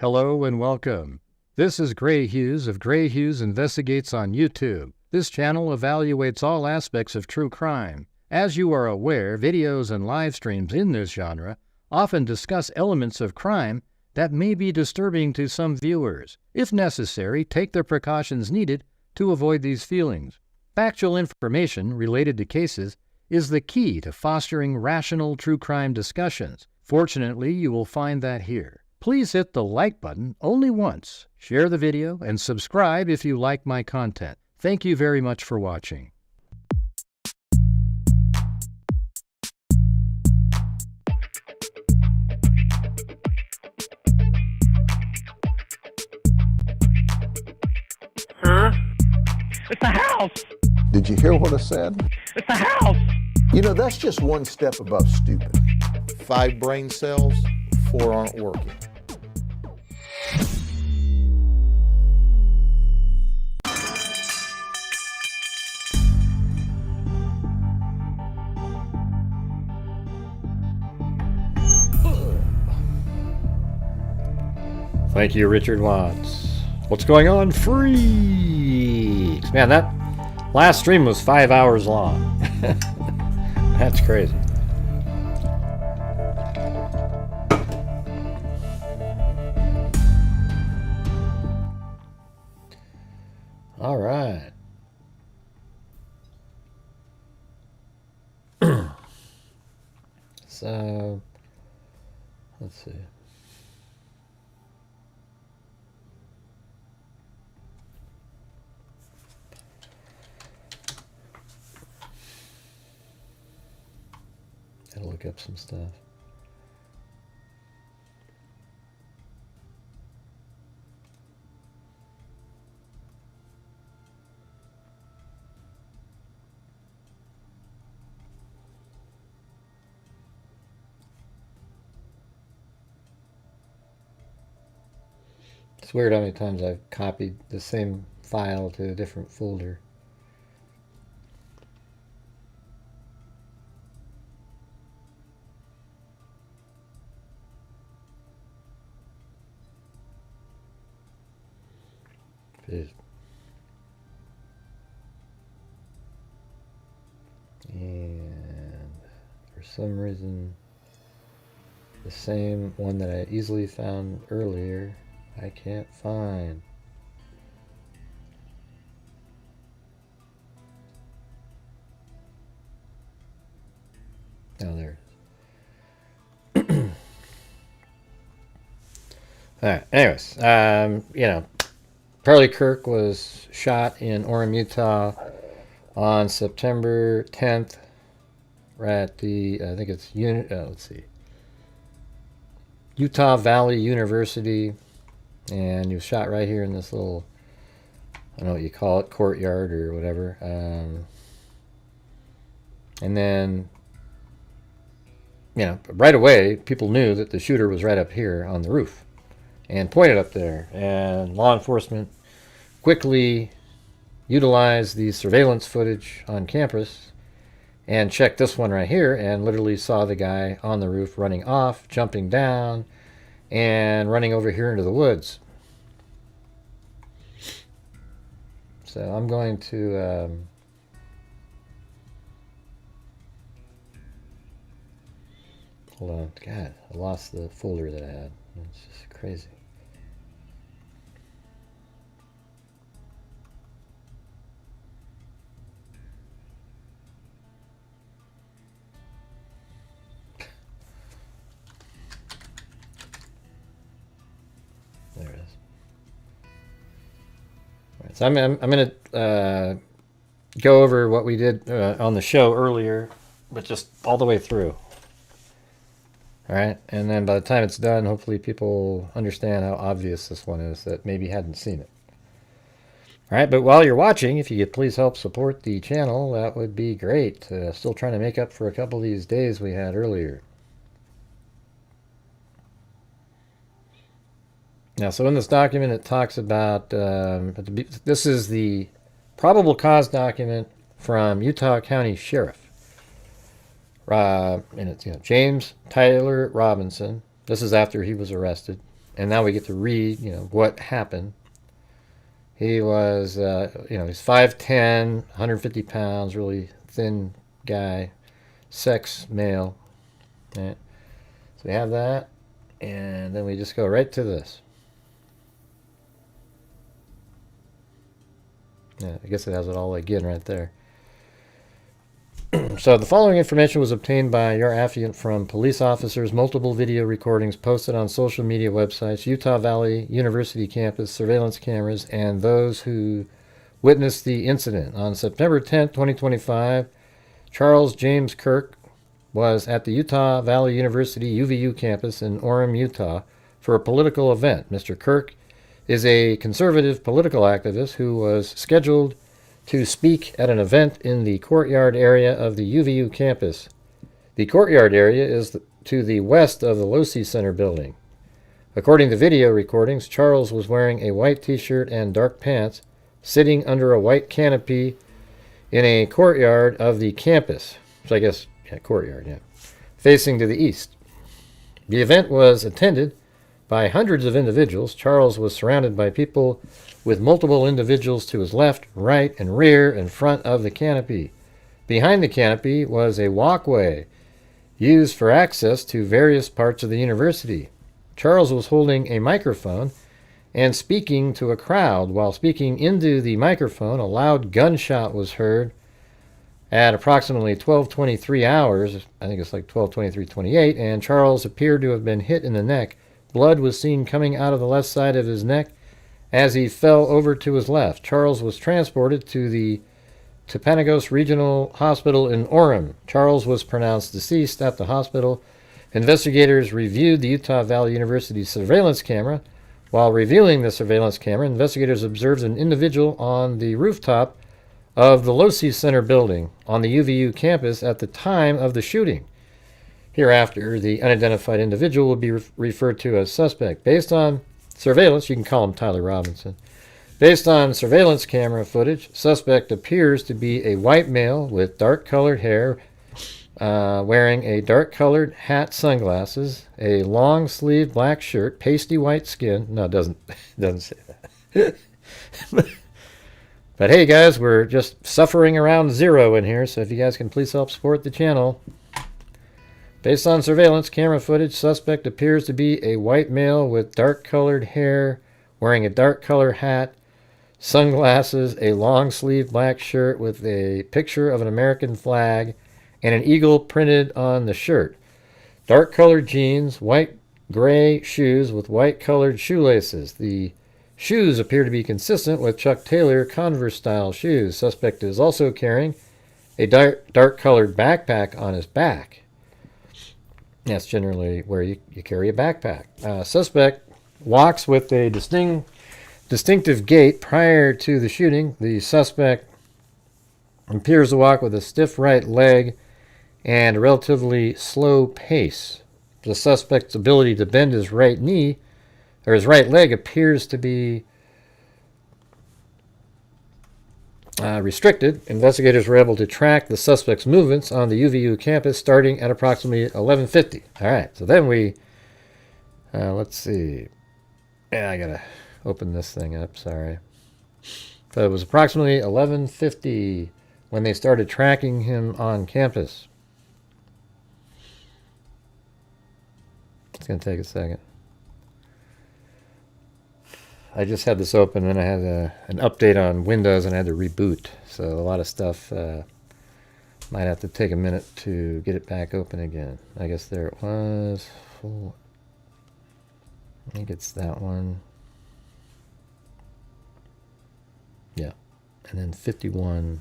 Hello and welcome. This is Grant Hughes of Grant Hughes Investigates on YouTube. This channel evaluates all aspects of true crime. As you are aware, videos and live streams in this genre often discuss elements of crime that may be disturbing to some viewers. If necessary, take the precautions needed to avoid these feelings. Factual information related to cases is the key to fostering rational true crime discussions. Fortunately, you will find that here. Please hit the like button only once, share the video, and subscribe if you like my content. Thank you very much for watching. Huh? It's a house! Did you hear what I said? It's a house! You know, that's just one step above stupid. 5 brain cells, 4 aren't working. Thank you, Richard Watts. What's going on, freaks? Man, that last stream was 5 hours long. That's crazy. All right. So, let's see. Gotta look up some stuff. It's weird how many times I've copied the same file to a different folder. And for some reason, the same one that I easily found earlier, I can't find. Oh, there it is. All right. Anyways, you know, Charlie Kirk was shot in Orem, Utah on September 10th. Right at the, I think it's, let's see, Utah Valley University. And he was shot right here in this little, I don't know what you call it, courtyard or whatever. And then, you know, right away, people knew that the shooter was right up here on the roof and pointed up there. And law enforcement quickly utilized the surveillance footage on campus and checked this one right here and literally saw the guy on the roof running off, jumping down, and running over here into the woods. So I'm going to hold on. God, I lost the folder that I had. It's just crazy. There it is. All right, so I'm going to go over what we did on the show earlier, but just all the way through. All right, and then by the time it's done, hopefully people understand how obvious this one is that maybe hadn't seen it. All right, but while you're watching, if you could please help support the channel, that would be great. Still trying to make up for a couple of these days we had earlier. Now, so in this document, it talks about, this is the probable cause document from Utah County Sheriff. And it's, you know, James Tyler Robinson. This is after he was arrested. And now we get to read, what happened. He was, he's 5'10", 150 pounds, really thin guy, sex male. Right? So we have that, and then we just go right to this. Yeah, I guess it has it all again right there. So the following information was obtained by your affiant from police officers, multiple video recordings posted on social media websites, Utah Valley University campus, surveillance cameras, and those who witnessed the incident. On September 10, 2025, Charles James Kirk was at the Utah Valley University UVU campus in Orem, Utah, for a political event. Mr. Kirk is a conservative political activist who was scheduled to speak at an event in the courtyard area of the UVU campus. The courtyard area is to the west of the Losi Center building. According to video recordings, Charles was wearing a white t-shirt and dark pants, sitting under a white canopy in a courtyard of the campus. So I guess, courtyard, facing to the east. The event was attended by hundreds of individuals. Charles was surrounded by people with multiple individuals to his left, right, and rear in front of the canopy. Behind the canopy was a walkway used for access to various parts of the university. Charles was holding a microphone and speaking to a crowd. While speaking into the microphone, a loud gunshot was heard at approximately 12:23 hours. I think it's like 12:23:28, and Charles appeared to have been hit in the neck. Blood was seen coming out of the left side of his neck as he fell over to his left. Charles was transported to the Tepanagos Regional Hospital in Orem. Charles was pronounced deceased at the hospital. Investigators reviewed the Utah Valley University surveillance camera. While reviewing the surveillance camera, investigators observed an individual on the rooftop of the Losi Center building on the UVU campus at the time of the shooting. Hereafter, the unidentified individual will be referred to as suspect. Based on surveillance, you can call him Tyler Robinson. Based on surveillance camera footage, suspect appears to be a white male with dark-colored hair, wearing a dark-colored hat, sunglasses, a long-sleeved black shirt, pasty white skin. No, it doesn't say that. But hey, guys, we're just suffering around zero in here, so if you guys can please help support the channel. Based on surveillance camera footage, suspect appears to be a white male with dark-colored hair, wearing a dark-colored hat, sunglasses, a long-sleeved black shirt with a picture of an American flag, and an eagle printed on the shirt. Dark-colored jeans, white-gray shoes with white-colored shoelaces. The shoes appear to be consistent with Chuck Taylor Converse-style shoes. Suspect is also carrying a dark-colored backpack on his back. That's generally where you carry a backpack. Suspect walks with a distinctive gait. Prior to the shooting, the suspect appears to walk with a stiff right leg and a relatively slow pace. The suspect's ability to bend his right knee, or his right leg, appears to be restricted. Investigators were able to track the suspect's movements on the UVU campus starting at approximately 11:50. All right, so then we, let's see. Yeah, I gotta open this thing up, sorry. So it was approximately 11:50 when they started tracking him on campus. It's gonna take a second. I just had this open, and I had an update on Windows, and I had to reboot. So a lot of stuff might have to take a minute to get it back open again. I guess there it was. I think it's that one. Yeah. And then 51.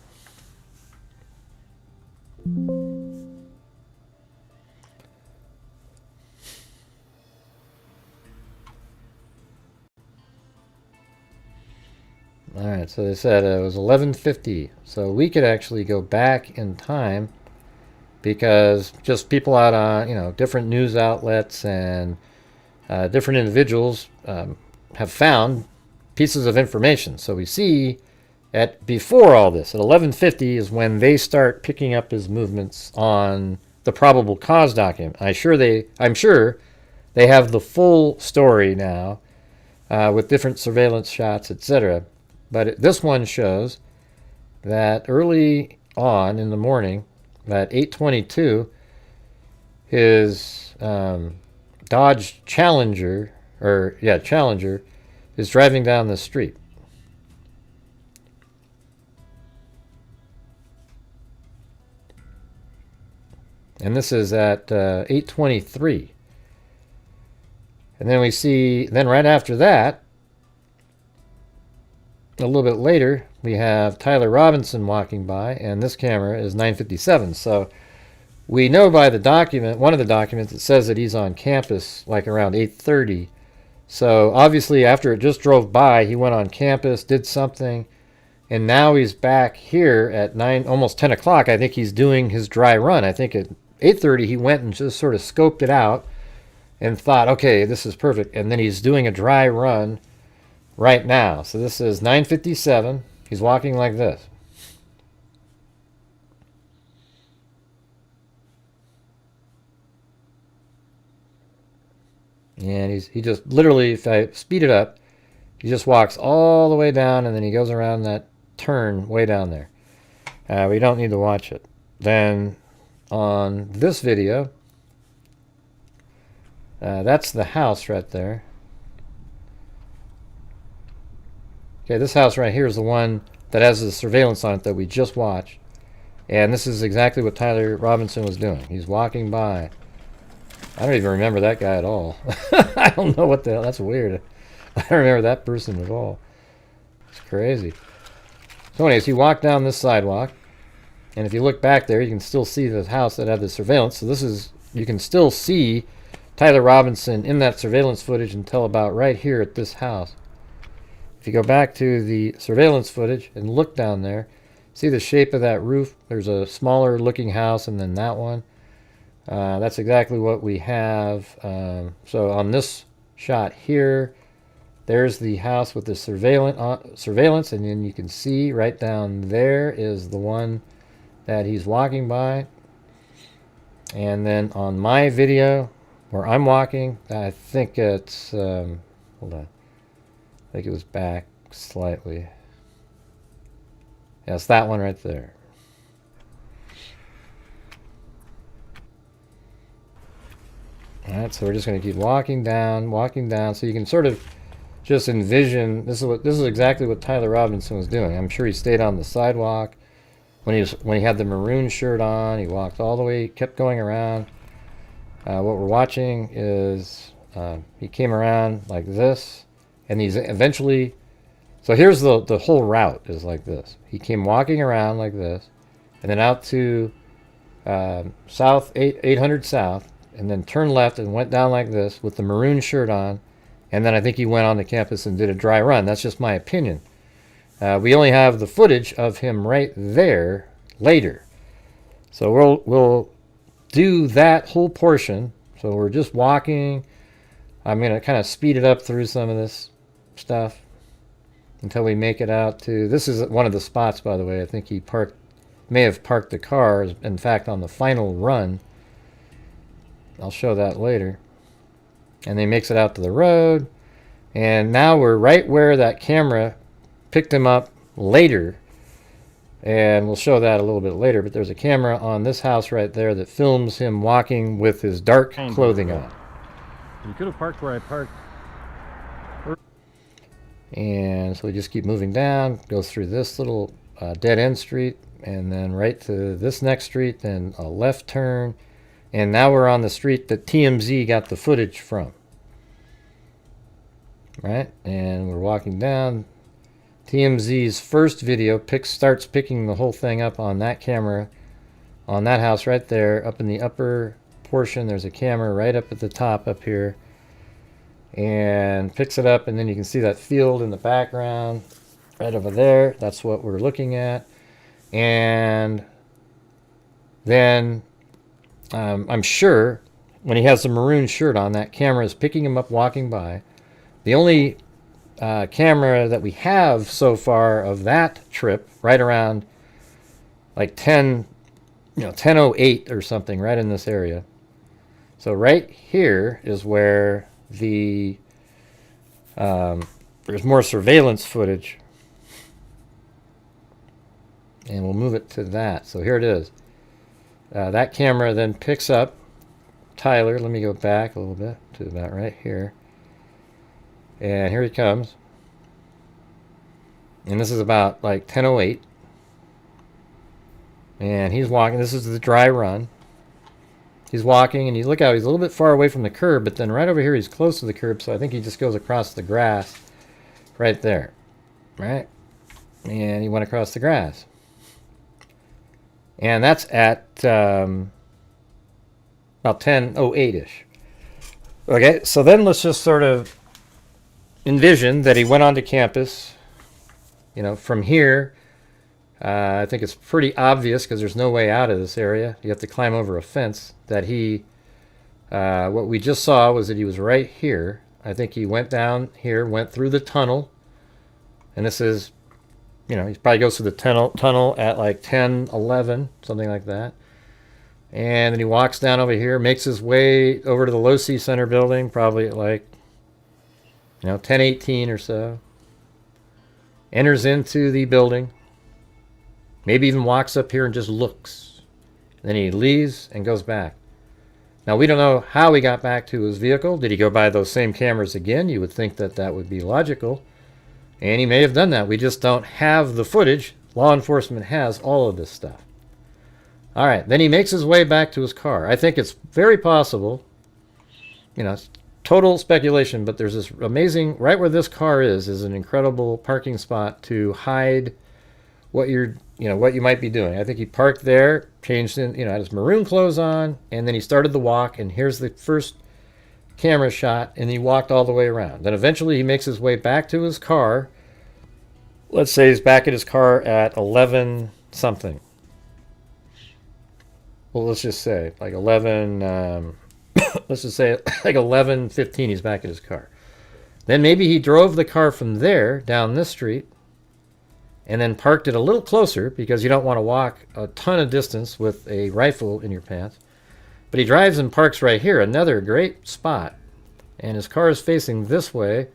All right, so they said it was 11:50, so we could actually go back in time because just people out on different news outlets and different individuals have found pieces of information. So we see at before all this at 11:50 is when they start picking up his movements on the probable cause document. I'm sure they have the full story now with different surveillance shots, etc. But this one shows that early on in the morning, at 8:22, his Dodge Challenger, Challenger, is driving down the street. And this is at 8:23. And then we see, then right after that, a little bit later, we have Tyler Robinson walking by, and this camera is 9:57. So we know by the document, one of the documents, it says that he's on campus like around 8:30. So obviously after it just drove by, he went on campus, did something, and now he's back here at 9, almost 10 o'clock. I think he's doing his dry run. I think at 8:30 he went and just sort of scoped it out and thought, okay, this is perfect. And then he's doing a dry run right now. So this is 9:57. He's walking like this. And he just literally, if I speed it up, he just walks all the way down and then he goes around that turn way down there. We don't need to watch it. Then on this video, that's the house right there. Okay, this house right here is the one that has the surveillance on it that we just watched. And this is exactly what Tyler Robinson was doing. He's walking by. I don't even remember that guy at all. I don't know what the hell. That's weird. I don't remember that person at all. It's crazy. So anyways, he walked down this sidewalk. And if you look back there, you can still see the house that had the surveillance. So this is, you can still see Tyler Robinson in that surveillance footage until about right here at this house. If you go back to the surveillance footage and look down there, see the shape of that roof? There's a smaller looking house and then that one. That's exactly what we have. So on this shot here, there's the house with the surveillance, and then you can see right down there is the one that he's walking by. And then on my video where I'm walking, I think it's hold on, I think it was back slightly. Yeah, it's that one right there. Alright, so we're just going to keep walking down, so you can sort of just envision, this is exactly what Tyler Robinson was doing. I'm sure he stayed on the sidewalk. When he had the maroon shirt on, he walked all the way, kept going around. What we're watching is he came around like this, and he's eventually, so here's the whole route is like this. He came walking around like this, and then out to south 800 south, and then turned left and went down like this with the maroon shirt on, and then I think he went on the campus and did a dry run. That's just my opinion. We only have the footage of him right there later. So we'll do that whole portion. So we're just walking. I'm going to kind of speed it up through some of this stuff until we make it out to, this is one of the spots, by the way. I think he may have parked the car, in fact, on the final run. I'll show that later. And then he makes it out to the road. And now we're right where that camera picked him up later. And we'll show that a little bit later. But there's a camera on this house right there that films him walking with his dark clothing on. You could have parked where I parked. And so we just keep moving down, go through this little dead end street, and then right to this next street, then a left turn. And now we're on the street that TMZ got the footage from. Right? And we're walking down. TMZ's first video starts picking the whole thing up on that camera, on that house right there. Up in the upper portion, there's a camera right up at the top up here. And picks it up, and then you can see that field in the background right over there. That's what we're looking at. And then I'm sure when he has the maroon shirt on, that camera is picking him up walking by. The only camera that we have so far of that trip, right around like 10:08 or something, right in this area. So right here is where the there's more surveillance footage. And we'll move it to that. So here it is. That camera then picks up Tyler. Let me go back a little bit to about right here. And here he comes. And this is about like 10:08. And he's walking. This is the dry run. He's walking, and you look out, he's a little bit far away from the curb, but then right over here he's close to the curb, so I think he just goes across the grass right there. Right? And he went across the grass. And that's at about 10:08-ish. Okay, so then let's just sort of envision that he went onto campus. You know, from here, I think it's pretty obvious because there's no way out of this area. You have to climb over a fence. That he, what we just saw was that he was right here. I think he went down here, went through the tunnel. And this is, you know, he probably goes through the tunnel at like 10:11, something like that. And then he walks down over here, makes his way over to the Low C Center building, probably at like, 10:18 or so. Enters into the building. Maybe even walks up here and just looks. Then he leaves and goes back. Now, we don't know how he got back to his vehicle. Did he go by those same cameras again? You would think that that would be logical. And he may have done that. We just don't have the footage. Law enforcement has all of this stuff. All right. Then he makes his way back to his car. I think it's very possible. It's total speculation, but there's this amazing, right where this car is an incredible parking spot to hide what what you might be doing. I think he parked there, changed in, had his maroon clothes on, and then he started the walk, and here's the first camera shot, and he walked all the way around. Then eventually he makes his way back to his car. Let's say he's back at his car at 11 something. Well, let's just say like 11, let's just say like 11:15 he's back at his car. Then maybe he drove the car from there down this street and then parked it a little closer because you don't want to walk a ton of distance with a rifle in your pants. But he drives and parks right here, another great spot. And his car is facing this way.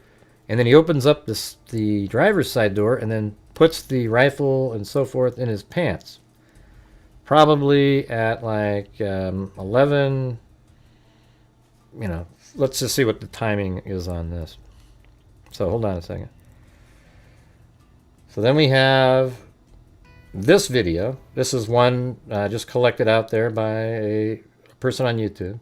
And then he opens up the driver's side door and then puts the rifle and so forth in his pants. Probably at like 11, let's just see what the timing is on this. So hold on a second. So then we have this video. This is one just collected out there by a person on YouTube.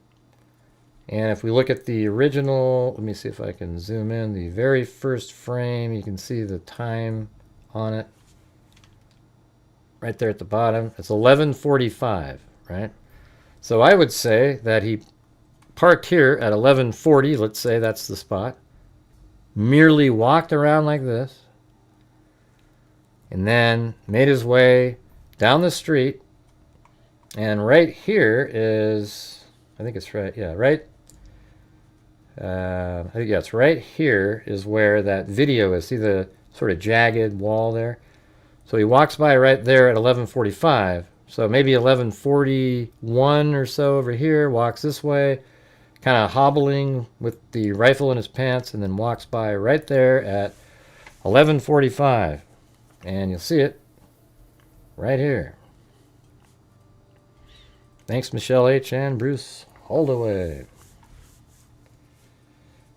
And if we look at the original, let me see if I can zoom in. The very first frame, you can see the time on it. Right there at the bottom. It's 11:45, right? So I would say that he parked here at 11:40. Let's say that's the spot. Merely walked around like this. And then made his way down the street. And right here is, I think it's right, yeah, right. I think, yeah, it's right here is where that video is. See the sort of jagged wall there? So he walks by right there at 11:45. So maybe 11:41 or so over here, walks this way, kind of hobbling with the rifle in his pants, and then walks by right there at 11:45. And you'll see it right here. Thanks, Michelle H. and Bruce Holdaway.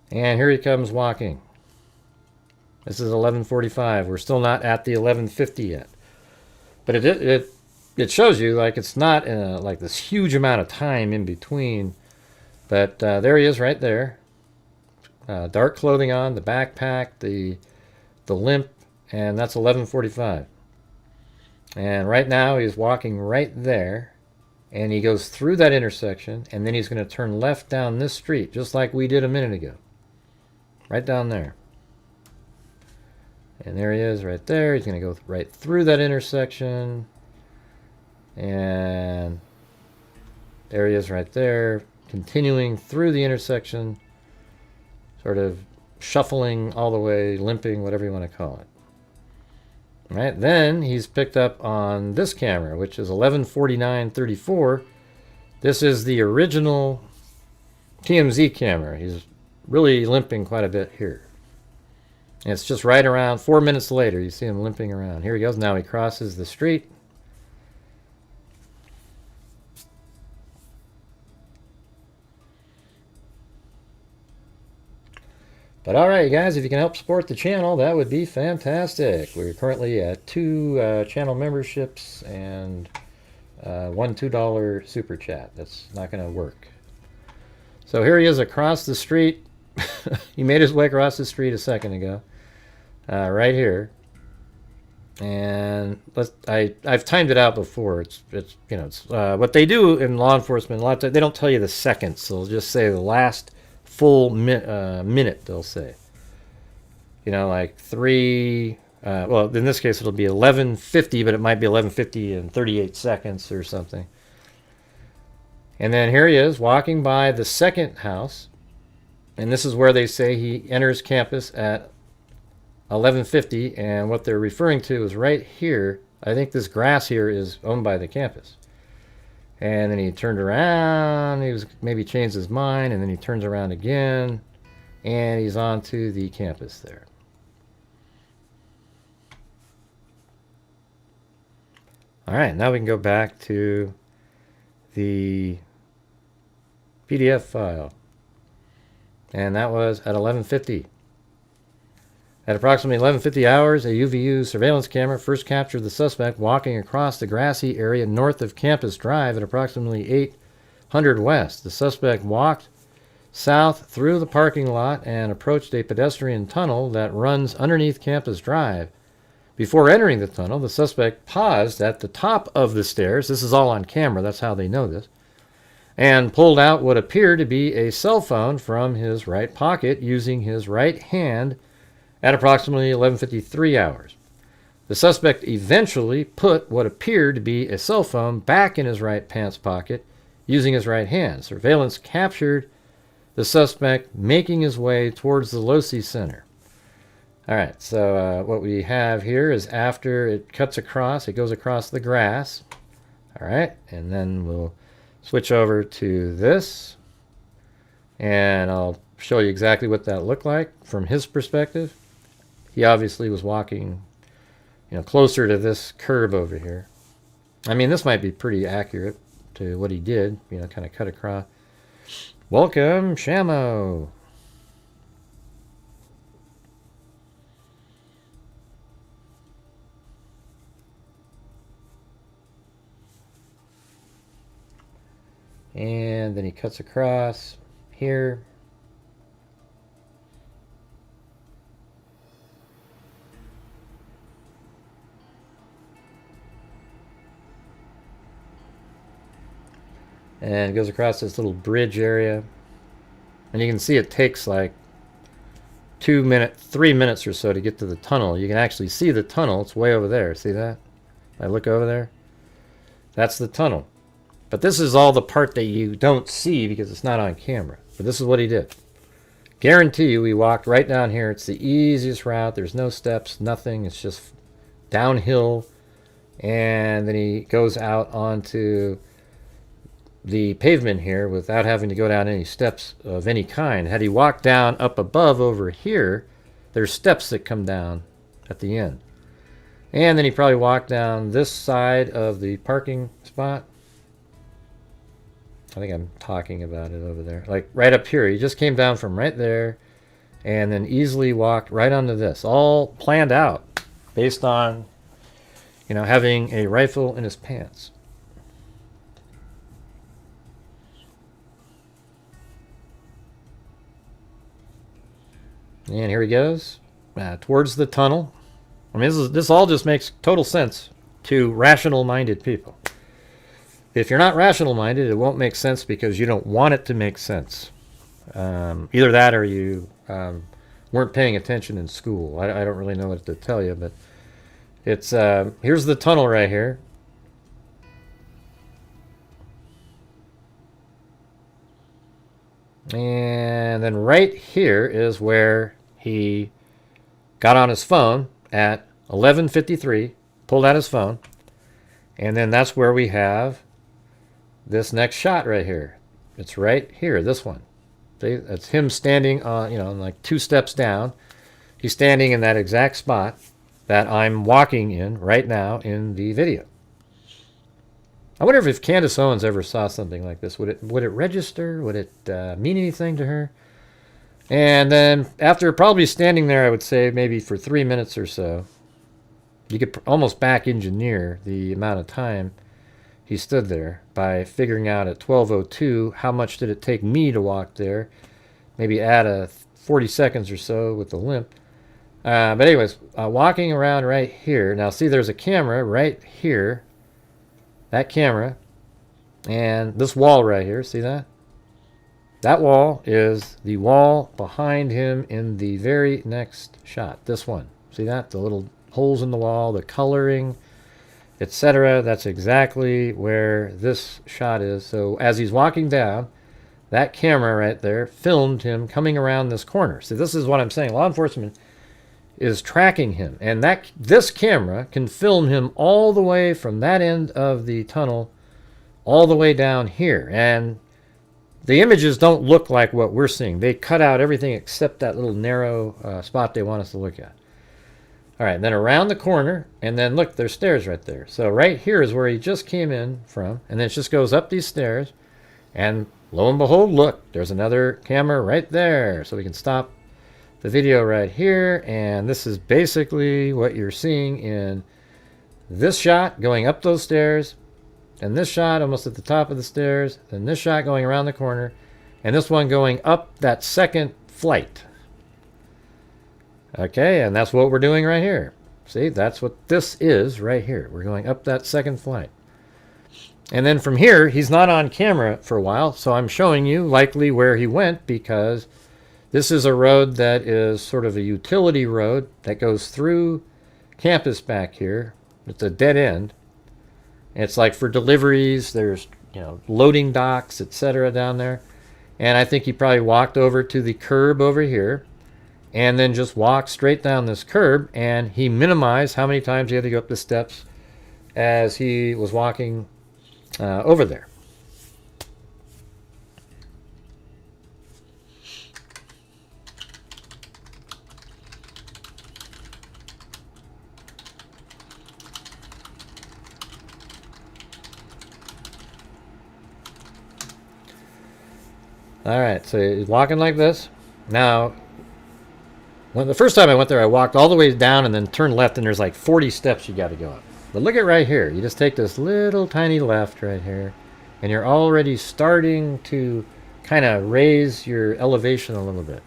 And here he comes walking. This is 11:45. We're still not at the 11:50 yet. But it shows you like it's not like this huge amount of time in between. But there he is right there. Dark clothing on, the backpack, the limp, and that's 11:45. And right now he's walking right there. And he goes through that intersection, and then he's going to turn left down this street, just like we did a minute ago. Right down there. And there he is right there. He's going to go right through that intersection. And there he is right there, continuing through the intersection, sort of shuffling all the way, limping, whatever you want to call it. Right, then he's picked up on this camera, which is 11:49:34. This is the original TMZ camera. He's really limping quite a bit here. And it's just right around 4 minutes later. You see him limping around. Here he goes. Now he crosses the street. But alright, you guys, if you can help support the channel, that would be fantastic. We're currently at 2 channel memberships and 1 $2 super chat. That's not going to work. So here he is across the street. He made his way across the street a second ago. Right here. And I've timed it out before. It's what they do in law enforcement. A lot of times they don't tell you the seconds. They'll just say the last full minute, they'll say. You know, like 3, well, in this case it'll be 11:50, but it might be 11:50 and 38 seconds or something. And then here he is walking by the second house, and this is where they say he enters campus at 11:50, and what they're referring to is right here. I think this grass here is owned by the campus. And then he turned around, he was maybe changed his mind, and then he turns around again, and he's on to the campus there. All right, now we can go back to the PDF file. And that was at 11:50. At approximately 11:50 hours, a UVU surveillance camera first captured the suspect walking across the grassy area north of Campus Drive at approximately 800 West. The suspect walked south through the parking lot and approached a pedestrian tunnel that runs underneath Campus Drive. Before entering the tunnel, the suspect paused at the top of the stairs. This is all on camera, that's how they know this. And pulled out what appeared to be a cell phone from his right pocket using his right hand at approximately 11:53 hours. The suspect eventually put what appeared to be a cell phone back in his right pants pocket using his right hand. Surveillance captured the suspect making his way towards the Losi Center. All right, so what we have here is after it cuts across, it goes across the grass. All right, and then we'll switch over to this, and I'll show you exactly what that looked like from his perspective. He obviously was walking, closer to this curb over here. I mean, this might be pretty accurate to what he did, kind of cut across. Welcome, Shamo. And then he cuts across here. And goes across this little bridge area. And you can see it takes like 3 minutes or so to get to the tunnel. You can actually see the tunnel. It's way over there. See that? I look over there. That's the tunnel. But this is all the part that you don't see because it's not on camera. But this is what he did. Guarantee you he walked right down here. It's the easiest route. There's no steps, nothing. It's just downhill. And then he goes out onto the pavement here without having to go down any steps of any kind. Had he walked down up above over here, there's steps that come down at the end. And then he probably walked down this side of the parking spot. I think I'm talking about it over there. Like right up here. He just came down from right there and then easily walked right onto this. All planned out based on, having a rifle in his pants. And here he goes towards the tunnel. I mean, this all just makes total sense to rational-minded people. If you're not rational-minded, it won't make sense because you don't want it to make sense. Either that or you weren't paying attention in school. I don't really know what to tell you, but it's here's the tunnel right here. And then right here is where he got on his phone at 11:53, pulled out his phone, and then that's where we have this next shot right here. It's right here, this one. See, that's him standing on, you know, like 2 steps down. He's standing in that exact spot that I'm walking in right now in the video. I wonder if Candace Owens ever saw something like this. Would it register? Would it mean anything to her? And then after probably standing there, I would say maybe for 3 minutes or so, you could almost back engineer the amount of time he stood there by figuring out at 12:02 how much did it take me to walk there. Maybe add a 40 seconds or so with the limp. But anyways, walking around right here. Now see, there's a camera right here. That camera. And this wall right here. See that? That wall is the wall behind him in the very next shot. This one. See that? The little holes in the wall, the coloring, etc. That's exactly where this shot is. So as he's walking down, that camera right there filmed him coming around this corner. See, this is what I'm saying. Law enforcement is tracking him. And this camera can film him all the way from that end of the tunnel all the way down here. And the images don't look like what we're seeing. They cut out everything except that little narrow spot they want us to look at. All right, then around the corner, and then look, there's stairs right there. So right here is where he just came in from, and then it just goes up these stairs, and lo and behold, look, there's another camera right there. So we can stop the video right here, and this is basically what you're seeing in this shot going up those stairs, and this shot almost at the top of the stairs, then this shot going around the corner, and this one going up that second flight. Okay, and that's what we're doing right here. See, that's what this is right here. We're going up that second flight. And then from here, he's not on camera for a while, so I'm showing you likely where he went, because this is a road that is sort of a utility road that goes through campus back here. It's a dead end. It's like for deliveries, there's, you know, loading docks, etc. down there. And I think he probably walked over to the curb over here, and then just walked straight down this curb, and he minimized how many times he had to go up the steps as he was walking over there. All right, so he's walking like this. Now, the first time I went there, I walked all the way down and then turned left, and there's like 40 steps you got to go up. But look at right here. You just take this little tiny left right here, and you're already starting to kind of raise your elevation a little bit.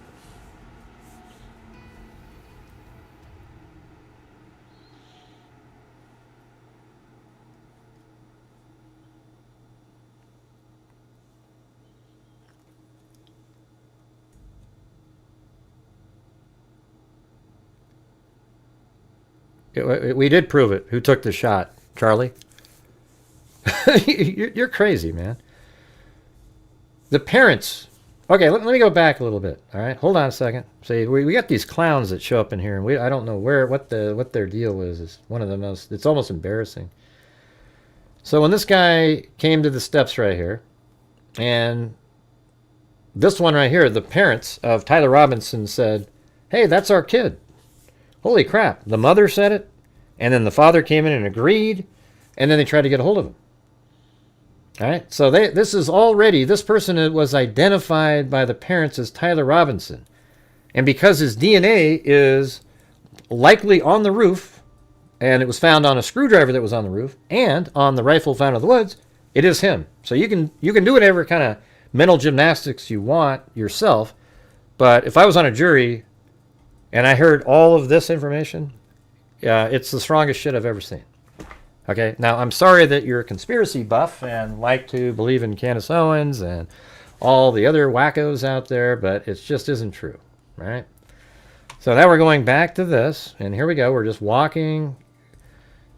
We did prove it. Who took the shot? Charlie? You're crazy, man. The parents... Okay, let me go back a little bit. All right, hold on a second. See, we got these clowns that show up in here, and I don't know what their deal is. It's one of the most... It's almost embarrassing. So when this guy came to the steps right here, and this one right here, the parents of Tyler Robinson said, "Hey, that's our kid." Holy crap. The mother said it, and then the father came in and agreed, and then they tried to get a hold of him. All right, so this person was identified by the parents as Tyler Robinson. And because his DNA is likely on the roof, and it was found on a screwdriver that was on the roof, and on the rifle found in the woods, it is him. So you can do whatever kind of mental gymnastics you want yourself, but if I was on a jury and I heard all of this information, it's the strongest shit I've ever seen. Okay, now I'm sorry that you're a conspiracy buff and like to believe in Candace Owens and all the other wackos out there, but it just isn't true, right? So now we're going back to this, and here we go. We're just walking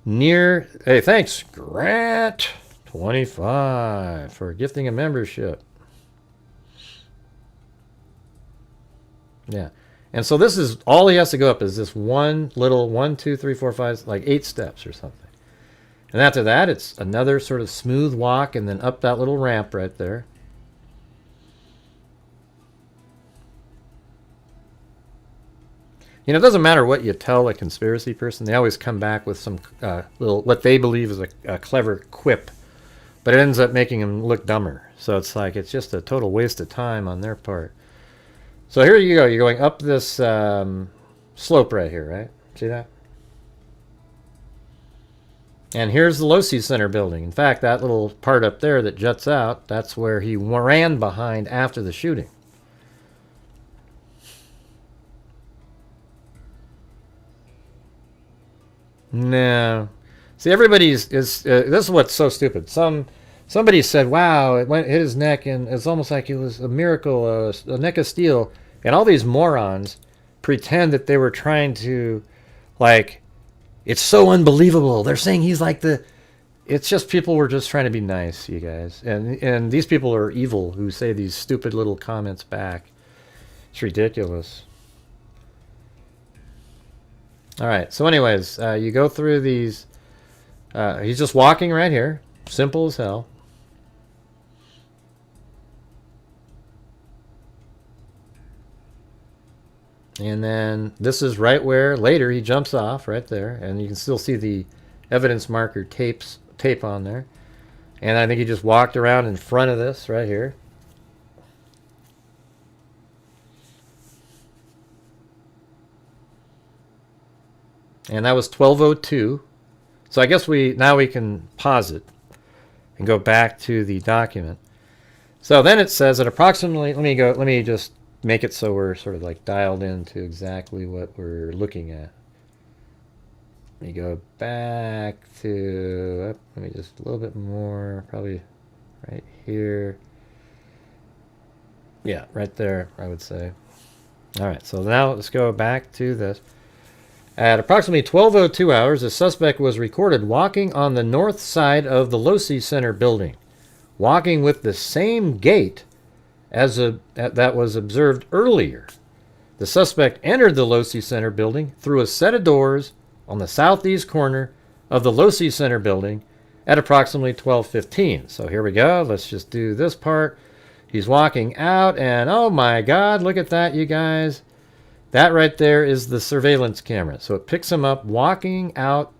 near... Hey, thanks, Grant 25 for gifting a membership. Yeah. And so this is all he has to go up is this one little 1, 2, 3, 4, 5, like 8 steps or something. And after that, it's another sort of smooth walk and then up that little ramp right there. You know, it doesn't matter what you tell a conspiracy person. They always come back with some little, what they believe is a clever quip. But it ends up making them look dumber. So it's like, it's just a total waste of time on their part. So here you go. You're going up this slope right here, right? See that? And here's the Losi Center building. In fact, that little part up there that juts out, that's where he ran behind after the shooting. No. See, everybody's this is what's so stupid. Somebody said, "Wow, it hit his neck, and it's almost like it was a miracle, a neck of steel." And all these morons pretend that they were trying to, like, it's so unbelievable. They're saying he's like the. It's just people were just trying to be nice, you guys, and these people are evil who say these stupid little comments back. It's ridiculous. All right. So, anyways, you go through these. He's just walking right here. Simple as hell. And then this is right where later he jumps off right there. And you can still see the evidence marker tape on there. And I think he just walked around in front of this right here. And that was 12:02. So I guess now we can pause it and go back to the document. So then it says at approximately, let me just make it so we're sort of like dialed into exactly what we're looking at. Let me go back to, let me just a little bit more, probably right here. Yeah, right there, I would say. All right, so now let's go back to this. At approximately 12:02 hours, the suspect was recorded walking on the north side of the Losi Center building, walking with the same gait as that was observed earlier. The suspect entered the Losi Center building through a set of doors on the southeast corner of the Losi Center building at approximately 12:15. So here we go. Let's just do this part. He's walking out, and oh my God, look at that, you guys. That right there is the surveillance camera. So it picks him up walking out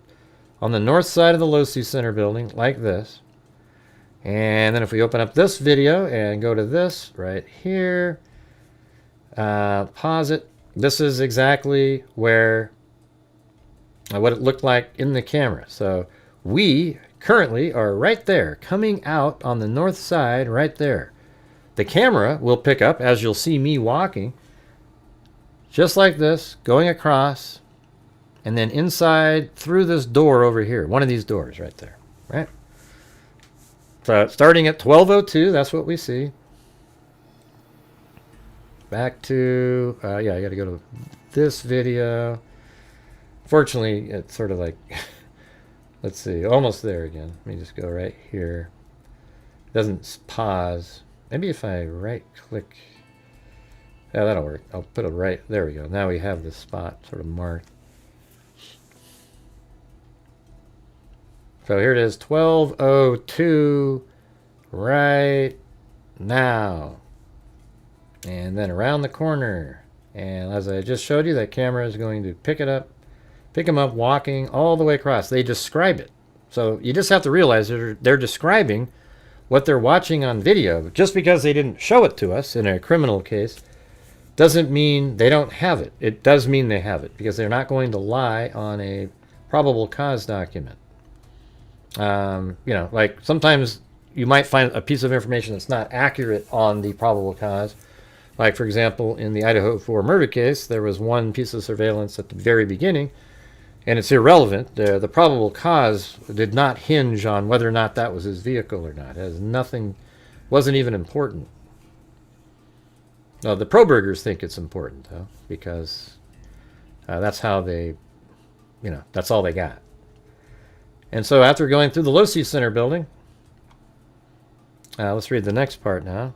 on the north side of the Losi Center building like this. And then if we open up this video and go to this right here, pause it. This is exactly where what it looked like in the camera. So we currently are right there, coming out on the north side right there. The camera will pick up, as you'll see me walking, just like this, going across, and then inside through this door over here. One of these doors right there, right? So starting at 12:02, that's what we see. Back to, yeah, I got to go to this video. Fortunately, it's sort of like, let's see, almost there again. Let me just go right here. It doesn't pause. Maybe if I right click. Yeah, that'll work. I'll put it right, there we go. Now we have this spot sort of marked. So here it is, 12:02 right now. And then around the corner. And as I just showed you, that camera is going to pick him up walking all the way across. They describe it. So you just have to realize they're describing what they're watching on video. Just because they didn't show it to us in a criminal case doesn't mean they don't have it. It does mean they have it, because they're not going to lie on a probable cause document. You know, like sometimes you might find a piece of information that's not accurate on the probable cause. Like, for example, in the Idaho 4 murder case, there was one piece of surveillance at the very beginning, and it's irrelevant. The probable cause did not hinge on whether or not that was his vehicle or not. It has nothing, wasn't even important. The Probergers think it's important, though, because that's how they, you know, that's all they got. And so after going through the Losi Center building, let's read the next part now.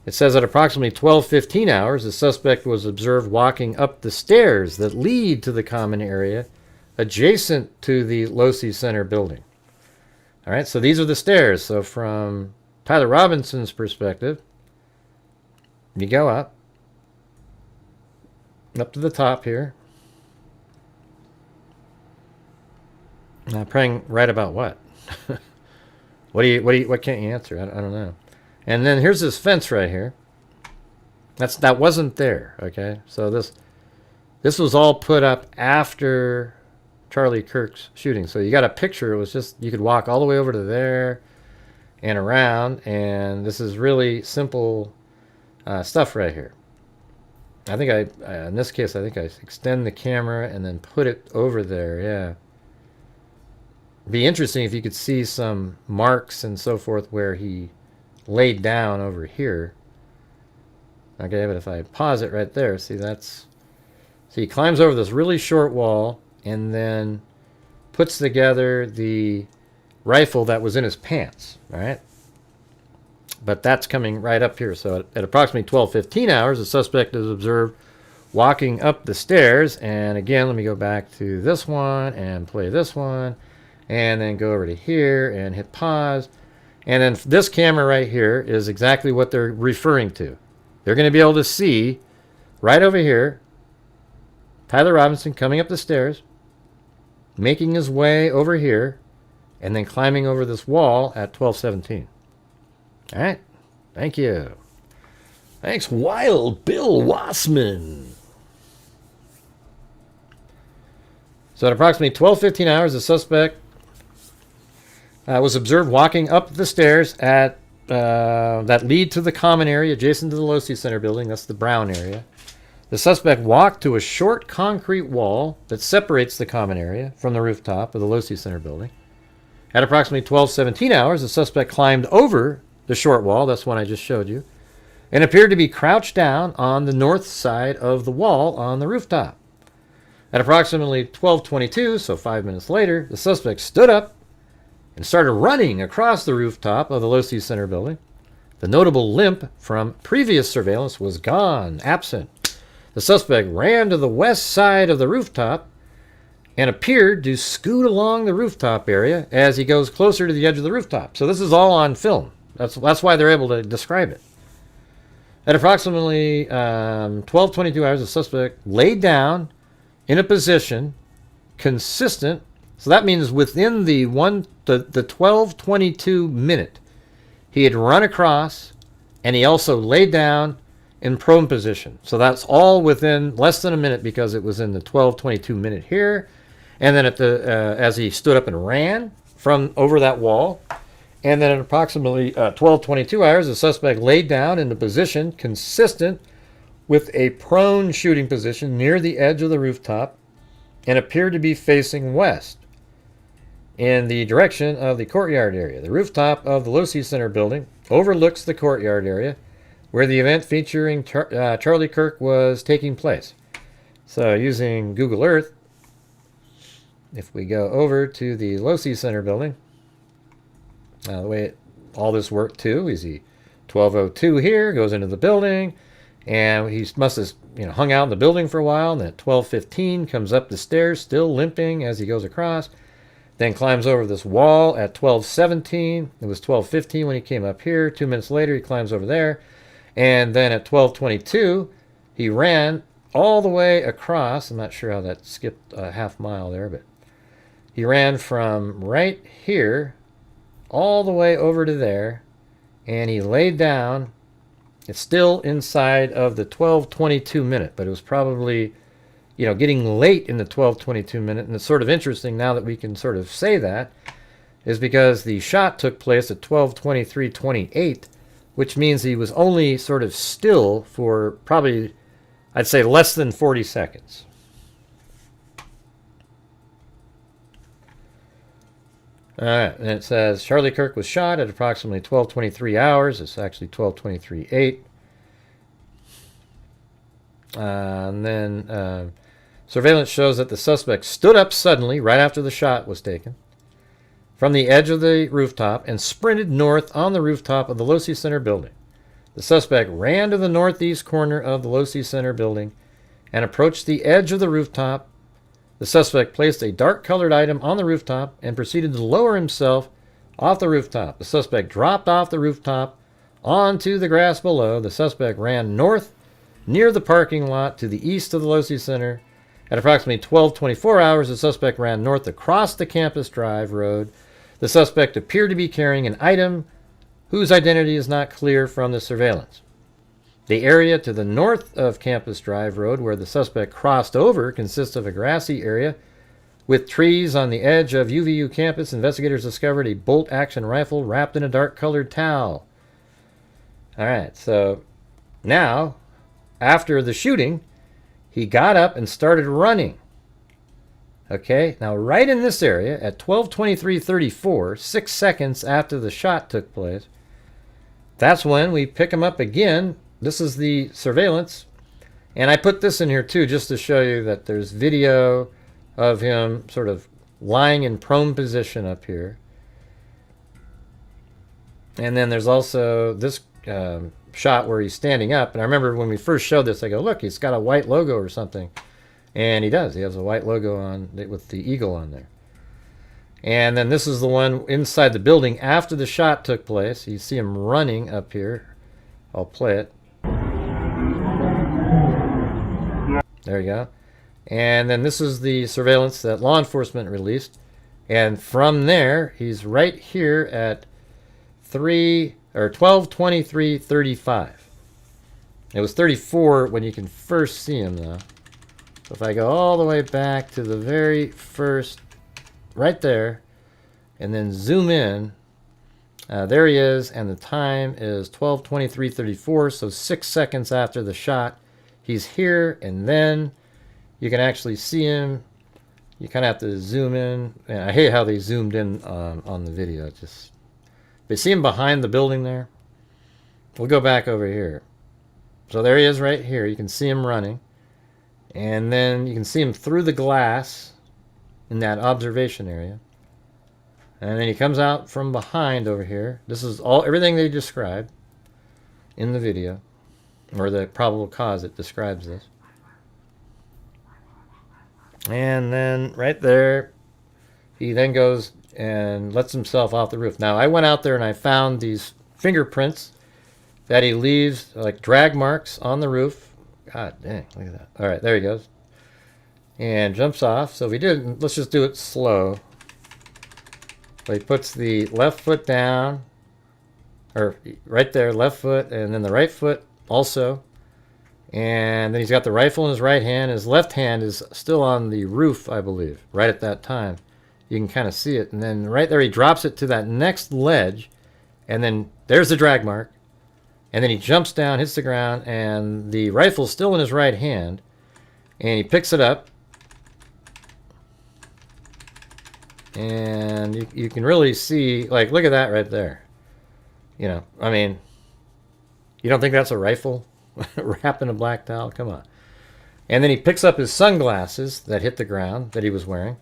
It says at approximately 12:15 hours, the suspect was observed walking up the stairs that lead to the common area adjacent to the Losi Center building. All right, so these are the stairs. So from Tyler Robinson's perspective, you go up, up to the top here. Now, praying right about what? What can't you answer? I don't know. And then here's this fence right here. That wasn't there, okay? So this was all put up after Charlie Kirk's shooting. So you got a picture. It was just, you could walk all the way over to there and around, and this is really simple stuff right here. I think in this case, I think I extend the camera and then put it over there, yeah. It'd be interesting if you could see some marks and so forth where he laid down over here. Okay, but if I pause it right there, see he climbs over this really short wall and then puts together the rifle that was in his pants, all right? But that's coming right up here. So at approximately 12:15 hours, the suspect is observed walking up the stairs. And again, let me go back to this one and play this one, and then go over to here and hit pause. And then this camera right here is exactly what they're referring to. They're going to be able to see right over here Tyler Robinson coming up the stairs, making his way over here, and then climbing over this wall at 12:17. All right. Thank you. Thanks, Wild Bill Wassman. So at approximately 12:15 hours, the suspect was observed walking up the stairs at that lead to the common area adjacent to the Losi Center building. That's the brown area. The suspect walked to a short concrete wall that separates the common area from the rooftop of the Losi Center building. At approximately 12:17 hours, the suspect climbed over the short wall, that's one I just showed you, and appeared to be crouched down on the north side of the wall on the rooftop. At approximately 12:22, so 5 minutes later, the suspect stood up and started running across the rooftop of the Losi Center building. The notable limp from previous surveillance was gone, absent. The suspect ran to the west side of the rooftop and appeared to scoot along the rooftop area as he goes closer to the edge of the rooftop. So this is all on film. That's why they're able to describe it. At approximately 12:22 hours, the suspect laid down in a position consistent. So that means within the 12:22 minute, he had run across, and he also laid down in prone position. So that's all within less than a minute, because it was in the 12:22 minute here, and then at the as he stood up and ran from over that wall, and then at approximately 12:22 hours, the suspect laid down in a position consistent with a prone shooting position near the edge of the rooftop, and appeared to be facing west in the direction of the courtyard area. The rooftop of the Losi Center building overlooks the courtyard area where the event featuring Charlie Kirk was taking place. So using Google Earth, if we go over to the Losi Center building, the way all this worked too is he 12:02 here, goes into the building, and he must have hung out in the building for a while, and then at 12:15 comes up the stairs still limping as he goes across, then climbs over this wall at 12:17. It was 12:15 when he came up here. 2 minutes later he climbs over there, and then at 12:22 he ran all the way across. I'm not sure how that skipped a half mile there, but he ran from right here all the way over to there, and he laid down. It's still inside of the 12:22 minute, but it was probably getting late in the 12:22 minute. And it's sort of interesting now that we can sort of say that, is because the shot took place at 12:23:28, which means he was only sort of still for probably, I'd say, less than 40 seconds. All right, and it says Charlie Kirk was shot at approximately 12:23 hours. It's actually 12:23:08. And then surveillance shows that the suspect stood up suddenly right after the shot was taken from the edge of the rooftop and sprinted north on the rooftop of the Losi Center building. The suspect ran to the northeast corner of the Losi Center building and approached the edge of the rooftop. The suspect placed a dark-colored item on the rooftop and proceeded to lower himself off the rooftop. The suspect dropped off the rooftop onto the grass below. The suspect ran north near the parking lot to the east of the Losi Center. At approximately 12:24 hours, the suspect ran north across the Campus Drive Road. The suspect appeared to be carrying an item whose identity is not clear from the surveillance. The area to the north of Campus Drive Road where the suspect crossed over consists of a grassy area with trees on the edge of UVU campus. Investigators discovered a bolt-action rifle wrapped in a dark-colored towel. All right, so now, after the shooting, he got up and started running. Okay, now right in this area at 12:23:34, 6 seconds after the shot took place, that's when we pick him up again. This is the surveillance. And I put this in here too just to show you that there's video of him sort of lying in prone position up here. And then there's also this shot where he's standing up. And I remember when we first showed this, I go, look, he's got a white logo or something. And he does. He has a white logo on with the eagle on there. And then this is the one inside the building after the shot took place. You see him running up here. I'll play it. There you go. And then this is the surveillance that law enforcement released. And from there, he's right here at 12:23:35. It was 34 when you can first see him, though. So if I go all the way back to the very first, right there, and then zoom in, there he is, and the time is 12:23:34, so 6 seconds after the shot. He's here, and then you can actually see him. You kind of have to zoom in. And I hate how they zoomed in on the video. Just, but see him behind the building there? We'll go back over here. So there he is right here. You can see him running. And then you can see him through the glass in that observation area. And then he comes out from behind over here. This is everything they described in the video, or the probable cause that describes this. And then right there, he then goes and lets himself off the roof. Now, I went out there and I found these fingerprints that he leaves, like drag marks on the roof. God dang, look at that. All right, there he goes. And jumps off. So if he did, let's just do it slow. So he puts the left foot down, or right there, left foot, and then the right foot also. And then he's got the rifle in his right hand. His left hand is still on the roof, I believe, right at that time. You can kind of see it. And then right there, he drops it to that next ledge. And then there's the drag mark. And then he jumps down, hits the ground, and the rifle's still in his right hand. And he picks it up. And you can really see, like, look at that right there. You know, I mean, you don't think that's a rifle wrapped in a black towel? Come on. And then he picks up his sunglasses that hit the ground that he was wearing.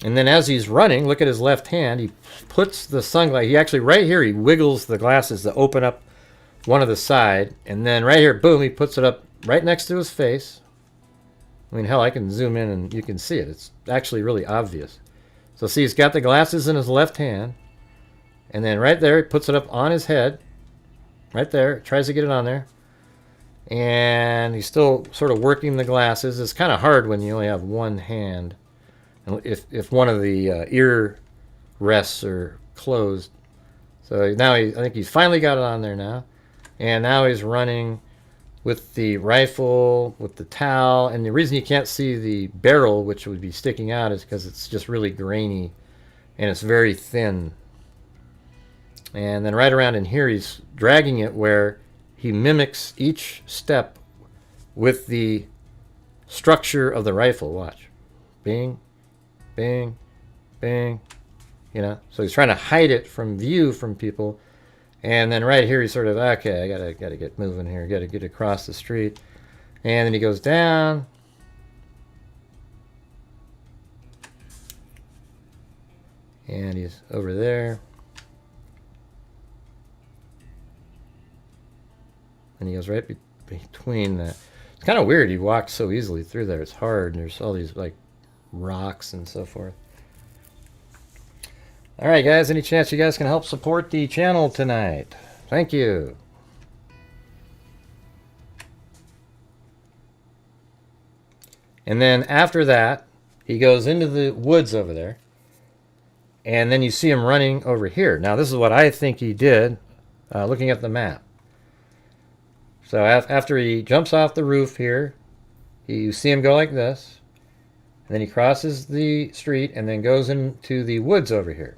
And then as he's running, look at his left hand. He puts the sunglasses, he actually, right here, he wiggles the glasses to open up one of the side. And then right here, boom, he puts it up right next to his face. I mean, hell, I can zoom in and you can see it. It's actually really obvious. So see, he's got the glasses in his left hand. And then right there, he puts it up on his head. Right there, tries to get it on there. And he's still sort of working the glasses. It's kind of hard when you only have one hand. And if one of the ear rests are closed. So now I think he's finally got it on there now. And now he's running with the rifle, with the towel. And the reason you can't see the barrel, which would be sticking out, is because it's just really grainy. And it's very thin. And then right around in here, he's dragging it where he mimics each step with the structure of the rifle. Watch. Bing, bing, bing. You know, so he's trying to hide it from view from people. And then right here, he's sort of, okay, I gotta get moving here. Gotta get across the street. And then he goes down. And he's over there. And he goes right between that. It's kind of weird. He walks so easily through there. It's hard. And there's all these like rocks and so forth. All right, guys. Any chance you guys can help support the channel tonight? Thank you. And then after that, he goes into the woods over there. And then you see him running over here. Now, this is what I think he did, looking at the map. So after he jumps off the roof here, you see him go like this. And then he crosses the street and then goes into the woods over here.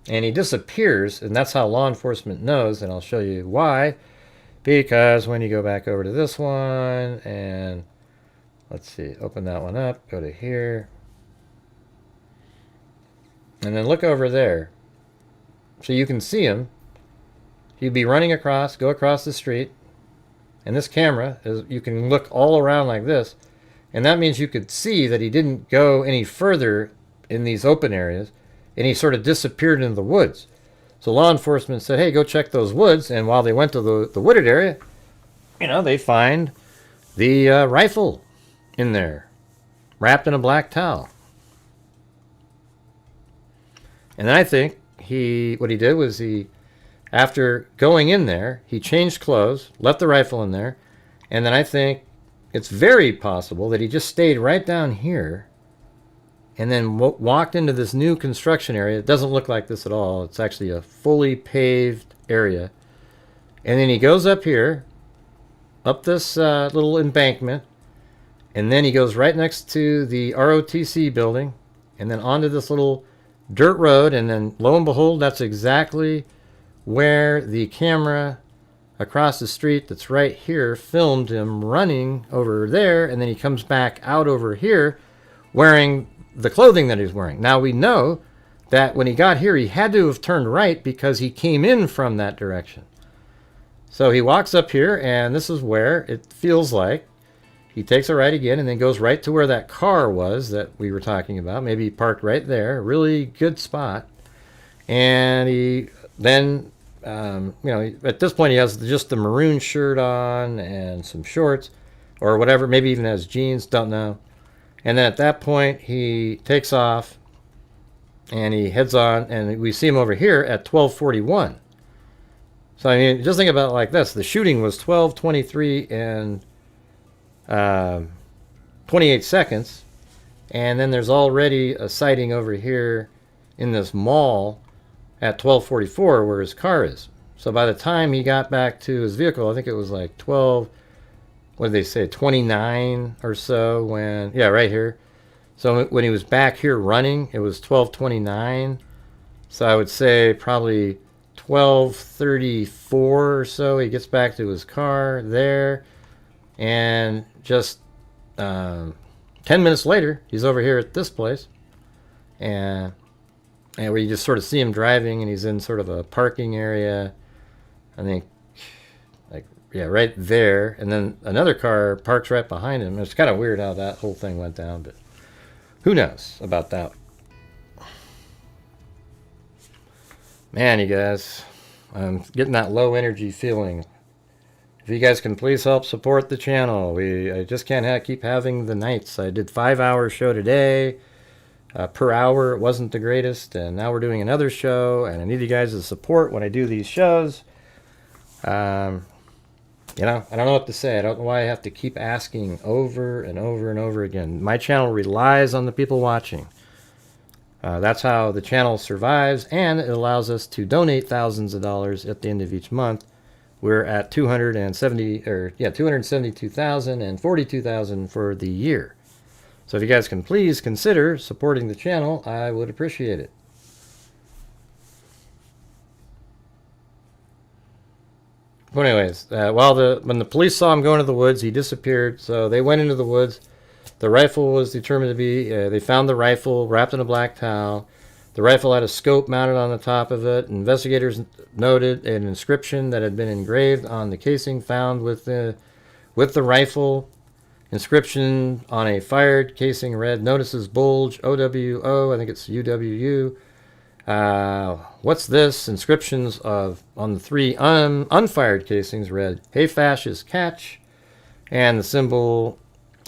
And he disappears, and that's how law enforcement knows, and I'll show you why. Because when you go back over to this one, and let's see, open that one up, go to here. And then look over there. So you can see him. He'd be running across, go across the street. And this camera, you can look all around like this. And that means you could see that he didn't go any further in these open areas. And he sort of disappeared into the woods. So law enforcement said, hey, go check those woods. And while they went to the wooded area, you know, they find the rifle in there, wrapped in a black towel. And I think what he did was after going in there, he changed clothes, left the rifle in there, and then I think it's very possible that he just stayed right down here and then walked into this new construction area. It doesn't look like this at all. It's actually a fully paved area. And then he goes up here, up this little embankment, and then he goes right next to the ROTC building, and then onto this little dirt road, and then lo and behold, that's exactly where the camera across the street that's right here filmed him running over there, and then he comes back out over here wearing the clothing that he's wearing. Now we know that when he got here, he had to have turned right because he came in from that direction. So he walks up here, and this is where it feels like he takes a right again and then goes right to where that car was that we were talking about. Maybe he parked right there. Really good spot. And he then, you know, at this point he has just the maroon shirt on and some shorts or whatever. Maybe even has jeans. Don't know. And then at that point he takes off and he heads on. And we see him over here at 12:41. So, I mean, just think about it like this. The shooting was 12:23 and 28 seconds, and then there's already a sighting over here in this mall at 12:44 where his car is. So by the time he got back to his vehicle, I think it was like 12, what did they say, 29 or so when, yeah, right here. So when he was back here running, it was 12:29. So I would say probably 12:34 or so, he gets back to his car there. And just 10 minutes later, he's over here at this place. And where you just sort of see him driving, and he's in sort of a parking area. I think, like, yeah, right there. And then another car parks right behind him. It's kind of weird how that whole thing went down, but who knows about that. Man, you guys, I'm getting that low energy feeling. If you guys can please help support the channel. I just can't keep having the nights. I did 5-hour show today. Per hour, it wasn't the greatest. And now we're doing another show. And I need you guys' support when I do these shows. You know, I don't know what to say. I don't know why I have to keep asking over and over and over again. My channel relies on the people watching. That's how the channel survives. And it allows us to donate thousands of dollars at the end of each month. We're at 272,000 and 42,000 for the year. So if you guys can please consider supporting the channel, I would appreciate it. But anyways, when the police saw him going to the woods, he disappeared. So they went into the woods. The rifle was determined to be, they found the rifle wrapped in a black towel. The rifle had a scope mounted on the top of it. Investigators noted an inscription that had been engraved on the casing found with the rifle. Inscription on a fired casing read, "Notices bulge, OWO," I think it's UWU. What's this? Inscriptions on the 3 unfired casings read, "Hey fascist, catch," and the symbol,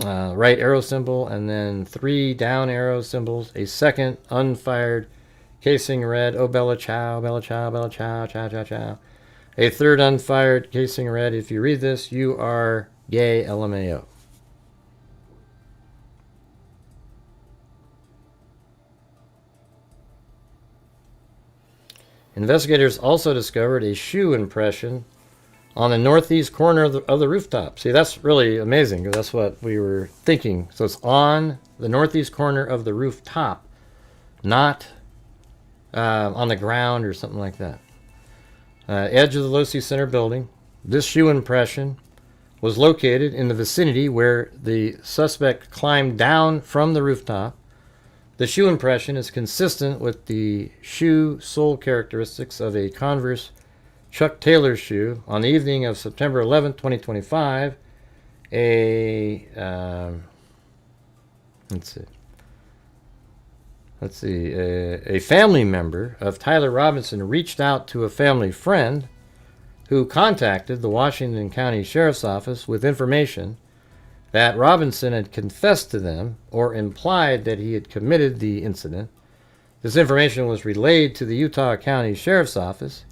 right arrow symbol, and then 3 down arrow symbols. A second unfired casing read, "Oh Bella Ciao, Bella Ciao, Bella Ciao, Ciao, Ciao, Ciao." A third unfired casing read, "If you read this, you are gay, LMAO." Investigators also discovered a shoe impression on the northeast corner of the rooftop. See, that's really amazing, because that's what we were thinking. So it's on the northeast corner of the rooftop, not on the ground or something like that. Edge of the Losi Center building. This shoe impression was located in the vicinity where the suspect climbed down from the rooftop. The shoe impression is consistent with the shoe sole characteristics of a Converse Chuck Taylor shoe. On the evening of September 11, 2025, a family member of Tyler Robinson reached out to a family friend who contacted the Washington County Sheriff's Office with information that Robinson had confessed to them or implied that he had committed the incident. This information was relayed to the Utah County Sheriff's Office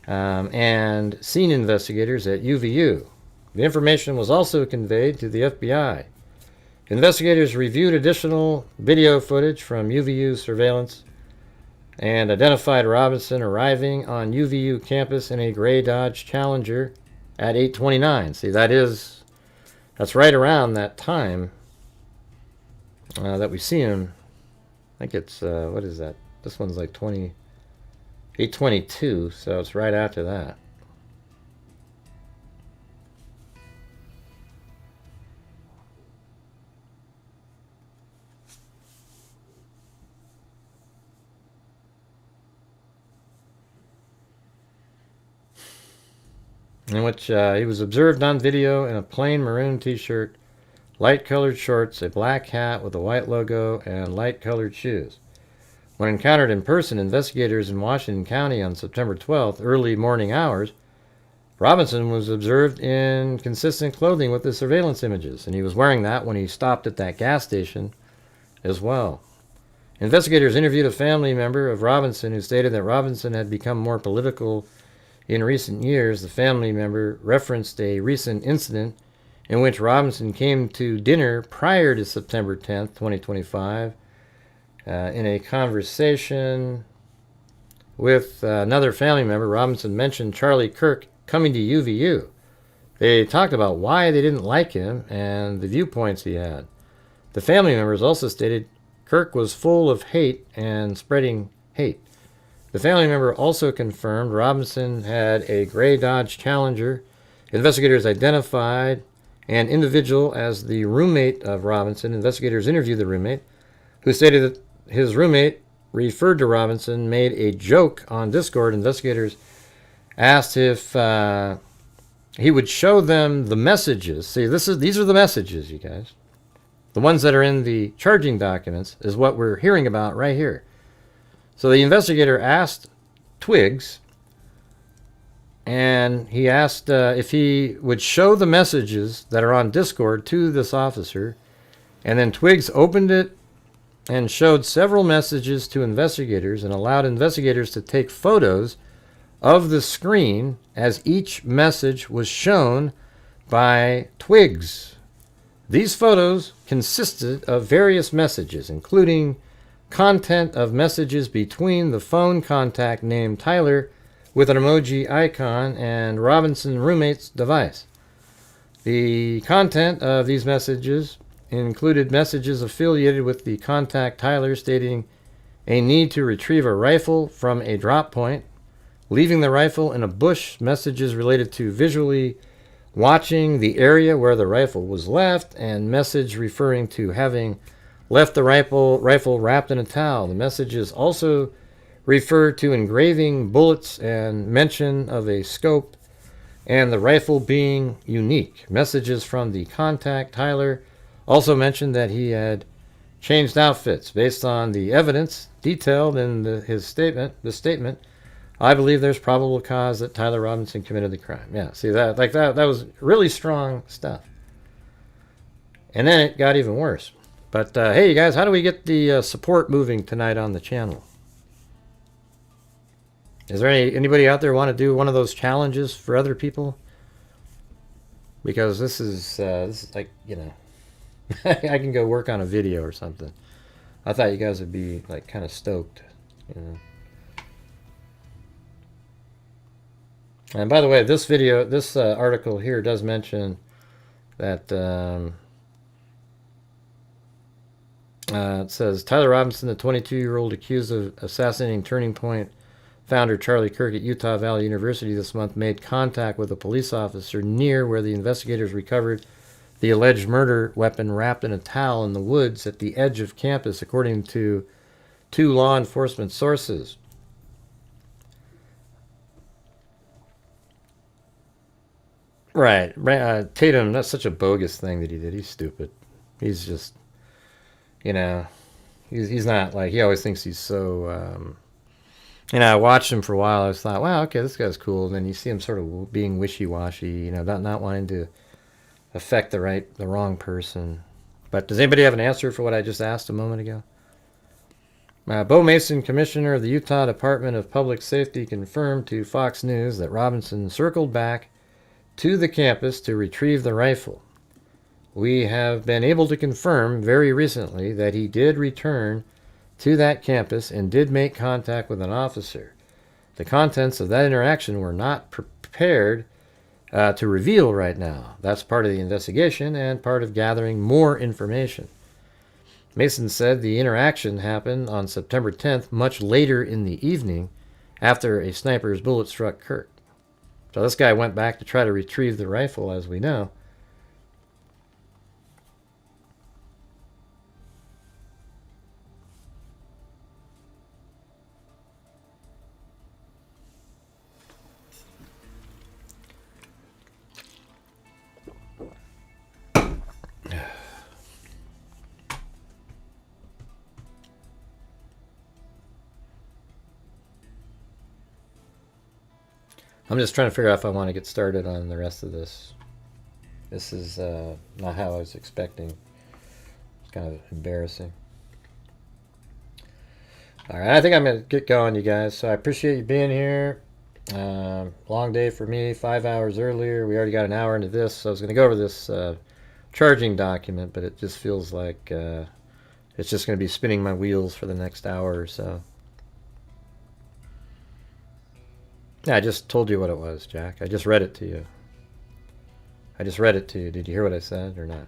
and scene investigators at UVU. The information was also conveyed to the FBI. Investigators reviewed additional video footage from UVU surveillance and identified Robinson arriving on UVU campus in a gray Dodge Challenger at 8:29. See, that's right around that time that we see him. I think it's, what is that? This one's like 8:22, so it's right after that. In which he was observed on video in a plain maroon t-shirt, light-colored shorts, a black hat with a white logo, and light-colored shoes. When encountered in person, investigators in Washington County on September 12th, early morning hours, Robinson was observed in consistent clothing with the surveillance images, and he was wearing that when he stopped at that gas station as well. Investigators interviewed a family member of Robinson who stated that Robinson had become more political in recent years. The family member referenced a recent incident in which Robinson came to dinner prior to September 10th, 2025. In a conversation with another family member, Robinson mentioned Charlie Kirk coming to UVU. They talked about why they didn't like him and the viewpoints he had. The family members also stated Kirk was full of hate and spreading hate. The family member also confirmed Robinson had a gray Dodge Challenger. Investigators identified an individual as the roommate of Robinson. Investigators interviewed the roommate, who stated that his roommate referred to Robinson, made a joke on Discord. Investigators asked if he would show them the messages. See, these are the messages, you guys. The ones that are in the charging documents is what we're hearing about right here. So the investigator asked Twigs, and he asked if he would show the messages that are on Discord to this officer, and then Twigs opened it and showed several messages to investigators and allowed investigators to take photos of the screen as each message was shown by Twigs. These photos consisted of various messages, including content of messages between the phone contact named Tyler with an emoji icon and Robinson roommate's device. The content of these messages included messages affiliated with the contact Tyler stating a need to retrieve a rifle from a drop point, leaving the rifle in a bush, messages related to visually watching the area where the rifle was left, and message referring to having left the rifle wrapped in a towel. The messages also refer to engraving bullets and mention of a scope and the rifle being unique. Messages from the contact Tyler also mentioned that he had changed outfits. Based on the evidence detailed in his statement, I believe there's probable cause that Tyler Robinson committed the crime. Yeah, see that, like that was really strong stuff. And then it got even worse. But hey, you guys, how do we get the support moving tonight on the channel? Is there anybody out there want to do one of those challenges for other people? Because this is like, you know, I can go work on a video or something. I thought you guys would be like kind of stoked, you know. And by the way, this video, this article here does mention that it says Tyler Robinson, the 22-year-old accused of assassinating Turning Point founder Charlie Kirk at Utah Valley University this month, made contact with a police officer near where the investigators recovered the alleged murder weapon wrapped in a towel in the woods at the edge of campus, according to 2 law enforcement sources. Right. Tatum, that's such a bogus thing that he did. He's stupid. He's just, you know, he's not like, he always thinks he's so, you know, I watched him for a while. I just thought, wow, okay, this guy's cool. And then you see him sort of being wishy-washy, you know, not wanting to affect the wrong person. But does anybody have an answer for what I just asked a moment ago? Bo Mason, commissioner of the Utah Department of Public Safety, confirmed to Fox News that Robinson circled back to the campus to retrieve the rifle. We have been able to confirm very recently that he did return to that campus and did make contact with an officer. The contents of that interaction were not prepared to reveal right now. That's part of the investigation and part of gathering more information. Mason said the interaction happened on September 10th, much later in the evening, after a sniper's bullet struck Kirk. So this guy went back to try to retrieve the rifle, as we know. I'm just trying to figure out if I want to get started on the rest of this. This is not how I was expecting. It's kind of embarrassing. All right, I think I'm going to get going, you guys. So I appreciate you being here. Long day for me, 5 hours earlier. We already got an hour into this. So I was going to go over this charging document, but it just feels like it's just going to be spinning my wheels for the next hour or so. Yeah, I just told you what it was, Jack. I just read it to you. I just read it to you. Did you hear what I said or not?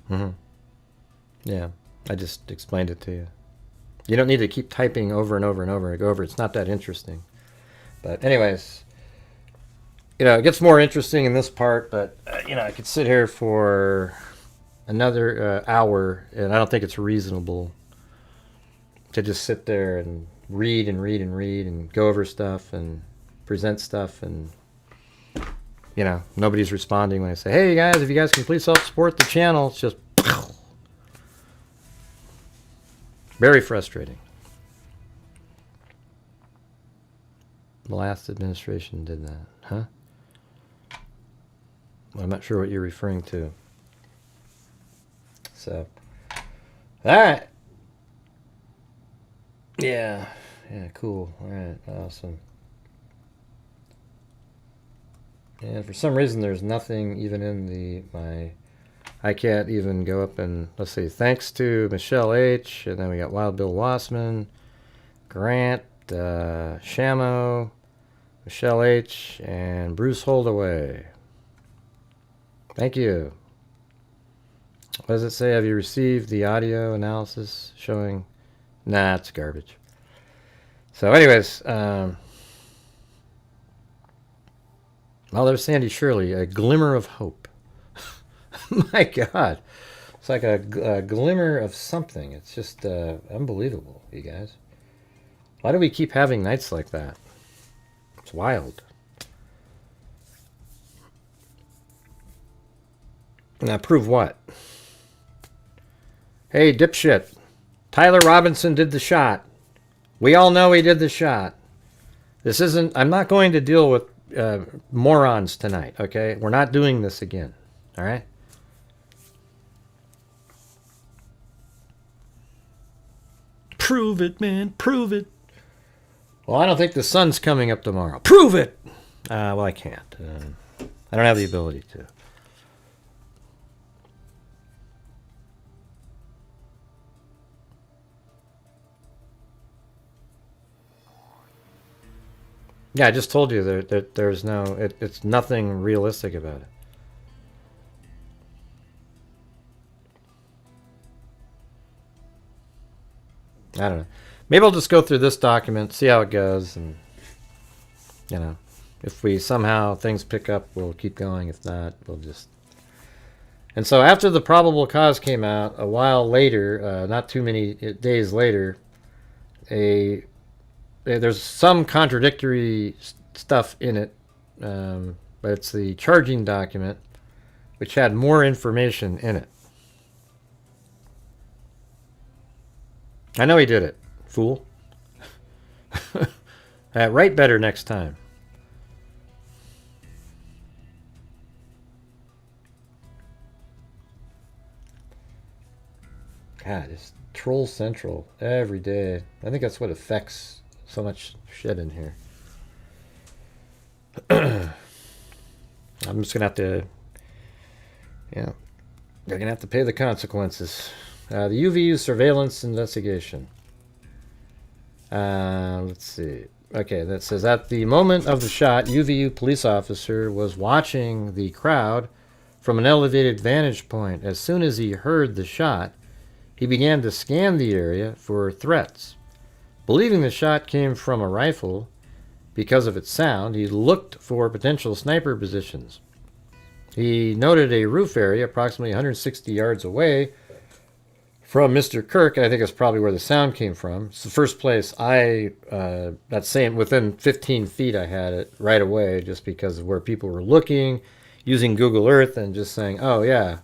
Mm-hmm. Yeah, I just explained it to you. You don't need to keep typing over and over and over and go over. It's not that interesting. But anyways, you know, it gets more interesting in this part, but, you know, I could sit here for another hour, and I don't think it's reasonable to just sit there and read and read and read and go over stuff and present stuff, and, you know, nobody's responding when I say, hey, guys, if you guys can please help support the channel. It's just very frustrating. The last administration did that, huh? I'm not sure what you're referring to. So, all right. Yeah, cool. All right, awesome. And for some reason, there's nothing even in I can't even go up and, let's see, thanks to Michelle H. And then we got Wild Bill Wassman, Grant, Shamo, Michelle H., and Bruce Holdaway. Thank you. What does it say? Have you received the audio analysis showing? Nah, it's garbage. So anyways, well, there's Sandy Shirley, a glimmer of hope. My God. It's like a glimmer of something. It's just unbelievable, you guys. Why do we keep having nights like that? It's wild. Now, prove what? Hey, dipshit. Tyler Robinson did the shot. We all know he did the shot. This isn't... I'm not going to deal with morons tonight, okay? We're not doing this again, all right? Prove it, man. Prove it. Well, I don't think the sun's coming up tomorrow. Prove it! Well, I can't. I don't have the ability to. Yeah, I just told you that there's no, it's nothing realistic about it. I don't know. Maybe I'll just go through this document, see how it goes, and, you know, if we somehow things pick up, we'll keep going. If not, we'll just... And so after the probable cause came out, a while later, not too many days later, there's some contradictory stuff in it, but it's the charging document, which had more information in it. I know he did it, fool. Write better next time. God, it's Troll Central every day. I think that's what affects so much shit in here. I'm just gonna have to, yeah, they're gonna have to pay the consequences. The UVU surveillance investigation. Let's see. Okay, that says at the moment of the shot, UVU police officer was watching the crowd from an elevated vantage point. As soon as he heard the shot, he began to scan the area for threats. Believing the shot came from a rifle because of its sound, he looked for potential sniper positions. He noted a roof area approximately 160 yards away from Mr. Kirk. I think it's probably where the sound came from. It's the first place that same, within 15 feet I had it right away, just because of where people were looking, using Google Earth and just saying, oh yeah.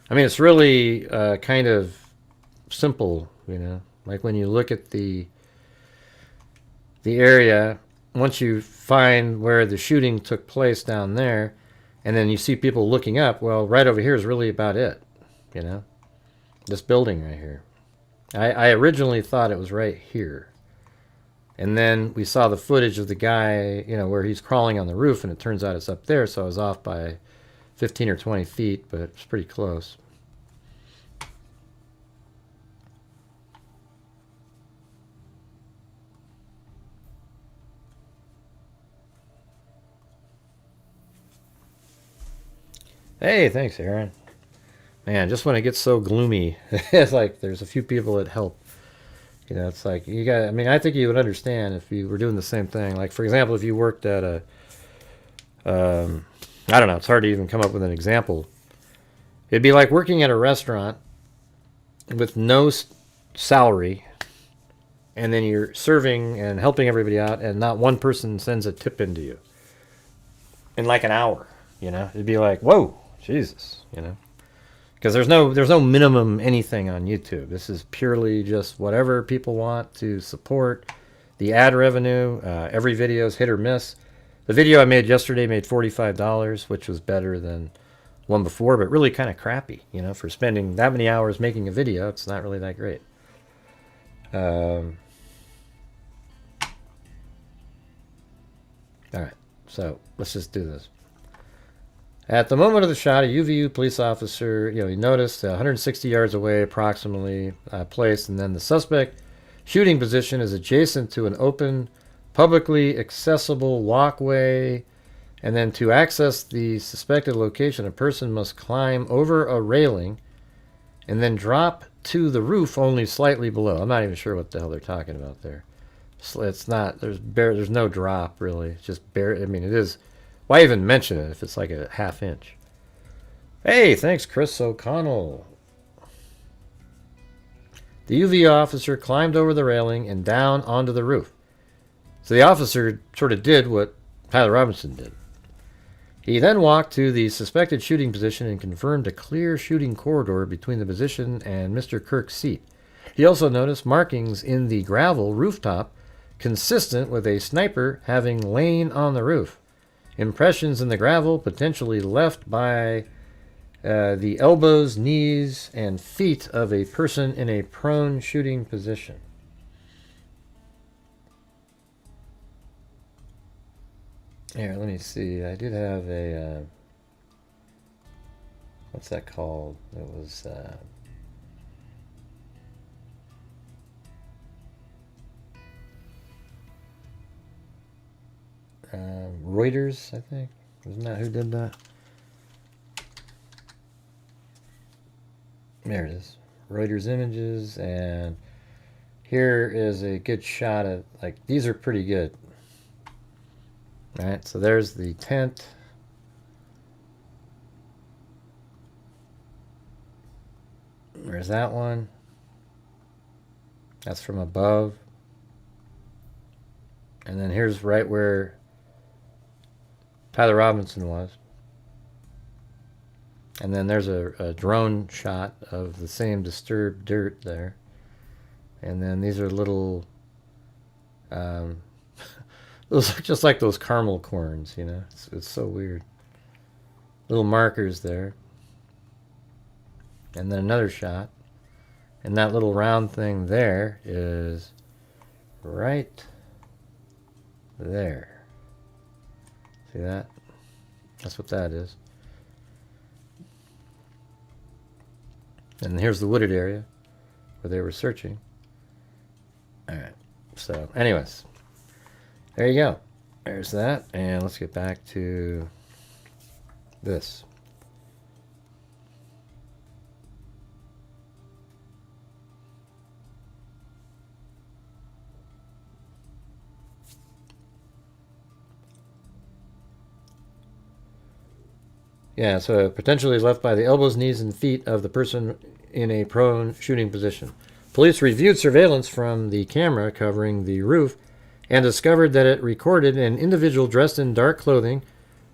I mean, it's really kind of simple, you know, like when you look at the area, once you find where the shooting took place down there, and then you see people looking up, well, right over here is really about it, you know, this building right here. I originally thought it was right here, and then we saw the footage of the guy, you know, where he's crawling on the roof, and it turns out it's up there, so I was off by 15 or 20 feet, but it's pretty close. Hey, thanks, Aaron. Man, just when it gets so gloomy, it's like there's a few people that help. You know, it's like you got. I mean, I think you would understand if you were doing the same thing. Like, for example, if you worked at a, I don't know. It's hard to even come up with an example. It'd be like working at a restaurant with no salary, and then you're serving and helping everybody out, and not one person sends a tip into you in like an hour. You know, it'd be like, whoa, Jesus, you know, because there's no minimum anything on YouTube. This is purely just whatever people want to support the ad revenue. Every video is hit or miss. The video I made yesterday made $45, which was better than one before, but really kind of crappy, you know, for spending that many hours making a video. It's not really that great. All right, so let's just do this. At the moment of the shot, a UVU police officer, you know, he noticed 160 yards away, approximately placed, and then the suspect shooting position is adjacent to an open, publicly accessible walkway. And then to access the suspected location, a person must climb over a railing and then drop to the roof only slightly below. I'm not even sure what the hell they're talking about there. It's not, there's no drop really. It's just bare. I mean, it is. Why even mention it if it's like a half inch? Hey, thanks, Chris O'Connell. The UV officer climbed over the railing and down onto the roof. So the officer sort of did what Tyler Robinson did. He then walked to the suspected shooting position and confirmed a clear shooting corridor between the position and Mr. Kirk's seat. He also noticed markings in the gravel rooftop consistent with a sniper having lain on the roof. Impressions in the gravel potentially left by the elbows, knees, and feet of a person in a prone shooting position. Here, let me see. I did have a... what's that called? It was... Reuters, I think. Isn't that who did that? There it is. Reuters images, and here is a good shot of, like, these are pretty good. Alright, so there's the tent. There's that one. That's from above. And then here's right where Tyler Robinson was. And then there's a drone shot of the same disturbed dirt there. And then these are little, those are just like those caramel corns, you know. It's so weird. Little markers there. And then another shot. And that little round thing there is right there. See that? That's what that is. And here's the wooded area where they were searching. Alright, so anyways, there you go. There's that, and let's get back to this. Yeah, so potentially left by the elbows, knees, and feet of the person in a prone shooting position. Police reviewed surveillance from the camera covering the roof and discovered that it recorded an individual dressed in dark clothing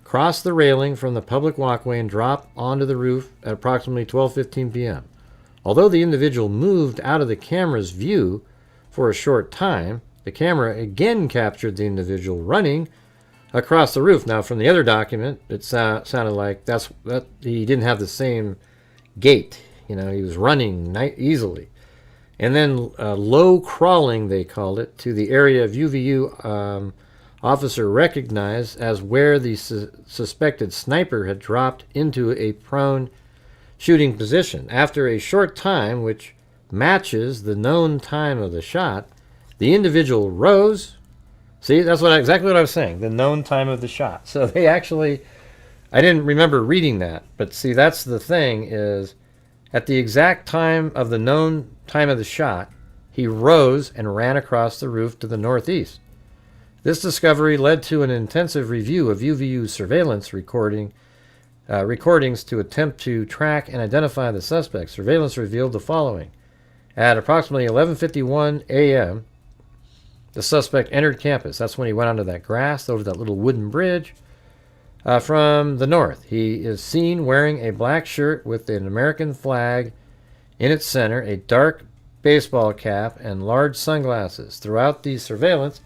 cross the railing from the public walkway and drop onto the roof at approximately 12:15 p.m. Although the individual moved out of the camera's view for a short time, the camera again captured the individual running across the roof. Now, from the other document, it sounded like that he didn't have the same gait. You know, he was running easily. And then low crawling, they called it, to the area of UVU officer recognized as where the suspected sniper had dropped into a prone shooting position. After a short time, which matches the known time of the shot, the individual rose. See, that's exactly what I was saying, the known time of the shot. So they actually, I didn't remember reading that, but see, that's the thing is, at the exact time of the known time of the shot, he rose and ran across the roof to the northeast. This discovery led to an intensive review of UVU surveillance recordings to attempt to track and identify the suspect. Surveillance revealed the following. At approximately 11:51 a.m., the suspect entered campus. That's when he went onto that grass over that little wooden bridge from the north. He is seen wearing a black shirt with an American flag in its center, a dark baseball cap, and large sunglasses. Throughout the surveillance,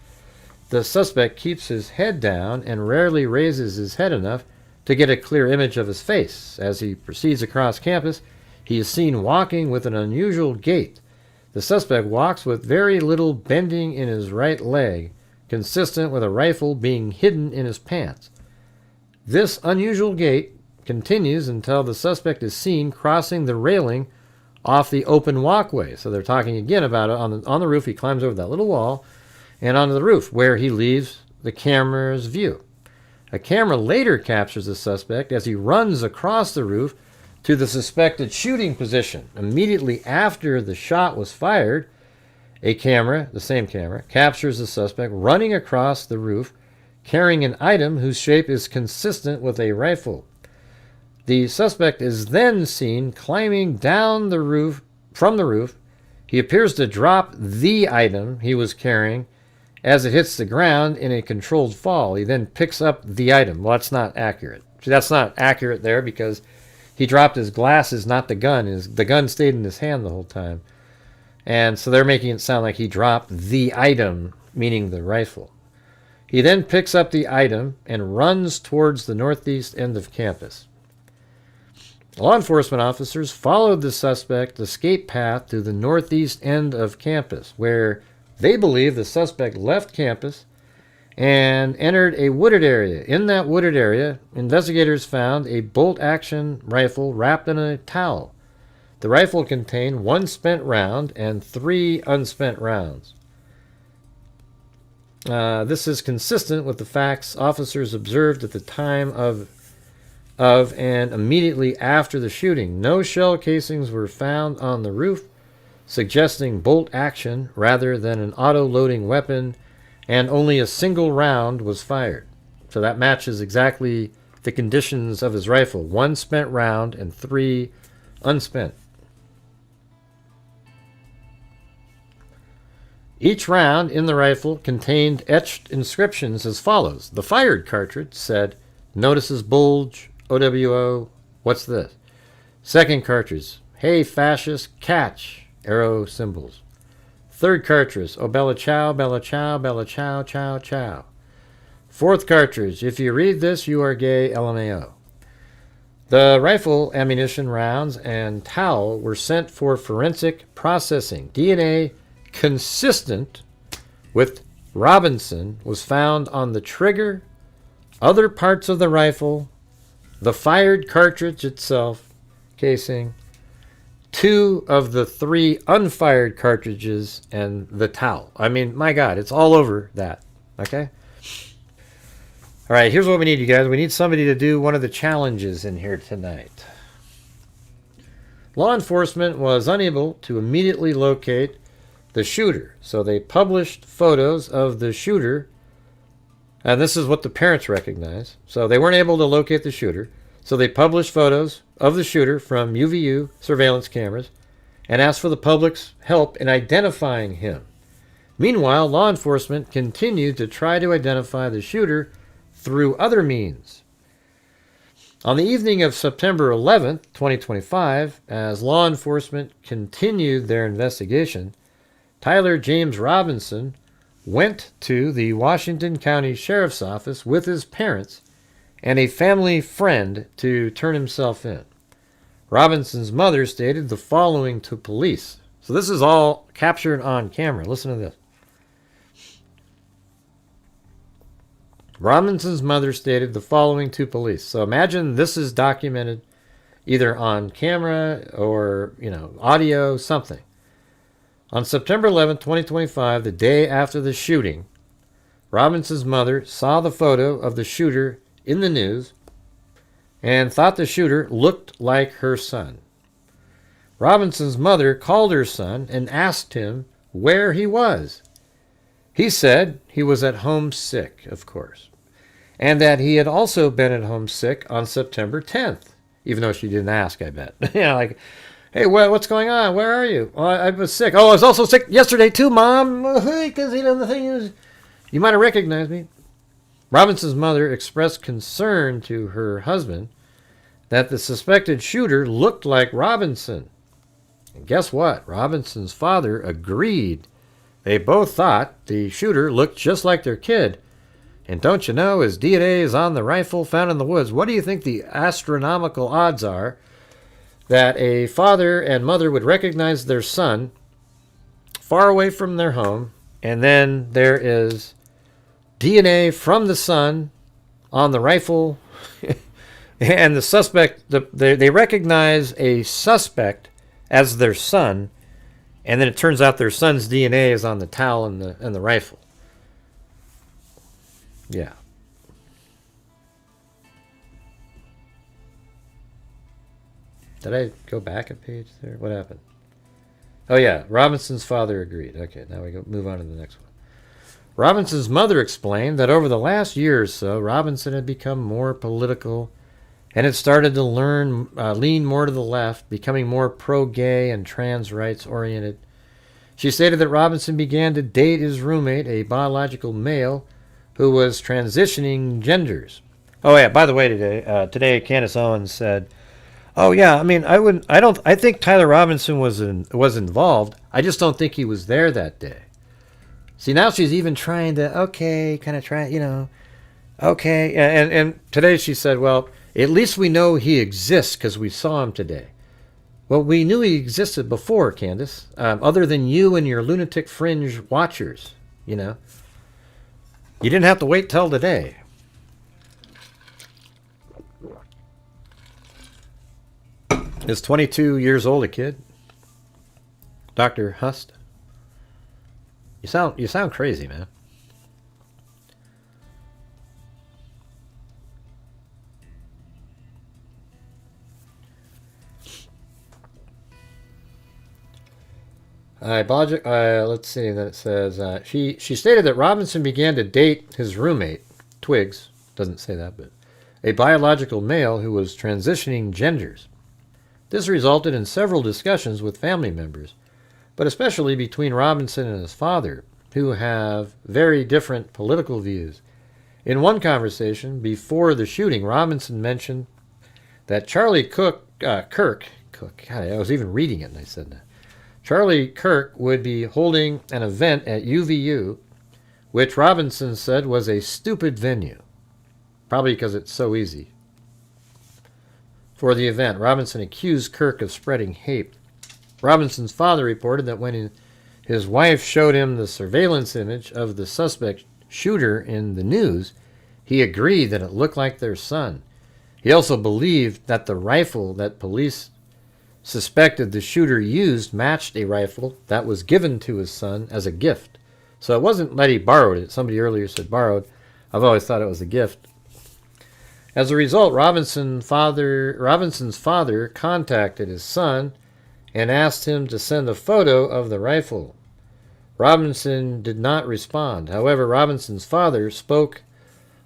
the suspect keeps his head down and rarely raises his head enough to get a clear image of his face. As he proceeds across campus, he is seen walking with an unusual gait. The suspect walks with very little bending in his right leg, consistent with a rifle being hidden in his pants. This unusual gait continues until the suspect is seen crossing the railing off the open walkway. So they're talking again about it on the roof. He climbs over that little wall and onto the roof where he leaves the camera's view. A camera later captures the suspect as he runs across the roof to the suspected shooting position. Immediately after the shot was fired, a camera, the same camera, captures the suspect running across the roof carrying an item whose shape is consistent with a rifle. The suspect is then seen climbing down the roof, from the roof. He appears to drop the item he was carrying as it hits the ground in a controlled fall. He then picks up the item. Well, that's not accurate. That's not accurate there because he dropped his glasses, not the gun. The gun stayed in his hand the whole time. And so they're making it sound like he dropped the item, meaning the rifle. He then picks up the item and runs towards the northeast end of campus. Law enforcement officers followed the suspect's escape path to the northeast end of campus, where they believe the suspect left campus and entered a wooded area. In that wooded area, investigators found a bolt-action rifle wrapped in a towel. The rifle contained 1 spent round and 3 unspent rounds. This is consistent with the facts officers observed at the time of and immediately after the shooting. No shell casings were found on the roof, suggesting bolt action rather than an auto-loading weapon, and only a single round was fired. So that matches exactly the conditions of his rifle. 1 spent round and 3 unspent. Each round in the rifle contained etched inscriptions as follows. The fired cartridge said, "Notices bulge, OWO, what's this?" Second cartridge, "Hey fascist, catch," arrow symbols. Third cartridge, "Oh bella chow, bella chow, bella chow, chow, chow." Fourth cartridge, "If you read this, you are gay, LMAO." The rifle ammunition rounds and towel were sent for forensic processing. DNA consistent with Robinson was found on the trigger, other parts of the rifle, the fired cartridge itself, casing, 2 of the 3 unfired cartridges, and the towel. I mean, my God, it's all over that. Okay? All right, here's what we need, you guys. We need somebody to do one of the challenges in here tonight. Law enforcement was unable to immediately locate the shooter, so they published photos of the shooter, and this is what the parents recognize. So they weren't able to locate the shooter, so they published photos of the shooter from UVU surveillance cameras and asked for the public's help in identifying him. Meanwhile, law enforcement continued to try to identify the shooter through other means. On the evening of September 11th, 2025, as law enforcement continued their investigation, Tyler James Robinson went to the Washington County Sheriff's Office with his parents and a family friend to turn himself in. Robinson's mother stated the following to police. So this is all captured on camera. Listen to this. Robinson's mother stated the following to police. So imagine this is documented either on camera or, audio, something. On September 11, 2025, the day after the shooting, Robinson's mother saw the photo of the shooter in the news and thought the shooter looked like her son. Robinson's mother called her son and asked him where he was. He said he was at home sick, of course, and that he had also been at home sick on September 10th, even though she didn't ask, I bet. Hey, what's going on? Where are you? Oh, I was sick. Oh, I was also sick yesterday too, Mom. Because, the thing is, you might have recognized me. Robinson's mother expressed concern to her husband that the suspected shooter looked like Robinson. And guess what? Robinson's father agreed. They both thought the shooter looked just like their kid. And don't you know, his DNA is on the rifle found in the woods. What do you think the astronomical odds are that a father and mother would recognize their son far away from their home, and then there is DNA from the son on the rifle, and the suspect, they recognize a suspect as their son, and then it turns out their son's DNA is on the towel and the rifle. Yeah. Did I go back a page there? What happened? Oh, yeah. Robinson's father agreed. Okay, now we move on to the next one. Robinson's mother explained that over the last year or so, Robinson had become more political and had started to lean more to the left, becoming more pro-gay and trans rights oriented. She stated that Robinson began to date his roommate, a biological male, who was transitioning genders. Oh, yeah, by the way, today Candace Owens said, oh yeah, I think Tyler Robinson was involved. I just don't think he was there that day. See, now she's even trying to, okay, and today she said, well, at least we know he exists because we saw him today. Well, we knew he existed before, Candace, other than you and your lunatic fringe watchers, You didn't have to wait till today. Is 22 years old a kid? Dr. Hust? You sound crazy, man. Let's see. Then it says she stated that Robinson began to date his roommate, Twigs. Doesn't say that, but a biological male who was transitioning genders. This resulted in several discussions with family members, but especially between Robinson and his father, who have very different political views. In one conversation before the shooting, Robinson mentioned that Charlie Kirk, God, I was even reading it and I said that. Charlie Kirk would be holding an event at UVU, which Robinson said was a stupid venue. Probably because it's so easy. For the event, Robinson accused Kirk of spreading hate. Robinson's father reported that when his wife showed him the surveillance image of the suspect shooter in the news, he agreed that it looked like their son. He also believed that the rifle that police suspected the shooter used matched a rifle that was given to his son as a gift. So it wasn't that he borrowed it. Somebody earlier said borrowed. I've always thought it was a gift. As a result, Robinson's father contacted his son and asked him to send a photo of the rifle. Robinson did not respond. However, Robinson's father spoke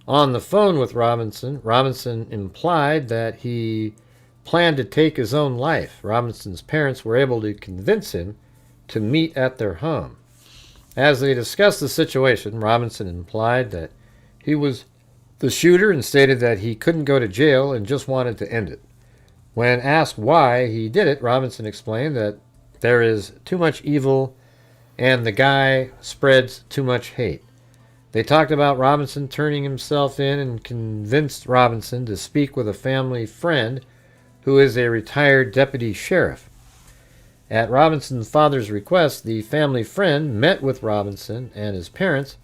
on the phone with Robinson. Robinson implied that he planned to take his own life. Robinson's parents were able to convince him to meet at their home. As they discussed the situation, Robinson implied that he was the shooter and stated that he couldn't go to jail and just wanted to end it. When asked why he did it, Robinson explained that there is too much evil and the guy spreads too much hate. They talked about Robinson turning himself in and convinced Robinson to speak with a family friend who is a retired deputy sheriff. At Robinson's father's request, the family friend met with Robinson and his parents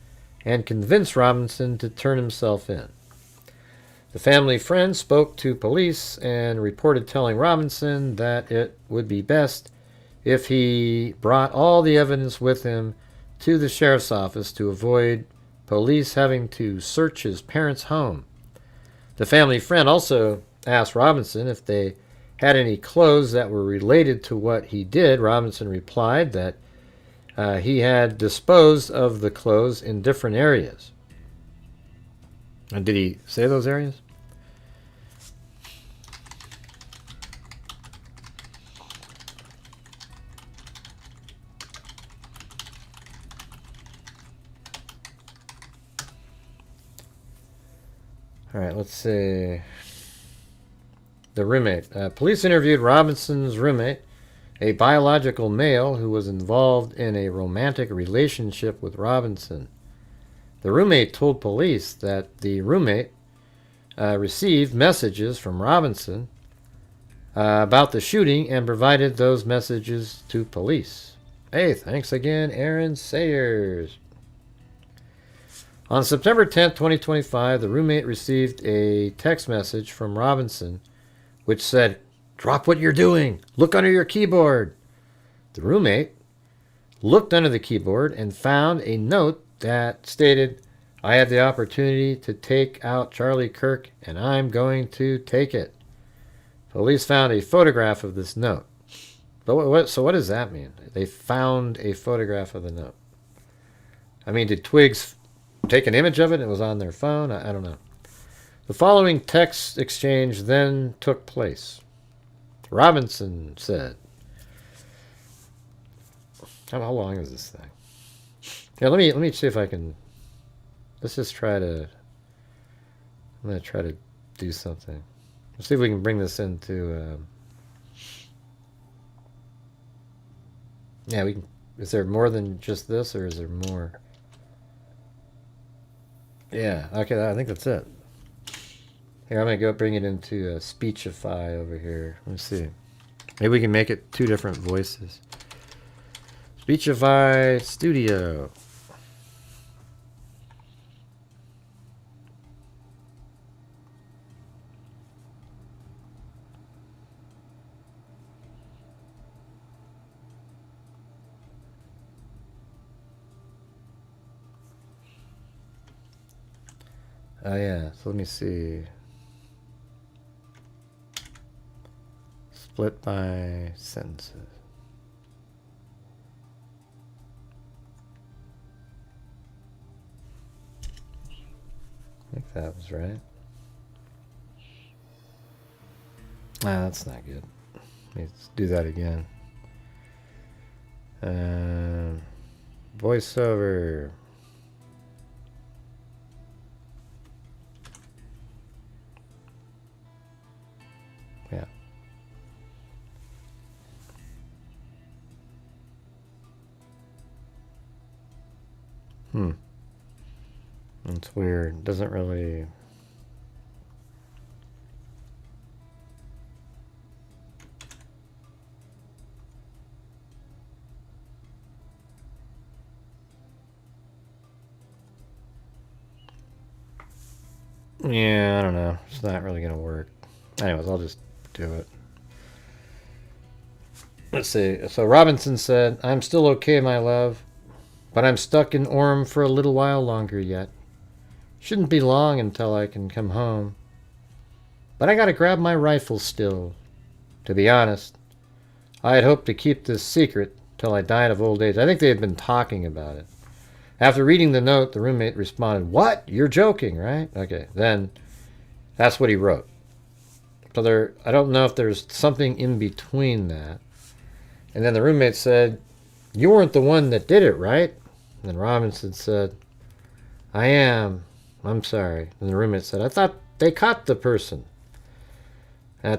and convinced Robinson to turn himself in. The family friend spoke to police and reported telling Robinson that it would be best if he brought all the evidence with him to the sheriff's office to avoid police having to search his parents' home. The family friend also asked Robinson if they had any clothes that were related to what he did. Robinson replied that he had disposed of the clothes in different areas. And did he say those areas? All right, let's see. The roommate. Police interviewed Robinson's roommate, a biological male who was involved in a romantic relationship with Robinson. The roommate told police that the roommate received messages from Robinson about the shooting and provided those messages to police. Hey, thanks again, Aaron Sayers. On September 10th, 2025, the roommate received a text message from Robinson which said, "Drop what you're doing. Look under your keyboard." The roommate looked under the keyboard and found a note that stated, "I had the opportunity to take out Charlie Kirk, and I'm going to take it." Police found a photograph of this note. But so what does that mean? They found a photograph of the note. I mean, did Twigs take an image of it and it was on their phone? I don't know. The following text exchange then took place. Robinson said, how long is this thing? Yeah, let me see if I can. Let's just try to. I'm gonna try to do something. Let's see if we can bring this into. Yeah, we can. Is there more than just this, or is there more? Yeah. Okay, I think that's it. Here, I'm gonna go bring it into Speechify over here. Let's see. Maybe we can make it two different voices. Speechify Studio. Oh yeah, so let me see. Split by sentences. I think that was right. Ah, that's not good. Let's do that again. Voiceover. Yeah. It's weird. Doesn't really... Yeah, I don't know. It's not really going to work. Anyways, I'll just do it. Let's see. So Robinson said, I'm still okay, my love, but I'm stuck in Orem for a little while longer yet. Shouldn't be long until I can come home. But I gotta grab my rifle still. To be honest, I had hoped to keep this secret till I died of old age. I think they had been talking about it. After reading the note, the roommate responded, what? You're joking, right? Okay, then that's what he wrote. So there, I don't know if there's something in between that. And then the roommate said, you weren't the one that did it, right? And then Robinson said, I am. I'm sorry. And the roommate said, I thought they caught the person.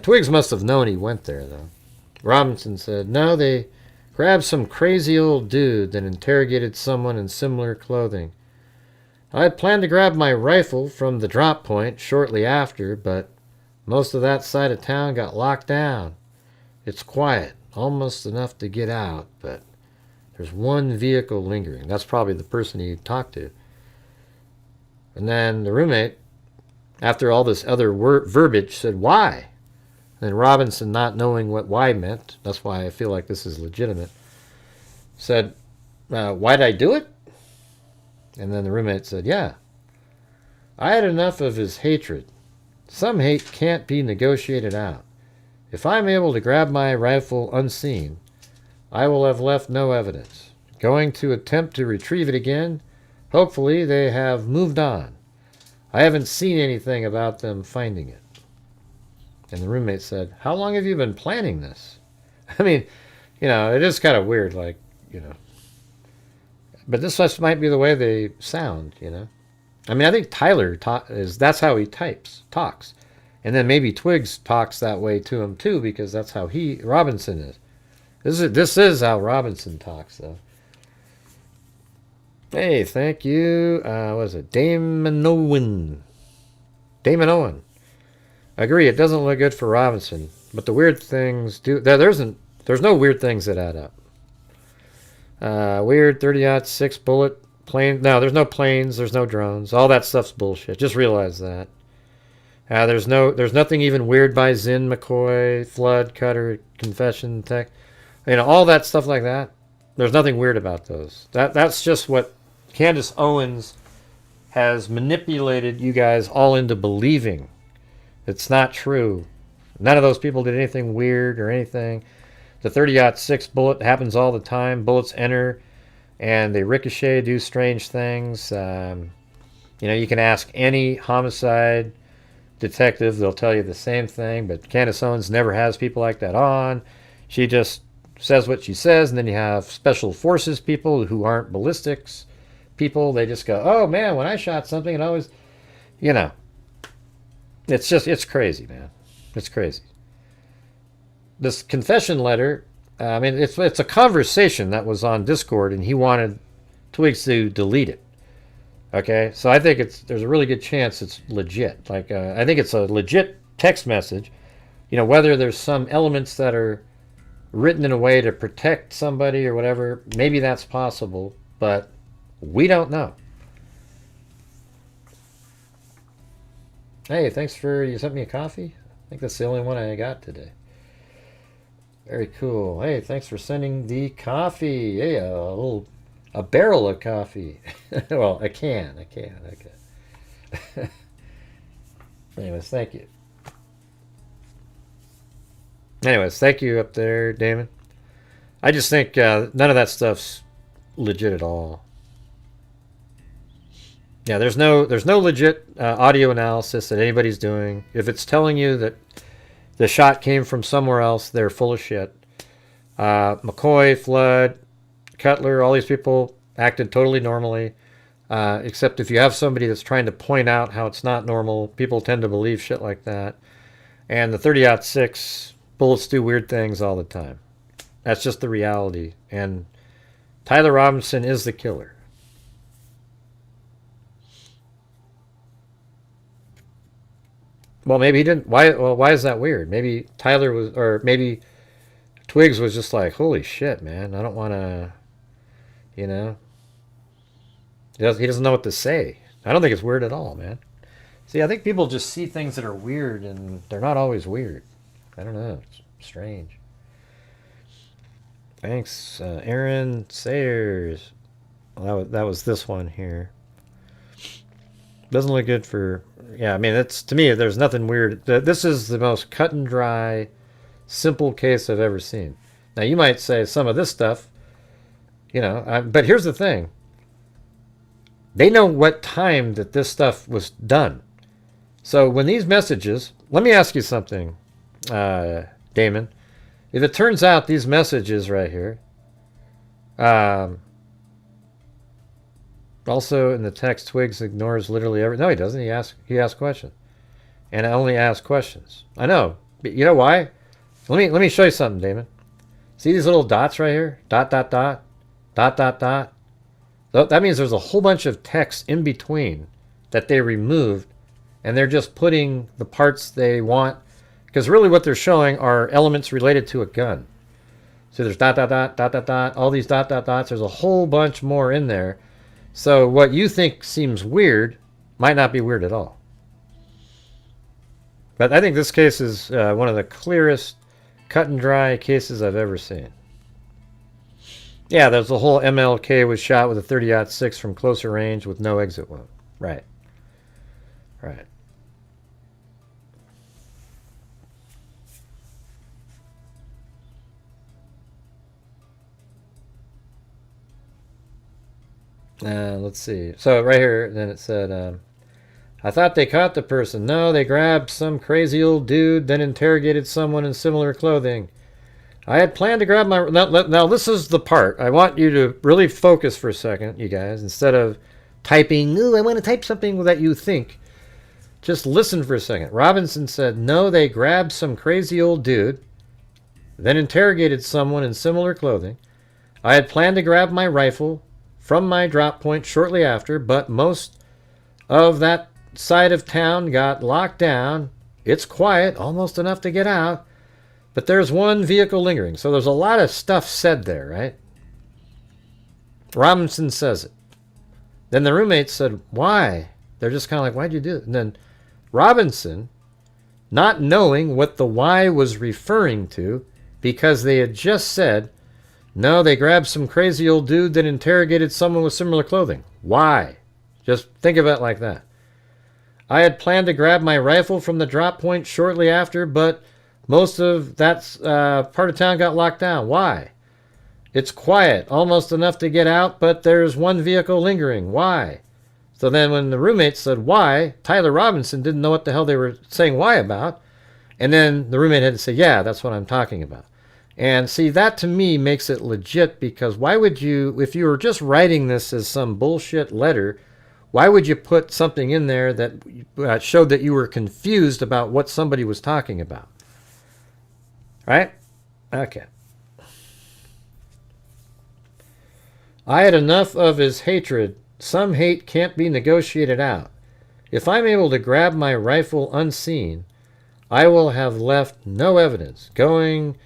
Twigs must have known he went there, though. Robinson said, no, they grabbed some crazy old dude that interrogated someone in similar clothing. I had planned to grab my rifle from the drop point shortly after, but most of that side of town got locked down. It's quiet, almost enough to get out, but there's one vehicle lingering. That's probably the person he talked to. And then the roommate, after all this other verbiage, said, why? And Robinson, not knowing what why meant, that's why I feel like this is legitimate, said, why'd I do it? And then the roommate said, yeah. I had enough of his hatred. Some hate can't be negotiated out. If I'm able to grab my rifle unseen, I will have left no evidence. Going to attempt to retrieve it again, hopefully they have moved on. I haven't seen anything about them finding it. And the roommate said, how long have you been planning this? I mean, you know, it is kind of weird, like, you know. But this just might be the way they sound, you know. I mean, I think Tyler that's how he talks. And then maybe Twigs talks that way to him too, because that's how Robinson is. This is how Robinson talks, though. Hey, thank you. What is it? Damon Owen. I agree, it doesn't look good for Robinson, but the weird things do. There's no weird things that add up. Weird 30-06 bullet plane. No, there's no planes. There's no drones. All that stuff's bullshit. Just realize that. There's nothing even weird by Zinn, McCoy, Flood, Cutter, Confession, Tech. You know, all that stuff like that. There's nothing weird about those. That's just what Candace Owens has manipulated you guys all into believing. It's not true. None of those people did anything weird or anything. The 30-06 bullet happens all the time. Bullets enter and they ricochet, do strange things. You know, you can ask any homicide detective, they'll tell you the same thing, but Candace Owens never has people like that on. She just says what she says, and then you have special forces people who aren't ballistics people. They just go, oh man, when I shot something, it always, you know, it's crazy, man. It's crazy. This confession letter, I mean, it's a conversation that was on Discord, and he wanted Twigs to delete it. Okay, so I think there's a really good chance it's legit. Like, I think it's a legit text message. You know, whether there's some elements that are written in a way to protect somebody or whatever, maybe that's possible, but we don't know. Hey, thanks you sent me a coffee? I think that's the only one I got today. Very cool. Hey, thanks for sending the coffee. Hey, a barrel of coffee. Well, a can. Okay. Anyways, thank you. Anyways, thank you up there, Damon. I just think none of that stuff's legit at all. Yeah, there's no legit audio analysis that anybody's doing. If it's telling you that the shot came from somewhere else, they're full of shit. McCoy, Flood, Cutler, all these people acted totally normally. Except if you have somebody that's trying to point out how it's not normal, people tend to believe shit like that. And the 30-06 bullets do weird things all the time. That's just the reality. And Tyler Robinson is the killer. Well, maybe he didn't. Why is that weird? Maybe Tyler was, or maybe Twiggs was just like, holy shit, man, I don't want to, you know. He doesn't know what to say. I don't think it's weird at all, man. See, I think people just see things that are weird, and they're not always weird. I don't know. It's strange. Thanks, Aaron Sayers. Well, that was this one here. Doesn't look good for... Yeah, I mean, it's, to me, there's nothing weird. This is the most cut and dry, simple case I've ever seen. Now, you might say some of this stuff, you know, but here's the thing. They know what time that this stuff was done. So when these messages... Let me ask you something, Damon. If it turns out these messages right here... also in the text, Twiggs ignores literally every... No, he doesn't. He asks questions. And I only ask questions. I know. But you know why? Let me show you something, Damon. See these little dots right here? Dot, dot, dot. Dot, dot, dot. That means there's a whole bunch of text in between that they removed, and they're just putting the parts they want, because really what they're showing are elements related to a gun. So there's dot, dot, dot, dot, dot, dot, all these dot, dot, dots. There's a whole bunch more in there. So what you think seems weird might not be weird at all. But I think this case is one of the clearest cut and dry cases I've ever seen. Yeah, there's the whole MLK was shot with a 30-06 from closer range with no exit wound. Right. Right. Let's see. So right here, then it said, I thought they caught the person. No, they grabbed some crazy old dude, then interrogated someone in similar clothing. I had planned to grab my... Now, this is the part. I want you to really focus for a second, you guys. Instead of typing, ooh, I want to type something that you think. Just listen for a second. Robinson said, no, they grabbed some crazy old dude, then interrogated someone in similar clothing. I had planned to grab my rifle from my drop point shortly after, but most of that side of town got locked down. It's quiet, almost enough to get out. But there's one vehicle lingering. So there's a lot of stuff said there, right? Robinson says it. Then the roommate said, why? They're just kind of like, why'd you do it? And then Robinson, not knowing what the why was referring to, because they had just said, no, they grabbed some crazy old dude that interrogated someone with similar clothing. Why? Just think of it like that. I had planned to grab my rifle from the drop point shortly after, but most of that part of town got locked down. Why? It's quiet, almost enough to get out, but there's one vehicle lingering. Why? So then when the roommate said why, Tyler Robinson didn't know what the hell they were saying why about. And then the roommate had to say, yeah, that's what I'm talking about. And see, that to me makes it legit, because why would you, if you were just writing this as some bullshit letter, why would you put something in there that showed that you were confused about what somebody was talking about? Right? Okay. I had enough of his hatred. Some hate can't be negotiated out. If I'm able to grab my rifle unseen, I will have left no evidence. Going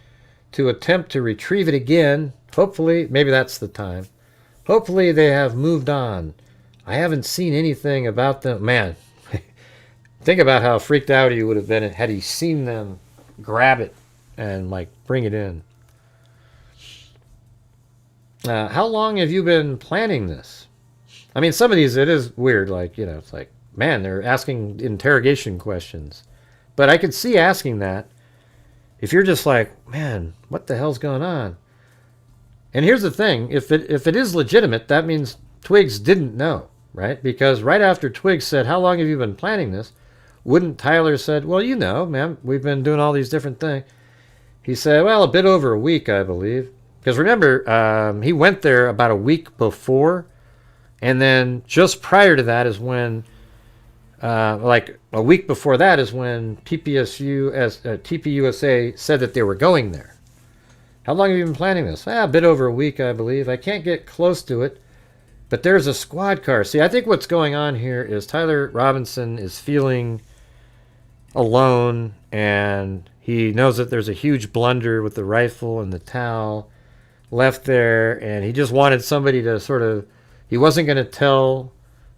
to attempt to retrieve it again. Hopefully, maybe that's the time. Hopefully they have moved on. I haven't seen anything about them. Man, think about how freaked out he would have been had he seen them grab it and like bring it in. How long have you been planning this? I mean, some of these, it is weird. Like, you know, it's like, man, they're asking interrogation questions. But I could see asking that if you're just like, man, what the hell's going on? And here's the thing. If it is legitimate, that means Twiggs didn't know. right? Because right after Twiggs said, how long have you been planning this? Wouldn't Tyler said, well, you know, man, we've been doing all these different things. He said, well, a bit over a week, I believe. Because remember, he went there about a week before. And then just prior to that is when, like a week before that is when TPUSA said that they were going there. How long have you been planning this? A bit over a week, I believe. I can't get close to it. But there's a squad car. See, I think what's going on here is Tyler Robinson is feeling alone, and he knows that there's a huge blunder with the rifle and the towel left there, and he just wanted somebody to sort of, he wasn't going to tell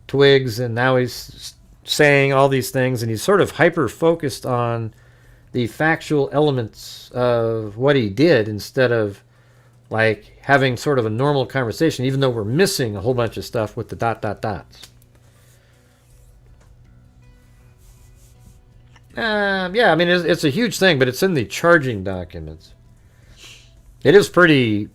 Twiggs, and now he's saying all these things, and he's sort of hyper-focused on the factual elements of what he did instead of like having sort of a normal conversation, even though we're missing a whole bunch of stuff with the ... Yeah, I mean, it's a huge thing, but it's in the charging documents. It is pretty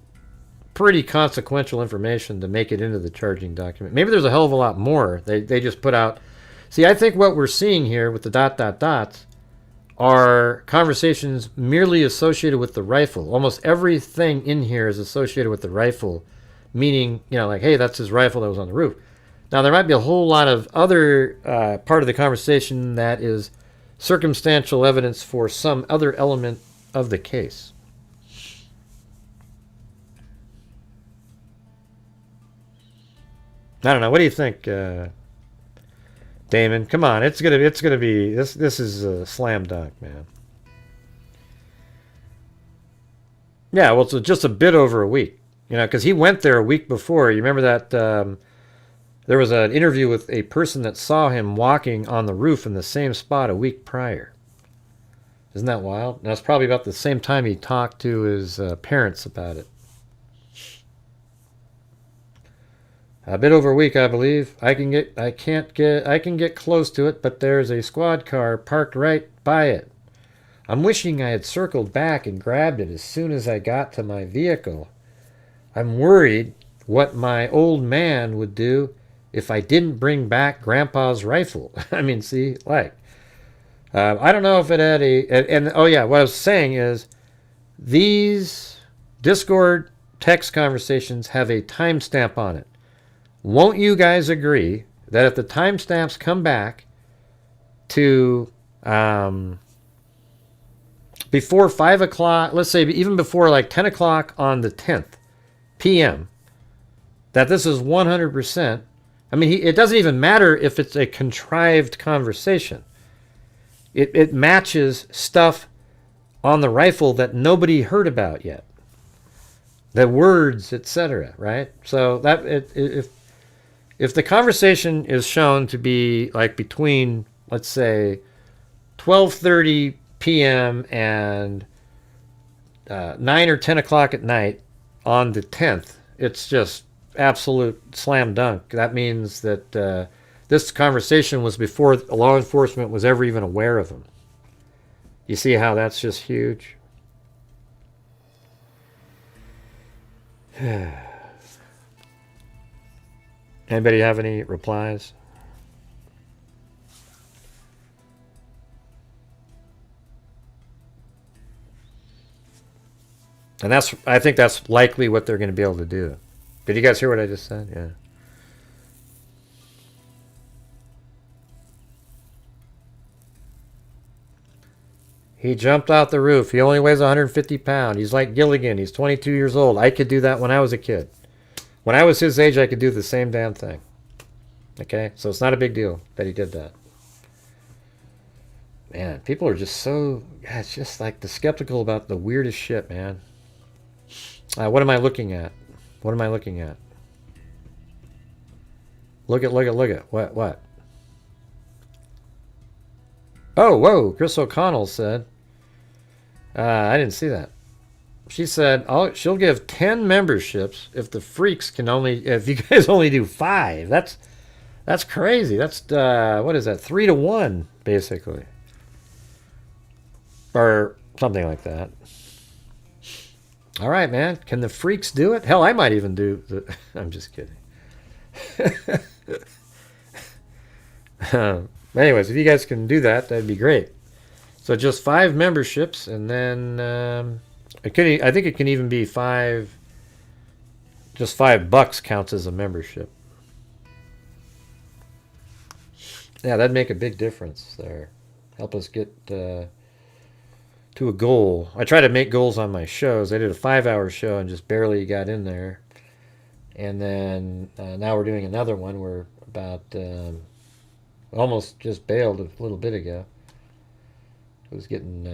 consequential information to make it into the charging document. Maybe there's a hell of a lot more. They just put out... See, I think what we're seeing here with the ... are conversations merely associated with the rifle. Almost everything in here is associated with the rifle, meaning, you know, like, hey, that's his rifle that was on the roof. Now, there might be a whole lot of other part of the conversation that is circumstantial evidence for some other element of the case. I don't know. What do you think, Damon? Come on, it's gonna be this. This is a slam dunk, man. Yeah, well, it's just a bit over a week, you know, because he went there a week before. You remember that there was an interview with a person that saw him walking on the roof in the same spot a week prior. Isn't that wild? That's probably about the same time he talked to his parents about it. A bit over a week, I believe. I can get close to it, but there's a squad car parked right by it. I'm wishing I had circled back and grabbed it as soon as I got to my vehicle. I'm worried what my old man would do if I didn't bring back Grandpa's rifle. I mean, see, like, I don't know if it had and oh yeah, what I was saying is these Discord text conversations have a timestamp on it. Won't you guys agree that if the timestamps come back to before 5 o'clock, let's say even before like 10 o'clock on the 10th p.m., that this is 100%, I mean, it doesn't even matter if it's a contrived conversation. It matches stuff on the rifle that nobody heard about yet. The words, etc., right? So that if the conversation is shown to be like between, let's say, 12:30 p.m. and 9 or 10 o'clock at night on the 10th, it's just absolute slam dunk. That means that this conversation was before law enforcement was ever even aware of them. You see how that's just huge? Anybody have any replies? And I think that's likely what they're going to be able to do. Did you guys hear what I just said? Yeah. He jumped out the roof. He only weighs 150 pounds. He's like Gilligan. He's 22 years old. I could do that when I was a kid. When I was his age, I could do the same damn thing. Okay? So it's not a big deal that he did that. Man, people are just so... Yeah, it's just like the skeptical about the weirdest shit, man. What am I looking at? What am I looking at? Look at. What? Oh, whoa. Chris O'Connell said... I didn't see that. She said she'll give 10 memberships if the freaks can if you guys only do 5. That's crazy. That's what is that? 3 to 1 basically, or something like that. All right, man. Can the freaks do it? Hell, I might even do the. I'm just kidding. Anyways, if you guys can do that, that'd be great. So just 5 memberships, and then I think it can even be 5. Just $5 counts as a membership. Yeah, that'd make a big difference there. Help us get to a goal. I try to make goals on my shows. I did a 5-hour show and just barely got in there. And then now we're doing another one. We're about almost just bailed a little bit ago. It was getting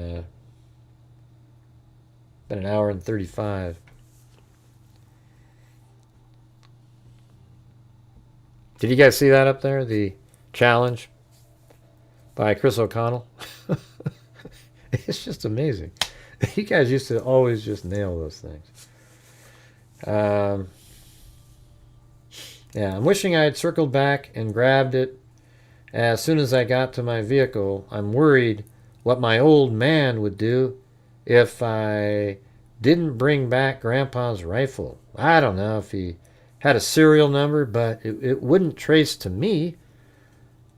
about an hour and 35. Did you guys see that up there? The challenge by Chris O'Connell? It's just amazing. You guys used to always just nail those things. Yeah, I'm wishing I had circled back and grabbed it as soon as I got to my vehicle. I'm worried what my old man would do if I didn't bring back Grandpa's rifle. I don't know if he had a serial number, but it wouldn't trace to me.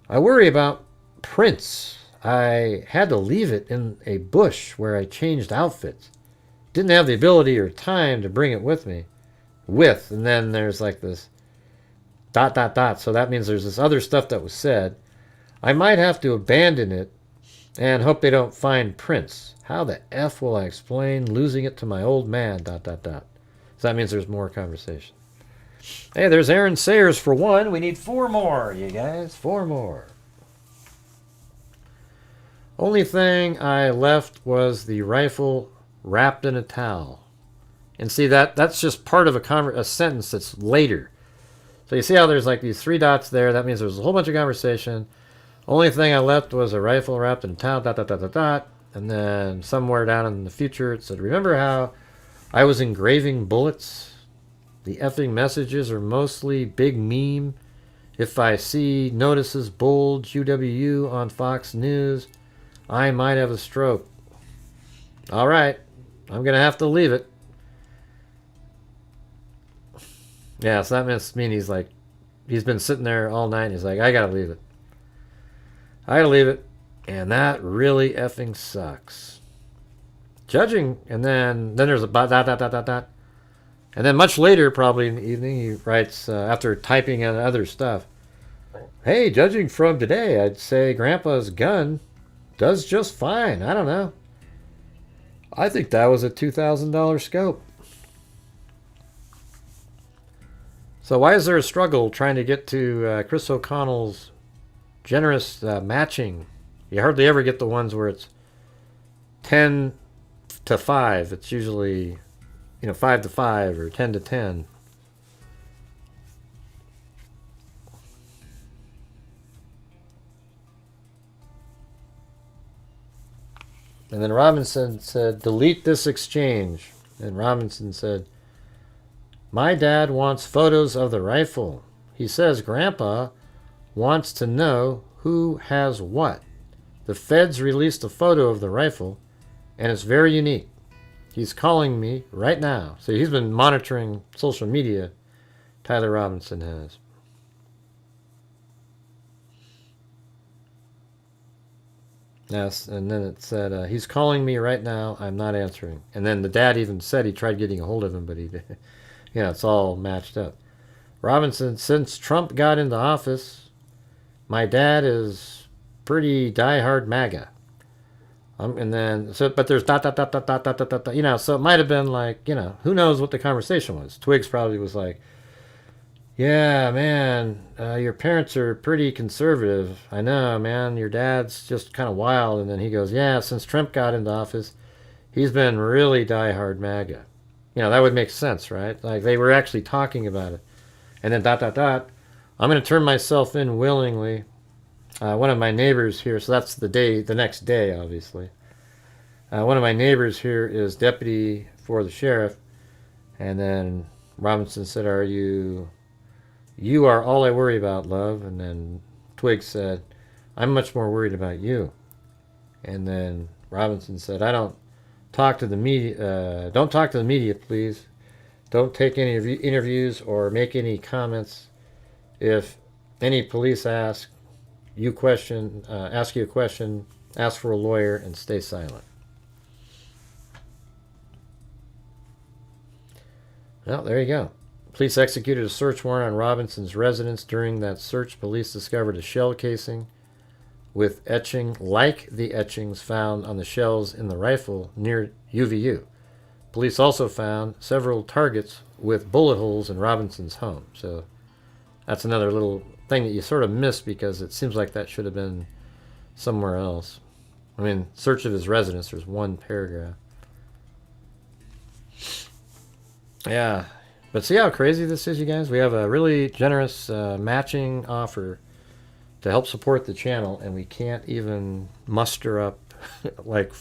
I worry about prints. I had to leave it in a bush where I changed outfits. Didn't have the ability or time to bring it with me. And then there's like this ... So that means there's this other stuff that was said. I might have to abandon it and hope they don't find prints. How the F will I explain losing it to my old man ... So that means there's more conversation. Hey, there's Aaron Sayers for 1. We need 4 more, you guys. 4 more. Only thing I left was the rifle wrapped in a towel. And see, that's just part of a sentence that's later. So you see how there's like these 3 dots there. That means there's a whole bunch of conversation. Only thing I left was a rifle wrapped in a towel, ... And then somewhere down in the future it said, remember how I was engraving bullets? The effing messages are mostly big meme. If I see notices bold UWU on Fox News, I might have a stroke. All right, I'm going to have to leave it. Yeah, so that must mean he's been sitting there all night. And he's like, I got to leave it. I got to leave it. And that really effing sucks. Judging, and then there's a ... And then much later, probably in the evening, he writes, after typing in other stuff, hey, judging from today, I'd say Grandpa's gun does just fine. I don't know. I think that was a $2,000 scope. So why is there a struggle trying to get to Chris O'Connell's generous matching? You hardly ever get the ones where it's 10 to 5. It's usually... 5 to 5 or 10 to 10. And then Robinson said, delete this exchange. And Robinson said, my dad wants photos of the rifle. He says Grandpa wants to know who has what. The feds released a photo of the rifle, and it's very unique. He's calling me right now. So he's been monitoring social media. Tyler Robinson has. Yes, and then it said, he's calling me right now. I'm not answering. And then the dad even said he tried getting a hold of him, but he did. It's all matched up. Robinson, since Trump got into office, my dad is pretty diehard MAGA. And then, but there's ... So it might have been like, who knows what the conversation was. Twigs probably was like, yeah, man, your parents are pretty conservative. I know, man, your dad's just kind of wild. And then he goes, yeah, since Trump got into office, he's been really diehard MAGA. That would make sense, right? Like they were actually talking about it. And then ... I'm going to turn myself in willingly. One of my neighbors here, so that's the next day, obviously. One of my neighbors here is deputy for the sheriff. And then Robinson said, you are all I worry about, love. And then Twig said, I'm much more worried about you. And then Robinson said, I don't talk to the media. Don't talk to the media, please. Don't take any interviews or make any comments. If any police ask, ask you a question, ask for a lawyer, and stay silent. Well, there you go. Police executed a search warrant on Robinson's residence. During that search, police discovered a shell casing with etching like the etchings found on the shells in the rifle near UVU. Police also found several targets with bullet holes in Robinson's home. So that's another little thing that you sort of missed because it seems like that should have been somewhere else. I mean, search of his residence, there's one paragraph. Yeah. But see how crazy this is, you guys? We have a really generous matching offer to help support the channel, and we can't even muster up like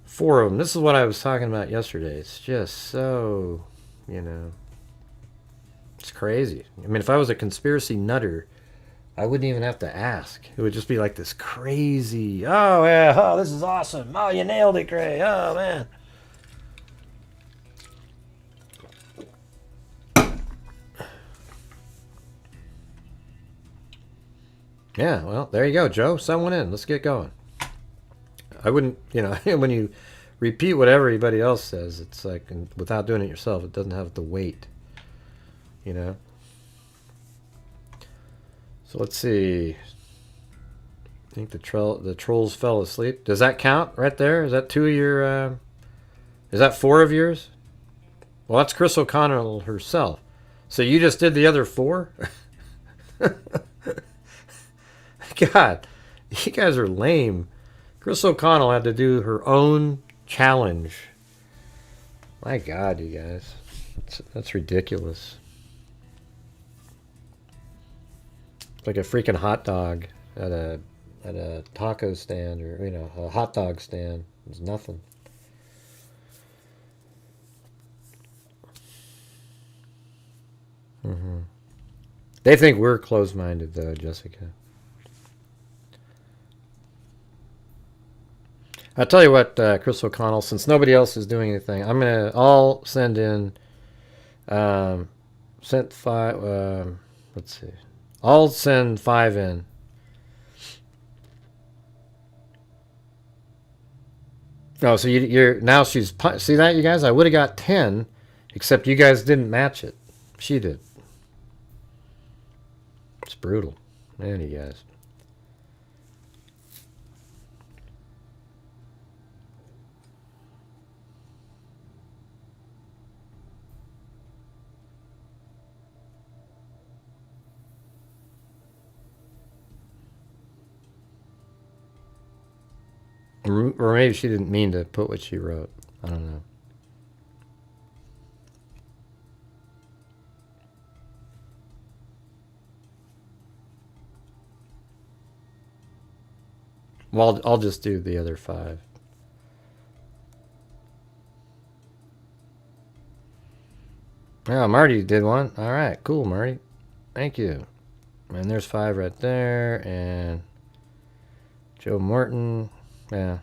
4 of them. This is what I was talking about yesterday. It's just so, it's crazy. I mean, if I was a conspiracy nutter, I wouldn't even have to ask. It would just be like this crazy, oh, yeah, oh, this is awesome. Oh, you nailed it, Gray. Oh, man. Yeah, well, there you go, Joe. Send one in. Let's get going. I wouldn't, when you repeat what everybody else says, it's like, and without doing it yourself, it doesn't have the weight, So let's see. I think the trolls fell asleep. Does that count right there? Is that 2 of your, is that 4 of yours? Well, that's Chris O'Connell herself. So you just did the other 4? God, you guys are lame. Chris O'Connell had to do her own challenge. My God, you guys. That's ridiculous. It's like a freaking hot dog at a taco stand or, a hot dog stand. It's nothing. They think we're closed-minded, though, Jessica. I'll tell you what, Chris O'Connell, since nobody else is doing anything, I'll send in, let's see, I'll send 5 in. Oh, so you're, now she's, see that, you guys? I would have got 10, except you guys didn't match it. She did. It's brutal. Man, you guys. Or maybe she didn't mean to put what she wrote. I don't know. Well, I'll just do the other 5. Yeah, Marty did one. All right, cool, Marty. Thank you. And there's 5 right there. And Joe Morton. Yeah.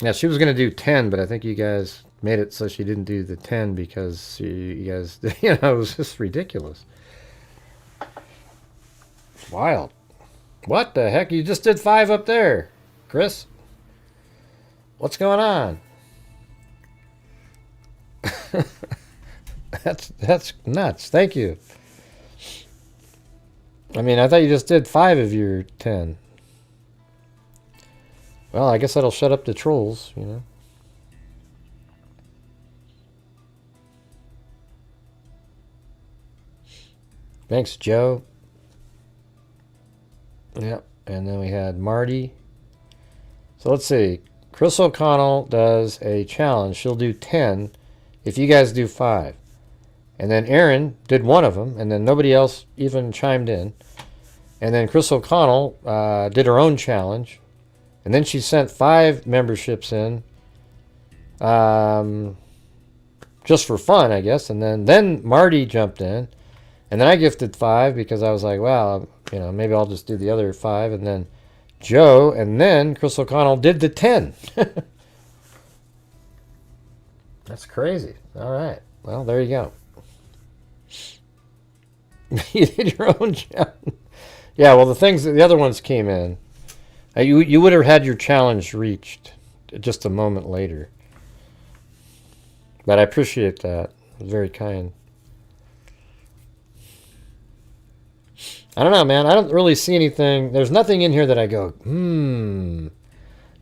Yeah, she was going to do 10, but I think you guys made it so she didn't do the 10 because you guys, it was just ridiculous. It's wild. What the heck? You just did 5 up there, Chris. What's going on? That's nuts. Thank you. I mean, I thought you just did 5 of your 10. Well, I guess that'll shut up the trolls, Thanks, Joe. Yep, and then we had Marty. So let's see. Chris O'Connell does a challenge. She'll do 10 if you guys do 5. And then Erin did 1 of them, and then nobody else even chimed in. And then Chris O'Connell did her own challenge. And then she sent 5 memberships in, just for fun, I guess. And then Marty jumped in, and then I gifted 5 because I was like, well, maybe I'll just do the other 5. And then Joe, and then Chris O'Connell did the 10. That's crazy. All right. Well, there you go. You did your own challenge. Yeah, well, the other ones came in. You would have had your challenge reached just a moment later. But I appreciate that. It was very kind. I don't know, man. I don't really see anything. There's nothing in here that I go, You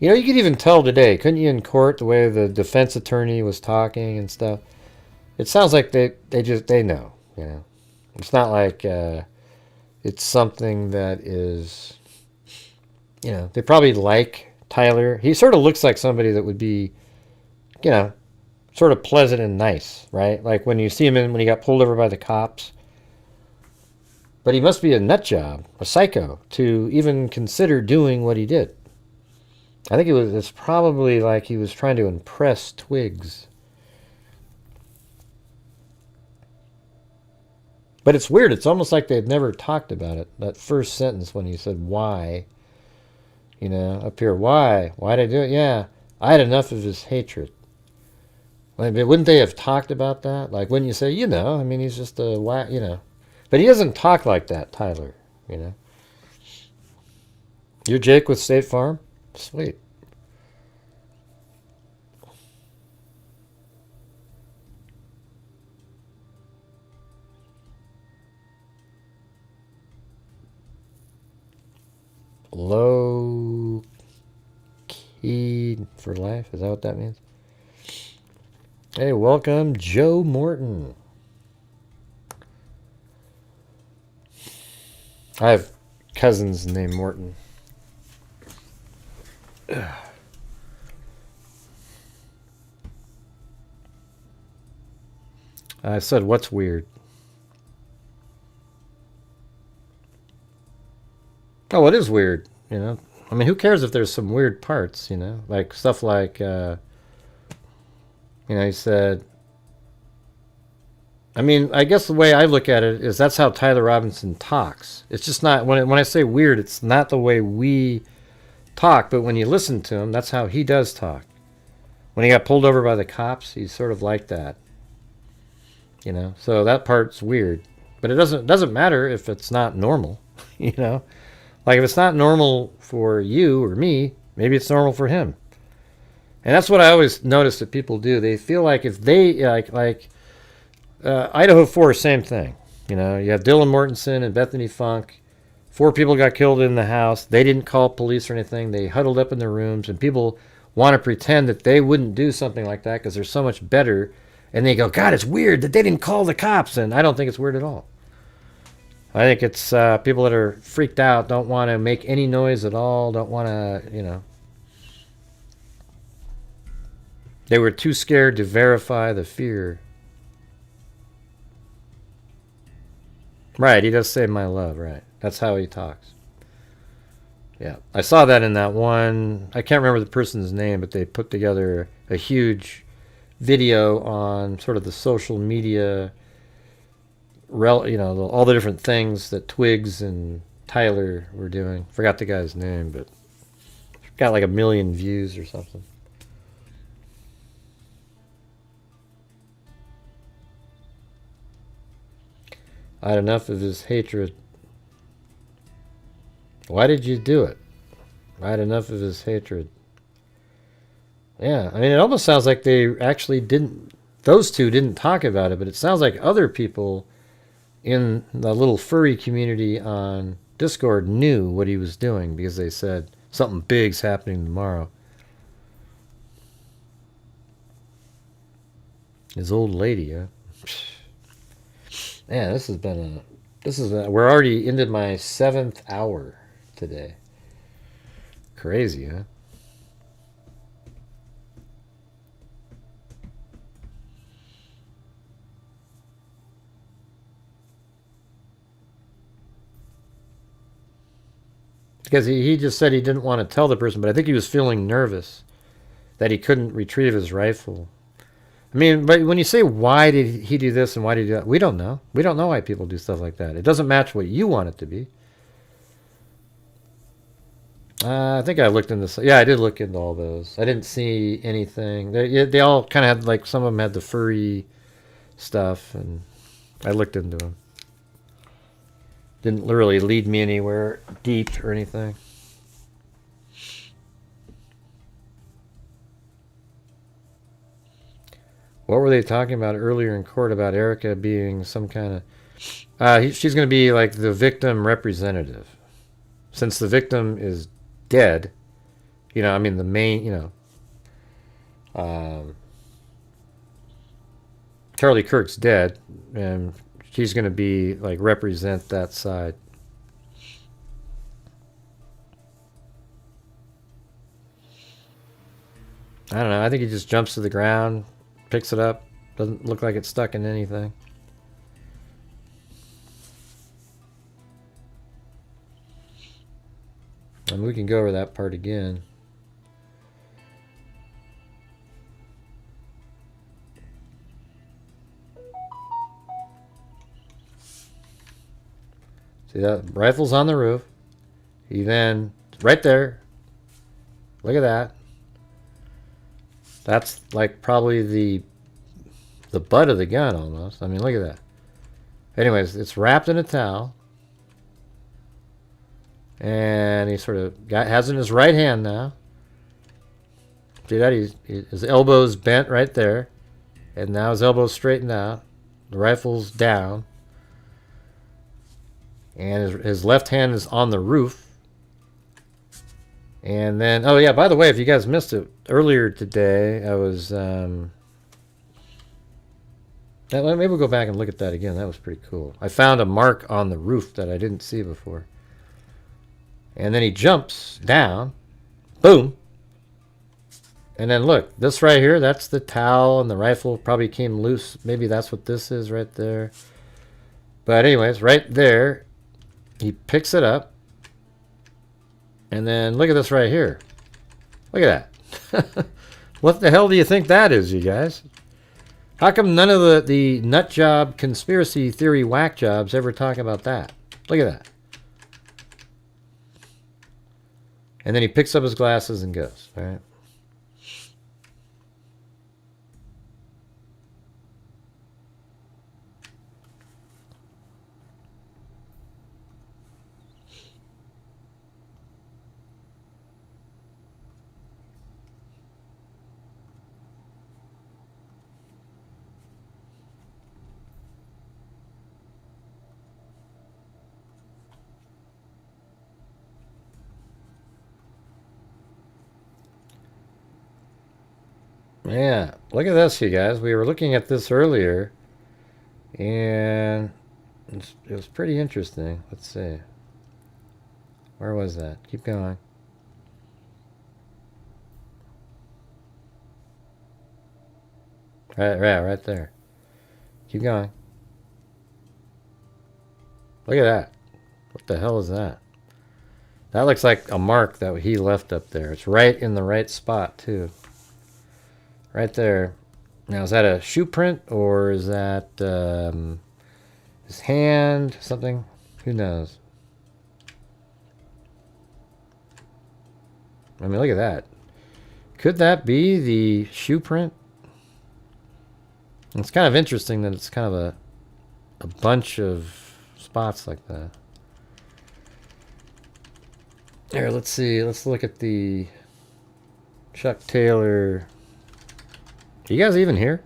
know, you could even tell today, couldn't you, in court, the way the defense attorney was talking and stuff? It sounds like they know, you know. It's not like it's something that is, you know, they probably like Tyler. He sort of looks like somebody that would be, you know, sort of pleasant and nice, right? Like when you see him when he got pulled over by the cops. But he must be a nut job, a psycho, to even consider doing what he did. I think it's probably like he was trying to impress Twigs. But it's weird. It's almost like they've never talked about it. That first sentence when he said, why? You know, up here, why? Why'd I do it? Yeah, I had enough of his hatred. Like, wouldn't they have talked about that? Like, wouldn't you say, you know, I mean, he's just a, you know. But he doesn't talk like that, Tyler, you know. You're Jake with State Farm? Sweet. Low key for life? Is that what that means? Hey, welcome, Joe Morton. I have cousins named Morton. I said, what's weird? Oh, it is weird, you know. I mean, who cares if there's some weird parts, you know? Like, stuff like, you know, he said... I mean, I guess the way I look at it is that's how Tyler Robinson talks. It's just not... When I say weird, it's not the way we talk, but when you listen to him, that's how he does talk. When he got pulled over by the cops, he's sort of like that. You know? So that part's weird. But it doesn't matter if it's not normal, you know? Like, if it's not normal for you or me, maybe it's normal for him. And that's what I always notice that people do. They feel like if they, Idaho 4, same thing. You know, you have Dylan Mortensen and Bethany Funk. 4 people got killed in the house. They didn't call police or anything. They huddled up in their rooms, and people want to pretend that they wouldn't do something like that because they're so much better. And they go, God, it's weird that they didn't call the cops. And I don't think it's weird at all. I think it's people that are freaked out, don't want to make any noise at all, don't want to, you know. They were too scared to verify the fear. Right, he does say my love, right. That's how he talks. Yeah, I saw that in that one, I can't remember the person's name, but they put together a huge video on sort of the social media, you know, all the different things that Twigs and Tyler were doing. Forgot the guy's name, but got like 1 million views or something. I had enough of his hatred. Why did you do it? I had enough of his hatred. Yeah, I mean, it almost sounds like they actually didn't, those two didn't talk about it, but it sounds like other people in the little furry community on Discord knew what he was doing because they said something big's happening tomorrow. His old lady, huh? Man, we're already into my 7th hour today. Crazy, huh? Because he just said he didn't want to tell the person, but I think he was feeling nervous that he couldn't retrieve his rifle. I mean, but when you say why did he do this and why did he do that, we don't know. We don't know why people do stuff like that. It doesn't match what you want it to be. I think I looked into yeah, I did look into all those. I didn't see anything. They all kind of had, like, some of them had the furry stuff, and I looked into them. Didn't literally lead me anywhere deep or anything. What were they talking about earlier in court about Erica being some kind of... she's going to be like the victim representative. Since the victim is dead, you know, I mean, the main, you know, Charlie Kirk's dead, and she's going to be, like, represent that side. I don't know. I think he just jumps to the ground, picks it up. Doesn't look like it's stuck in anything. And we can go over that part again. See that? Rifle's on the roof. He then, right there. Look at that. That's like probably the butt of the gun almost. I mean, look at that. Anyways, it's wrapped in a towel. And he sort of has it in his right hand now. See that? His elbow's bent right there. And now his elbow's straightened out. The rifle's down. And his left hand is on the roof. And then, oh yeah, by the way, if you guys missed it, earlier today, I was, maybe we'll go back and look at that again. That was pretty cool. I found a mark on the roof that I didn't see before. And then he jumps down. Boom. And then look, this right here, that's the towel, and the rifle probably came loose. Maybe that's what this is right there. But anyways, right there, he picks it up. And then look at this right here. Look at that. What the hell do you think that is, you guys? How come none of the nut job conspiracy theory whack jobs ever talk about that? Look at that. And then he picks up his glasses and goes, all right? Yeah, look at this, you guys. We were looking at this earlier, and it was pretty interesting. Let's see. Where was that? Keep going. Right there. Keep going. Look at that. What the hell is that? That looks like a mark that he left up there. It's right in the right spot, too. Right there. Now, is that a shoe print, or is that his hand? Something? Who knows? I mean, look at that. Could that be the shoe print? It's kind of interesting that it's kind of a bunch of spots like that. Here, let's see. Let's look at the Chuck Taylor. You guys even here?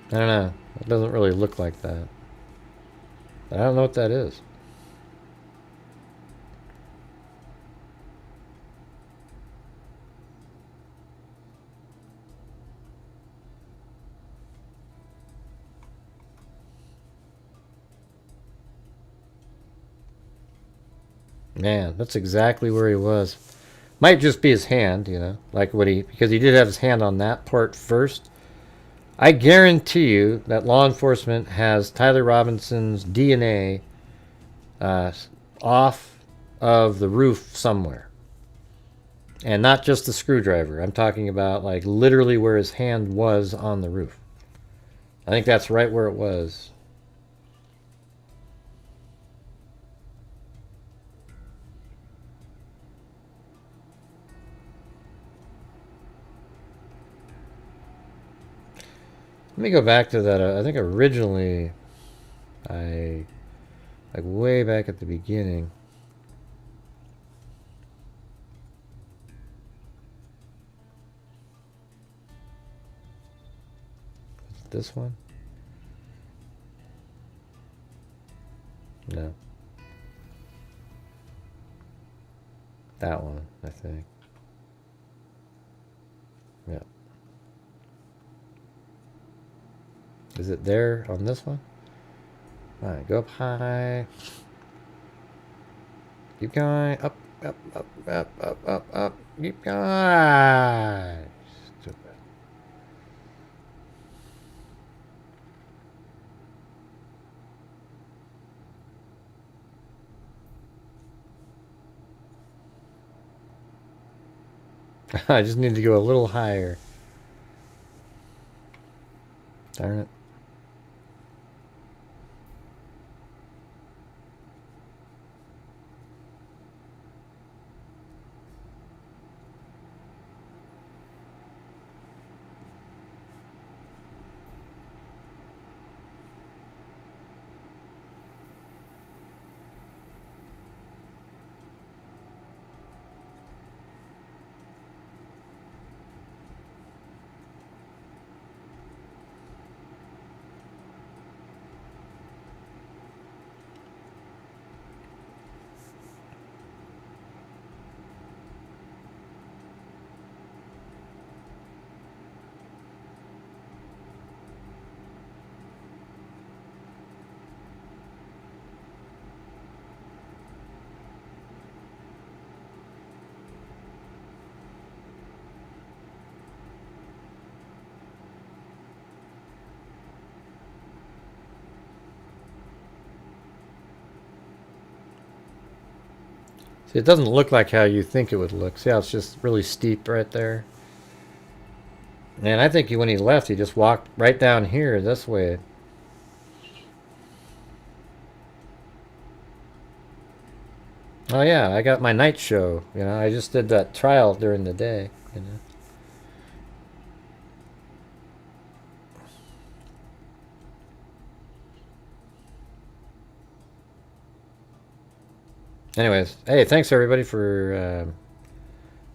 I don't know. It doesn't really look like that. I don't know what that is. Man, that's exactly where he was. Might just be his hand, you know, like what because he did have his hand on that part first. I guarantee you that law enforcement has Tyler Robinson's DNA off of the roof somewhere. And not just the screwdriver. I'm talking about like literally where his hand was on the roof. I think that's right where it was. Let me go back to that. I think originally, like way back at the beginning. This one? No. That one, I think. Yeah. Is it there on this one? Alright, go up high. Keep going. Up, up, up, up, up, up, up. Keep going. Stupid. I just need to go a little higher. Darn it. See, it doesn't look like how you think it would look. See how it's just really steep right there? And I think when he left, he just walked right down here this way. Oh yeah, I got my night show. You know, I just did that trial during the day. You know. Anyways, hey, thanks everybody for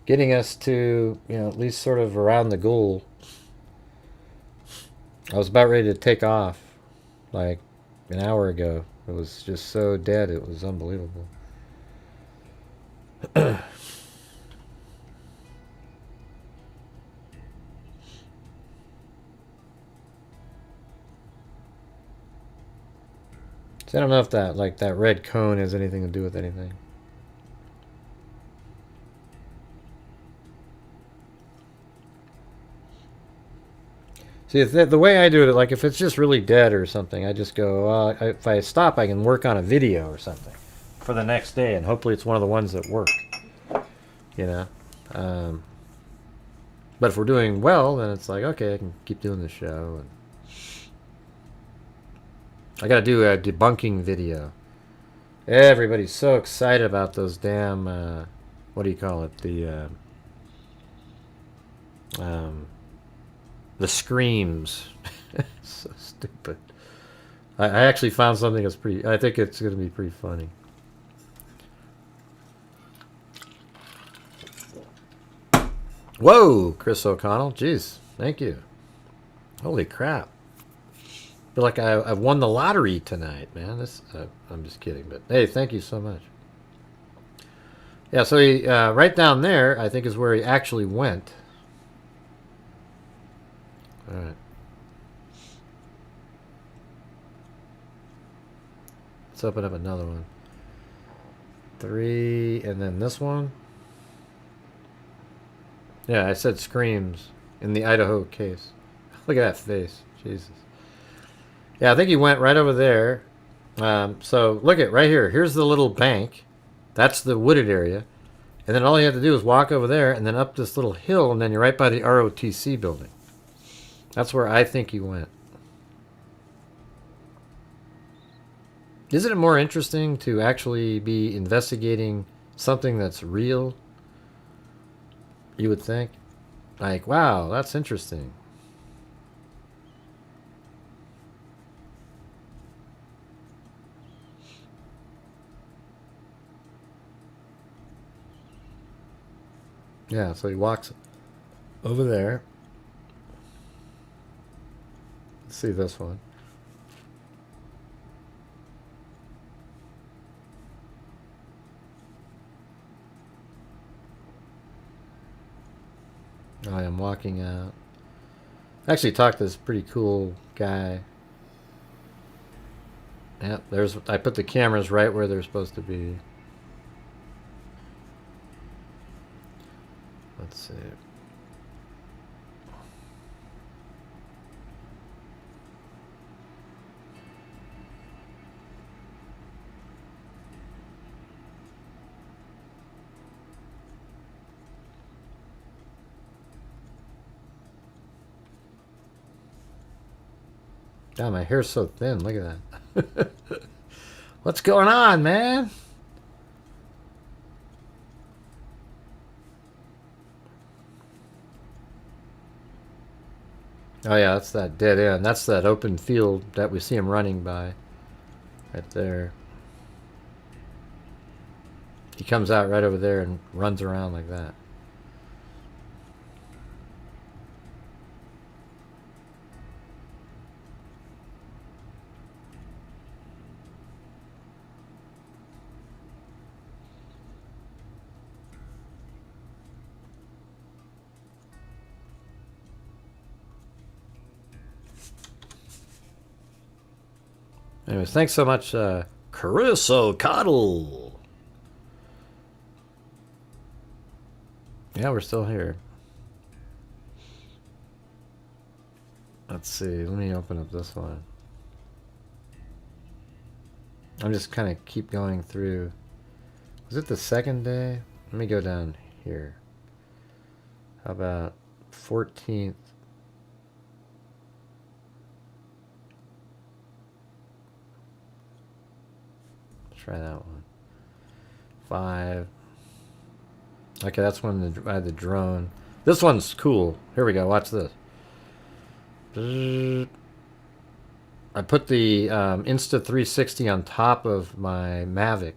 getting us to, you know, at least sort of around the goal. I was about ready to take off like an hour ago. It was just so dead, it was unbelievable. So I don't know if that, like, that red cone has anything to do with anything. See, the way I do it, like, if it's just really dead or something, I just go, if I stop, I can work on a video or something for the next day, and hopefully it's one of the ones that work, you know. But if we're doing well, then it's like, okay, I can keep doing the show. And I gotta do a debunking video. Everybody's so excited about those damn, what do you call it? The screams. So stupid. I actually found something that's pretty, I think it's gonna be pretty funny. Whoa, Chris O'Connell. Jeez, thank you. Holy crap. I feel like I've won the lottery tonight, man. I'm just kidding, but hey, thank you so much. Yeah, so he right down there, I think, is where he actually went. All right. Let's open up another one. 3, and then this one. Yeah, I said screams in the Idaho case. Look at that face. Jesus. Yeah, I think he went right over there. So look at right here. Here's the little bank. That's the wooded area. And then all you have to do is walk over there and then up this little hill, and then you're right by the ROTC building. That's where I think he went. Isn't it more interesting to actually be investigating something that's real? You would think. Like, wow, that's interesting. Yeah, so he walks over there. Let's see this one. I am walking out. I actually talked to this pretty cool guy. Yep, I put the cameras right where they're supposed to be. Let's see. God, my hair's so thin. Look at that. What's going on, man? Oh yeah, that's that dead end. That's that open field that we see him running by. Right there. He comes out right over there and runs around like that. Anyways, thanks so much, Caruso Coddle. Yeah, we're still here. Let's see. Let me open up this one. I'm just kind of keep going through. Was it the second day? Let me go down here. How about 14th? Try that one. 5. Okay, that's when I had the drone. This one's cool. Here we go. Watch this. I put the Insta360 on top of my Mavic.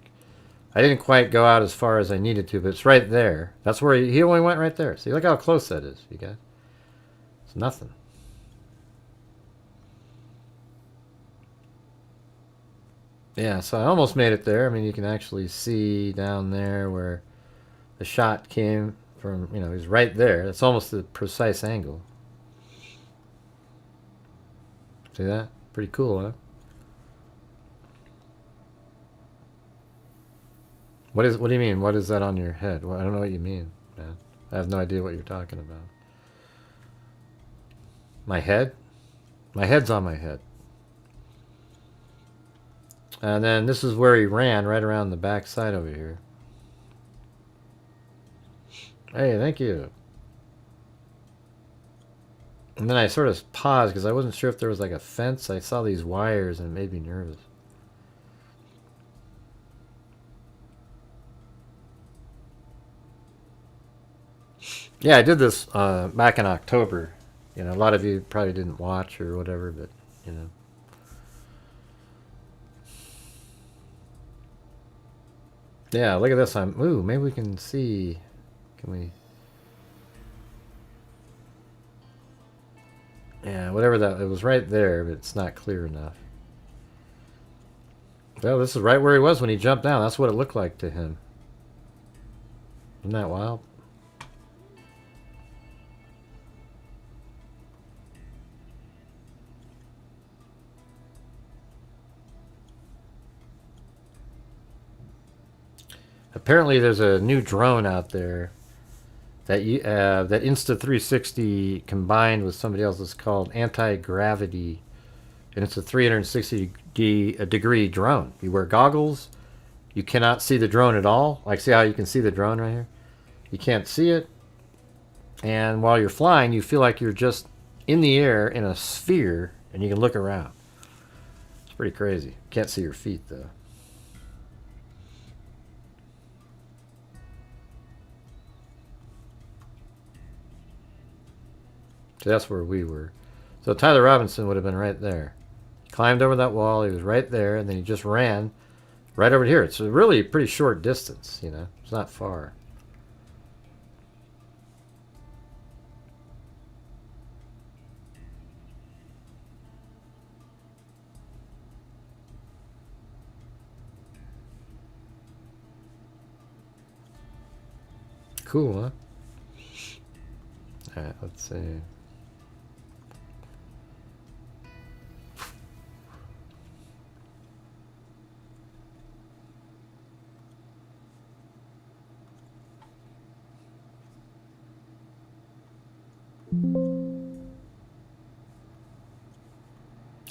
I didn't quite go out as far as I needed to, but it's right there. That's where he only went right there. See, look how close that is, you guys. It's nothing. Yeah, so I almost made it there. I mean, you can actually see down there where the shot came from, you know, he's right there. That's almost the precise angle. See that? Pretty cool, huh? What do you mean? What is that on your head? Well, I don't know what you mean, man. I have no idea what you're talking about. My head? My head's on my head. And then this is where he ran, right around the back side over here. Hey, thank you. And then I sort of paused because I wasn't sure if there was like a fence. I saw these wires and it made me nervous. Yeah, I did this back in October. You know, a lot of you probably didn't watch or whatever, but, you know. Yeah, look at this. Ooh, maybe we can see. Can we? Yeah, whatever that. It was right there, but it's not clear enough. Well, this is right where he was when he jumped down. That's what it looked like to him. Isn't that wild? Apparently, there's a new drone out there that that Insta360 combined with somebody else is called anti-gravity, and it's a 360-degree drone. You wear goggles, you cannot see the drone at all. Like, see how you can see the drone right here? You can't see it, and while you're flying, you feel like you're just in the air in a sphere, and you can look around. It's pretty crazy. Can't see your feet though. So that's where we were. So Tyler Robinson would have been right there. Climbed over that wall. He was right there, and then he just ran right over here. It's a really pretty short distance, you know. It's not far. Cool, huh? All right, let's see.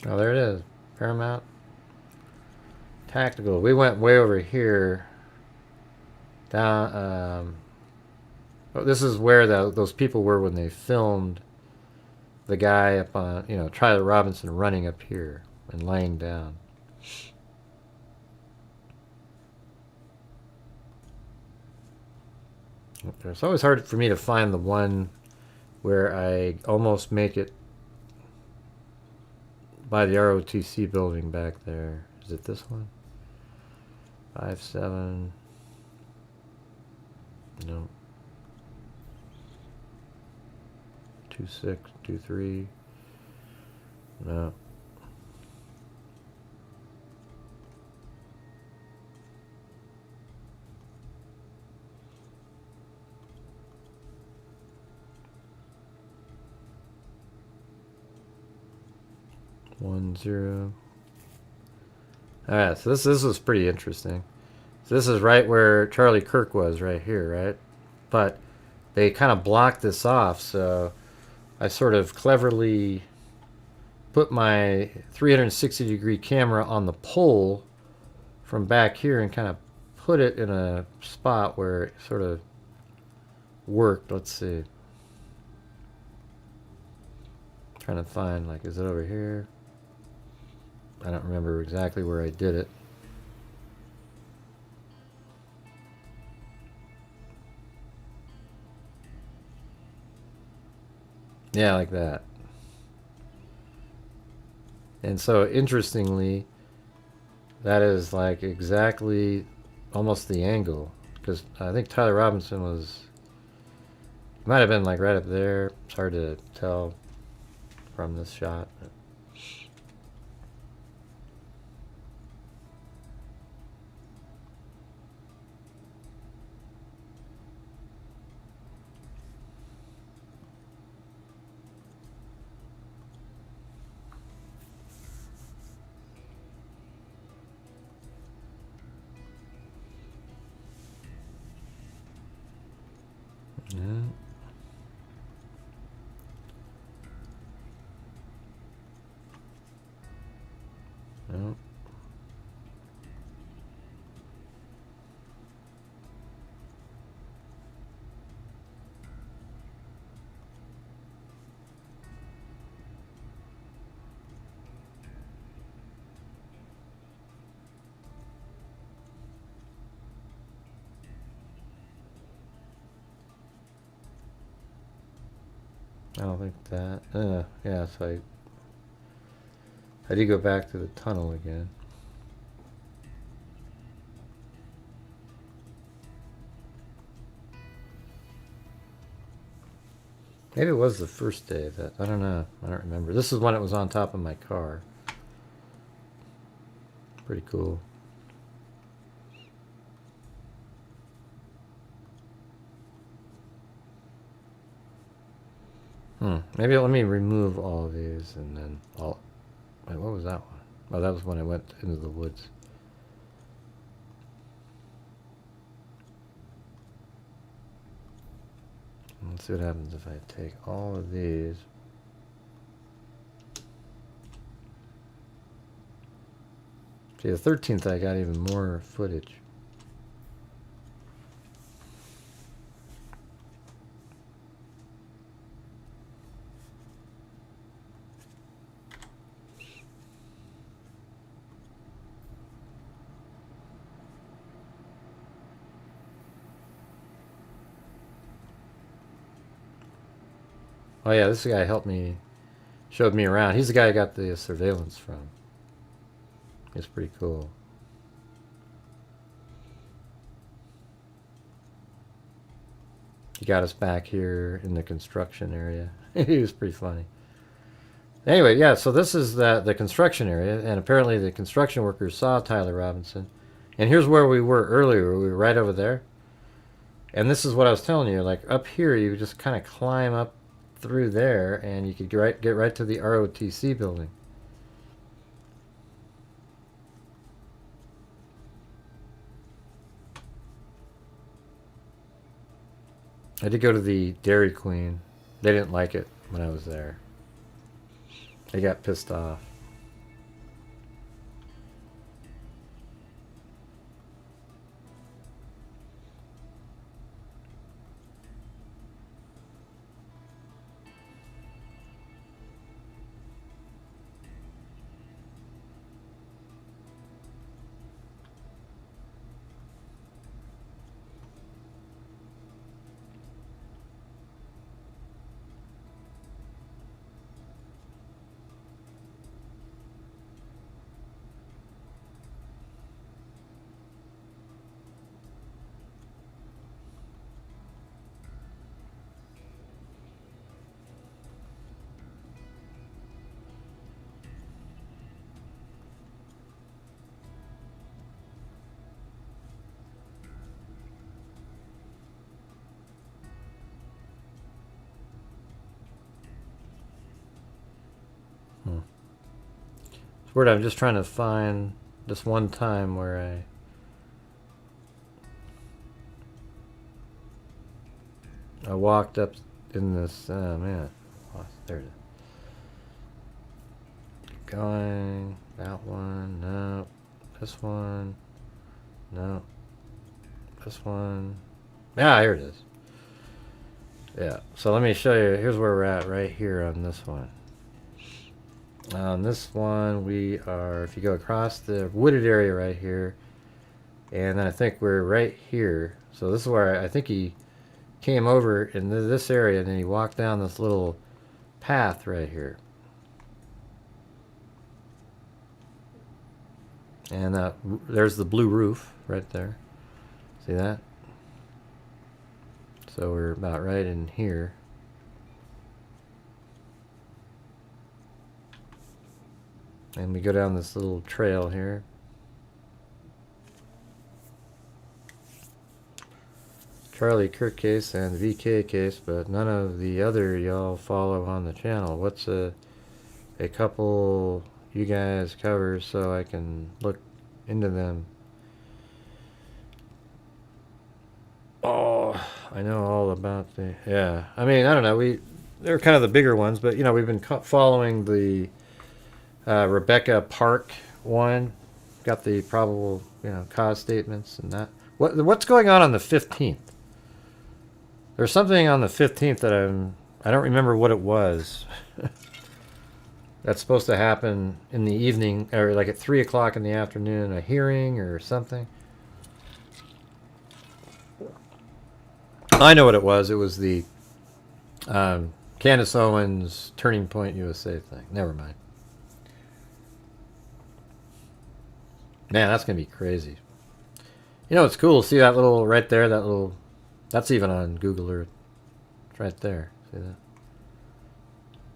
Oh, there it is. Paramount Tactical. We went way over here. Down. Oh, this is where those people were when they filmed the guy up on, you know, Tyler Robinson running up here and laying down. It's always hard for me to find the one where I almost make it by the ROTC building back there. Is it this one? 5-7. No. 2-6, 2-3. No. One, 0. Alright, so this was pretty interesting. So this is right where Charlie Kirk was, right here, right? But they kind of blocked this off, so I sort of cleverly put my 360-degree camera on the pole from back here and kind of put it in a spot where it sort of worked. Let's see. Trying to find, like, is it over here? I don't remember exactly where I did it. Yeah, like that. And so, interestingly, that is like exactly almost the angle. Because I think Tyler Robinson was... might have been like right up there. It's hard to tell from this shot. But. Yeah. No. I don't think that. Yeah, so I did go back to the tunnel again. Maybe it was the first day of that. I don't know. I don't remember. This is when it was on top of my car. Pretty cool. Maybe let me remove all of these and then I'll... Wait, what was that one? Oh, that was when I went into the woods. Let's see what happens if I take all of these. See, the 13th I got even more footage. Oh yeah, this guy helped me, showed me around. He's the guy I got the surveillance from. It's pretty cool. He got us back here in the construction area. He was pretty funny. Anyway, yeah, so this is the construction area, and apparently the construction workers saw Tyler Robinson. And here's where we were earlier. We were right over there. And this is what I was telling you. Like, up here, you just kind of climb up through there, and you could get right to the ROTC building. I did go to the Dairy Queen. They didn't like it when I was there. They got pissed off. It's weird, I'm just trying to find this one time where I walked up in this, oh man, there it is. Keep going, that one, no, this one, no, this one, yeah, here it is. Yeah, so let me show you, here's where we're at right here on this one. On this one, we are, if you go across the wooded area right here, and then I think we're right here. So this is where I think he came over in this area, and then he walked down this little path right here. And there's the blue roof right there. See that? So we're about right in here. And we go down this little trail here. Charlie Kirk case and VK case, but none of the other y'all follow on the channel. What's a couple you guys cover so I can look into them? Oh, I know all about the, yeah. I mean, I don't know. They're kind of the bigger ones, but you know, we've been following the Rebecca Park one, got the probable, you know, cause statements and that. What's going on the 15th? There's something on the 15th that I don't remember what it was. That's supposed to happen in the evening, or like at 3 o'clock in the afternoon, a hearing or something. I know what it was. It was the Candace Owens Turning Point USA thing. Never mind. Man, that's going to be crazy. You know, it's cool. See that little, right there, that little, that's even on Google Earth. It's right there. See that?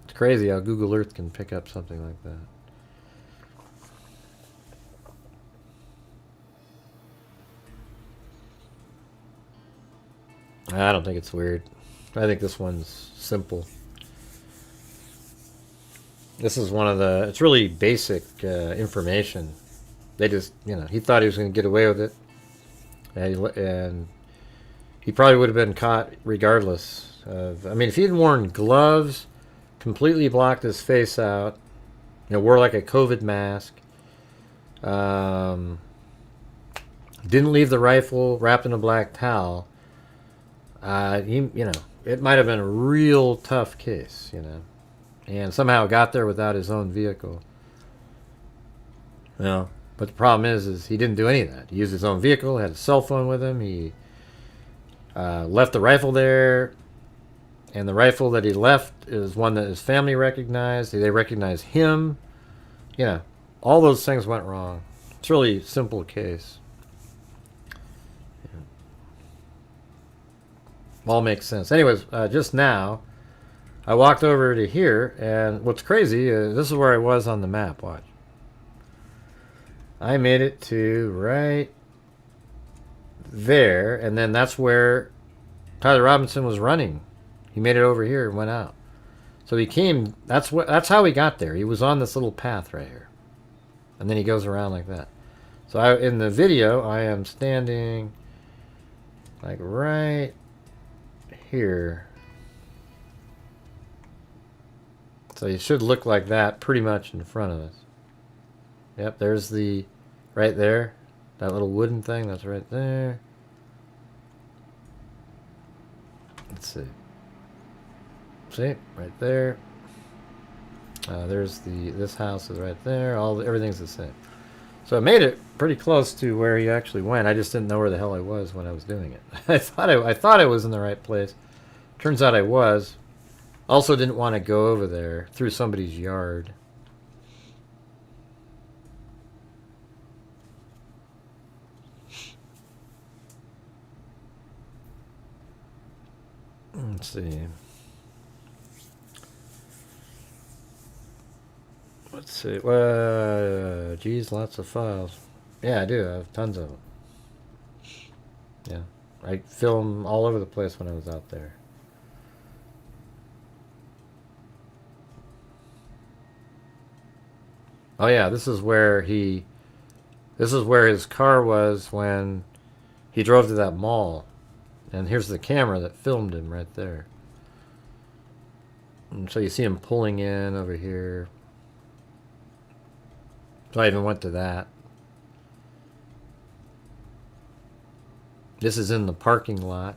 It's crazy how Google Earth can pick up something like that. I don't think it's weird. I think this one's simple. This is one of the, it's really basic information. They just, you know, he thought he was going to get away with it. And he probably would have been caught regardless of, I mean, if he had worn gloves, completely blocked his face out, you know, wore like a COVID mask, didn't leave the rifle wrapped in a black towel, you know, it might have been a real tough case, you know, and somehow got there without his own vehicle. You know, but the problem is he didn't do any of that. He used his own vehicle, had a cell phone with him. He left the rifle there, And the rifle that he left is one that his family recognized. They recognize him. Yeah, all those things went wrong. It's a really simple case. Yeah. All makes sense. Anyways, just now, I walked over to here, and what's crazy is this is where I was on the map. Watch. I made it to right there, and then that's where Tyler Robinson was running. He made it over here and went out. So he came. That's how he got there. He was on this little path right here, and then he goes around like that. So in the video, I am standing like right here. So it should look like that pretty much in front of us. Yep, there's the right there. That little wooden thing, that's right there. Let's see. See, right there. There's this house is right there. Everything's the same. So I made it pretty close to where he actually went. I just didn't know where the hell I was when I was doing it. I thought I was in the right place. Turns out I was. Also didn't want to go over there through somebody's yard. Let's see. Let's see. Geez, lots of files. Yeah, I do. I have tons of them. Yeah. I film all over the place when I was out there. Oh yeah, this is where his car was when he drove to that mall. And here's the camera that filmed him right there. And so you see him pulling in over here. So I even went to that. This is in the parking lot.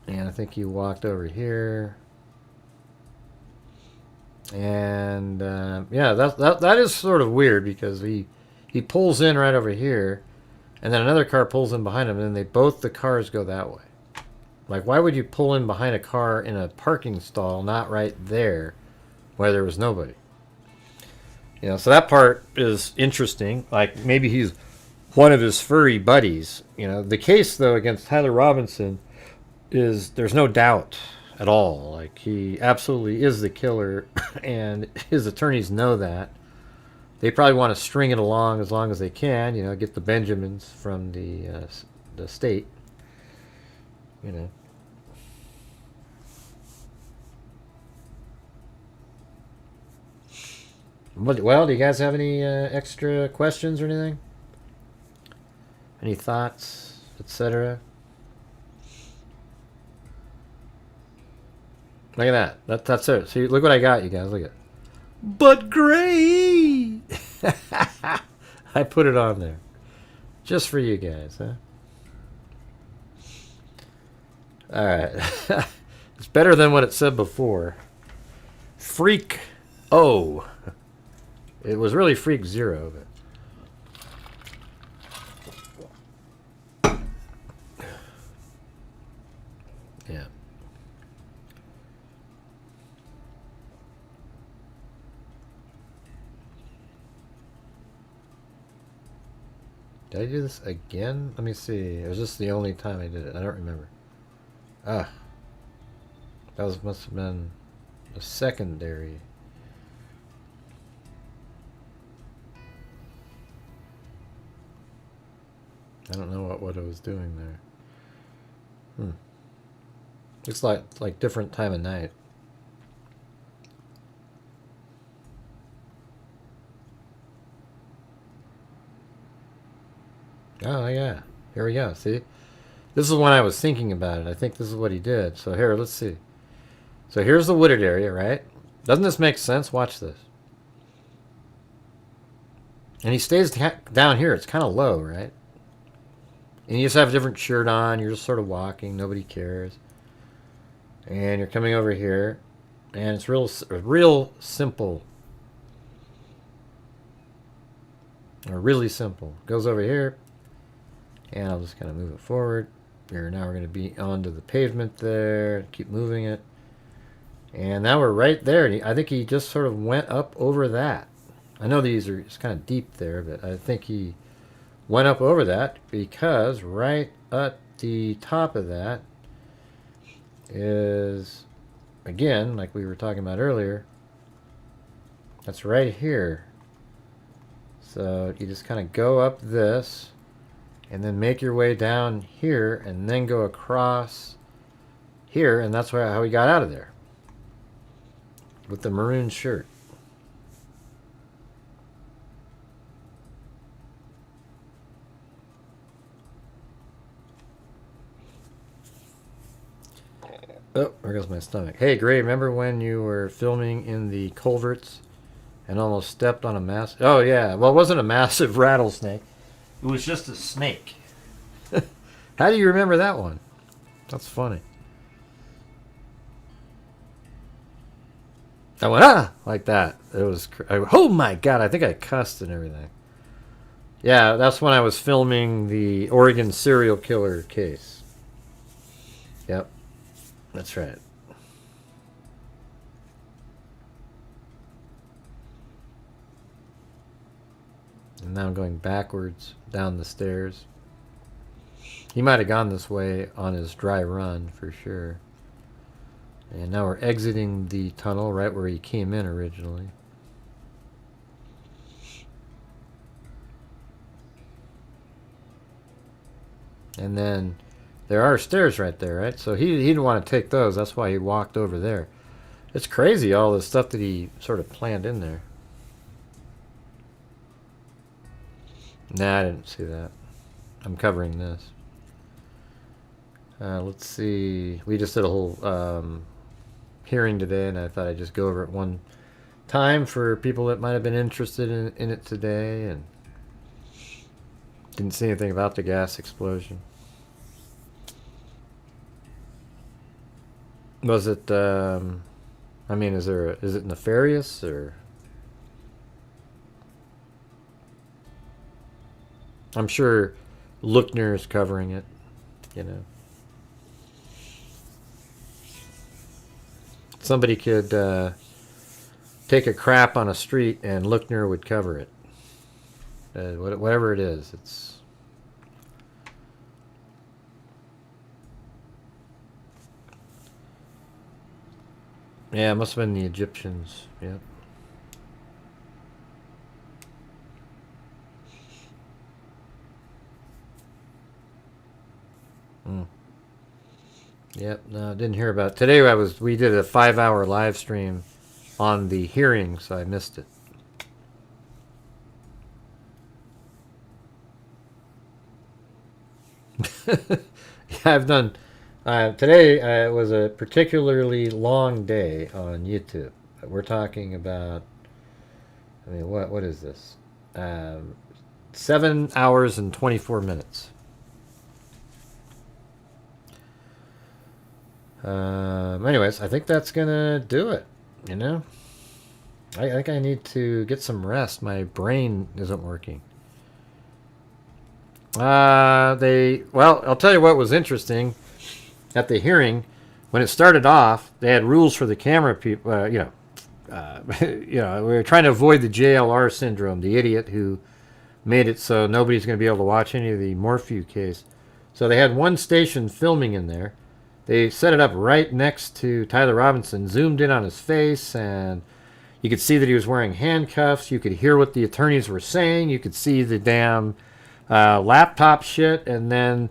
And I think he walked over here. And yeah, that is sort of weird because he pulls in right over here, and then another car pulls in behind him, and then the cars go that way. Like, why would you pull in behind a car in a parking stall, not right there, where there was nobody? You know, so that part is interesting. Like, maybe he's one of his furry buddies. You know, the case though against Tyler Robinson is there's no doubt at all. Like, he absolutely is the killer, and his attorneys know that. They probably want to string it along as they can, you know, get the Benjamins from the state, you know. Well, do you guys have any extra questions or anything? Any thoughts, etc.? Look at that. That's it. See, look what I got, you guys. Look at it. But great! I put it on there. Just for you guys, huh? Alright. It's better than what it said before. Freak O. It was really Freak Zero, but... yeah. Did I do this again? Let me see. It was just the only time I did it. I don't remember. Ah. That must have been a secondary. I don't know what I was doing there. Looks like different time of night. Oh yeah, here we go. See, this is when I was thinking about it. I think this is what he did. So here, let's see. So here's the wooded area, right? Doesn't this make sense? Watch this. And he stays down here. It's kind of low, right? And you just have a different shirt on. You're just sort of walking. Nobody cares. And you're coming over here, and it's real simple. Or really simple. Goes over here. And I'll just kind of move it forward. Here, now we're going to be onto the pavement there. Keep moving it. And now we're right there. And I think he just sort of went up over that. I know these are it's kind of deep there, but I think he went up over that because right at the top of that is, again, like we were talking about earlier, that's right here. So you just kind of go up this and then make your way down here and then go across here, and that's how we got out of there with the maroon shirt. Oh, there goes my stomach. Hey, Gray, remember when you were filming in the culverts and almost stepped on a massive... Oh, yeah. Well, it wasn't a massive rattlesnake. It was just a snake. How do you remember that one? That's funny. I went, ah! Like that. It was... oh, my God. I think I cussed and everything. Yeah, that's when I was filming the Oregon serial killer case. Yep. That's right. And now I'm going backwards down the stairs. He might have gone this way on his dry run for sure. And now we're exiting the tunnel right where he came in originally. And then there are stairs right there, right? So he didn't want to take those. That's why he walked over there. It's crazy, all the stuff that he sort of planned in there. Nah, I didn't see that. I'm covering this. Let's see. We just did a whole hearing today, and I thought I'd just go over it one time for people that might have been interested in it today, and didn't see anything about the gas explosion. Was it, I mean, is it Nefarious, or? I'm sure Lookner is covering it, you know. Somebody could take a crap on a street and Lookner would cover it. Whatever it is, it's... Yeah, it must have been the Egyptians. Yep. Yep. No, didn't hear about it. Today we did a 5-hour live stream on the hearing, so I missed it. Yeah, I've done. Today was a particularly long day on YouTube. We're talking about, I mean, what is this? 7 hours and 24 minutes. Anyways, I think that's gonna do it. You know, I think I need to get some rest. My brain isn't working. Well, I'll tell you what was interesting. At the hearing, when it started off, they had rules for the camera people. You know, we were trying to avoid the JLR syndrome, the idiot who made it so nobody's going to be able to watch any of the Morphew case. So they had one station filming in there. They set it up right next to Tyler Robinson, zoomed in on his face, and you could see that he was wearing handcuffs. You could hear what the attorneys were saying. You could see the damn laptop shit, and then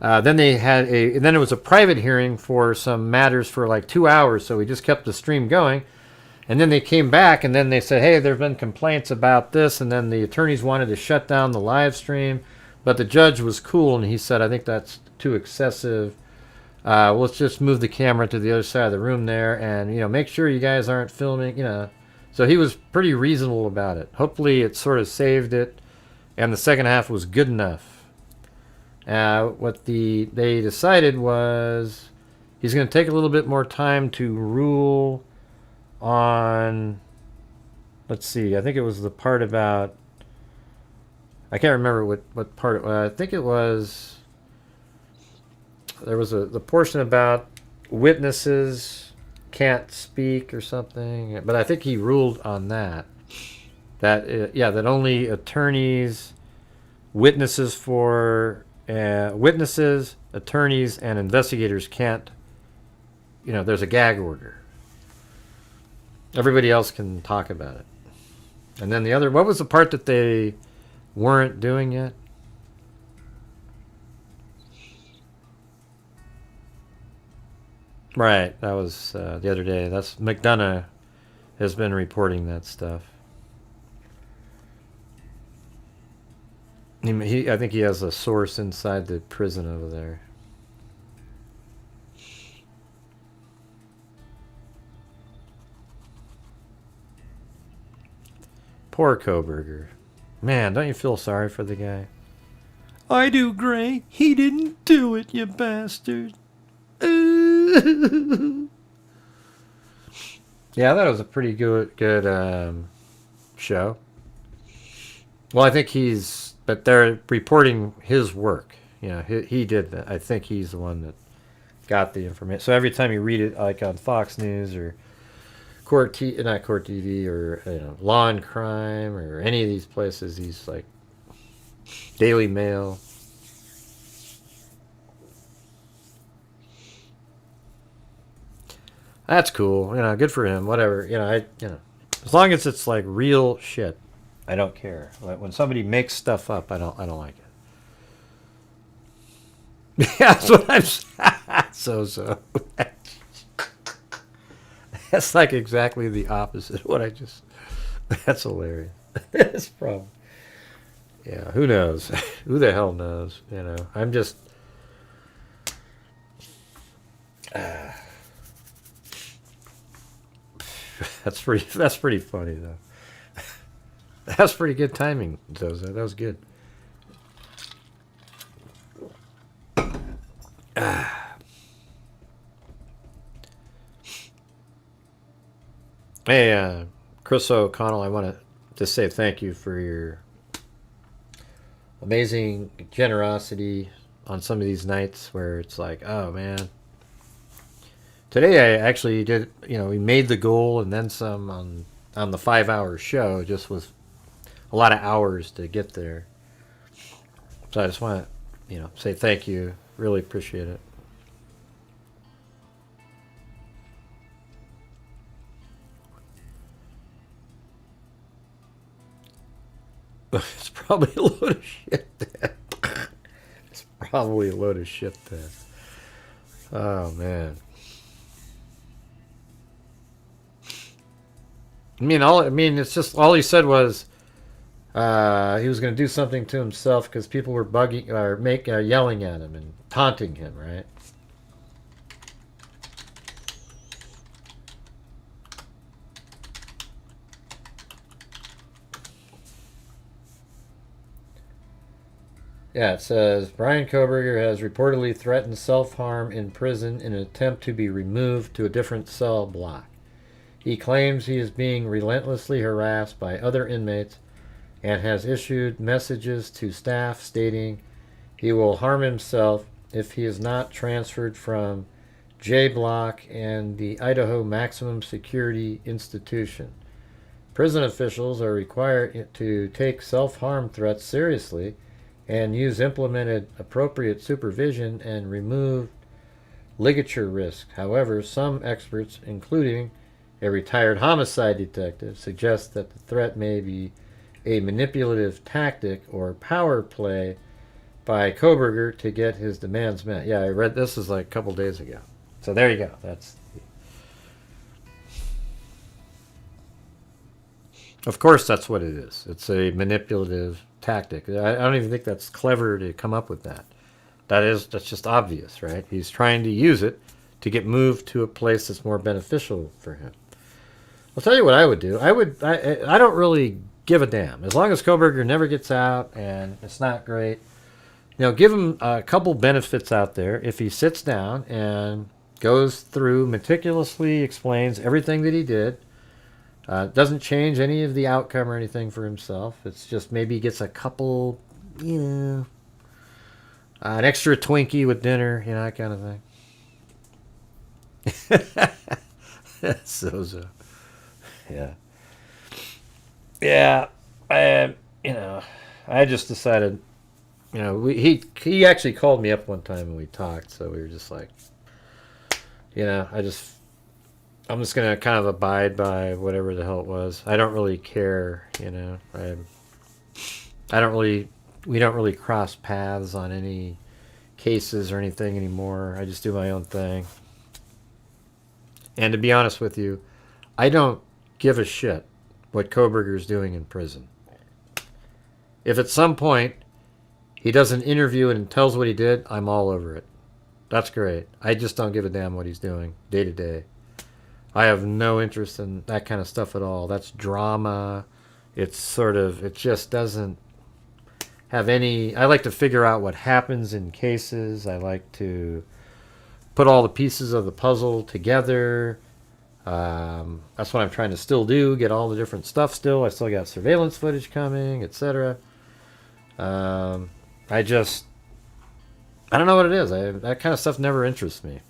they had and then it was a private hearing for some matters for like 2 hours, so we just kept the stream going. And then they came back, and then they said, hey, there have been complaints about this, and then the attorneys wanted to shut down the live stream, but the judge was cool, and he said, I think that's too excessive. Let's just move the camera to the other side of the room there, and, you know, make sure you guys aren't filming, you know. So he was pretty reasonable about it. Hopefully it sort of saved it, and the second half was good enough. What they decided was he's going to take a little bit more time to rule on, let's see, I think it was the part about, I can't remember what part it was. I think it was there was the portion about witnesses can't speak or something, but I think he ruled on that. That only attorneys, witnesses, attorneys, and investigators can't. There's a gag order. Everybody else can talk about it. And then the other, what was the part that they weren't doing yet? Right, that was the other day. That's McDonough has been reporting that stuff. I think he has a source inside the prison over there. Poor Koberger. Man, don't you feel sorry for the guy? I do, Gray. He didn't do it, you bastard. Yeah, that was a pretty good show. Well, I think but they're reporting his work. He did that. I think he's the one that got the information. So every time you read it, like on Fox News or not Court TV or Law and Crime or any of these places, he's like Daily Mail. That's cool. Good for him. Whatever. As long as it's like real shit, I don't care. Like when somebody makes stuff up, I don't like it. Yeah, that's what I'm so. That's like exactly the opposite of what I just. That's hilarious. That's problem. Yeah, who knows? Who the hell knows? I'm just. That's pretty funny though. That's pretty good timing, Zozo. That was good. Hey, Chris O'Connell, I want to just say thank you for your amazing generosity on some of these nights where it's like, oh man. Today I actually did, we made the goal and then some on the 5-hour show. It just was a lot of hours to get there. So I just want to, say thank you. Really appreciate it. It's probably a load of shit then. It's probably a load of shit then. Oh, man. It's just all he said was he was going to do something to himself because people were yelling at him and taunting him, right? Yeah, it says Brian Koberger has reportedly threatened self-harm in prison in an attempt to be removed to a different cell block. He claims he is being relentlessly harassed by other inmates and has issued messages to staff stating he will harm himself if he is not transferred from J Block and the Idaho Maximum Security Institution. Prison officials are required to take self-harm threats seriously and implemented appropriate supervision and remove ligature risk. However, some experts, including a retired homicide detective, suggest that the threat may be a manipulative tactic or power play by Koberger to get his demands met. Yeah, I read this is like a couple days ago. So there you go. Of course, that's what it is. It's a manipulative tactic. I don't even think that's clever to come up with that. That's just obvious, right? He's trying to use it to get moved to a place that's more beneficial for him. I'll tell you what I would do. I don't really give a damn. As long as Koberger never gets out and it's not great, give him a couple benefits out there. If he sits down and goes through, meticulously explains everything that he did, doesn't change any of the outcome or anything for himself. It's just maybe he gets a couple, An extra Twinkie with dinner, you know, that kind of thing. So. Yeah. Yeah. I just decided, he actually called me up one time and we talked, so we were just like, I'm just going to kind of abide by whatever the hell it was. I don't really care, we don't really cross paths on any cases or anything anymore. I just do my own thing. And to be honest with you, I don't give a shit what Kohberger's doing in prison. If at some point he does an interview and tells what he did, I'm all over it. That's great. I just don't give a damn what he's doing day to day. I have no interest in that kind of stuff at all. That's drama. It just doesn't have any... I like to figure out what happens in cases. I like to put all the pieces of the puzzle together. That's what I'm trying to still do, get all the different stuff still. I still got surveillance footage coming, etc. I don't know what it is. That kind of stuff never interests me.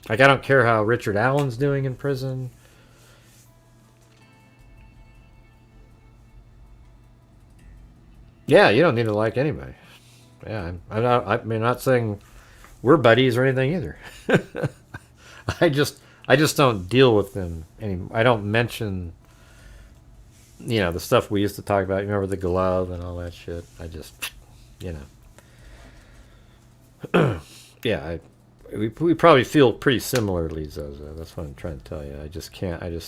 Like, I don't care how Richard Allen's doing in prison. Yeah, you don't need to like anybody. Yeah, I'm not saying we're buddies or anything either. I just don't deal with them anymore. I don't mention, the stuff we used to talk about. You remember the glove and all that shit? I just, yeah, we probably feel pretty similarly, Zozo. That's what I'm trying to tell you. I just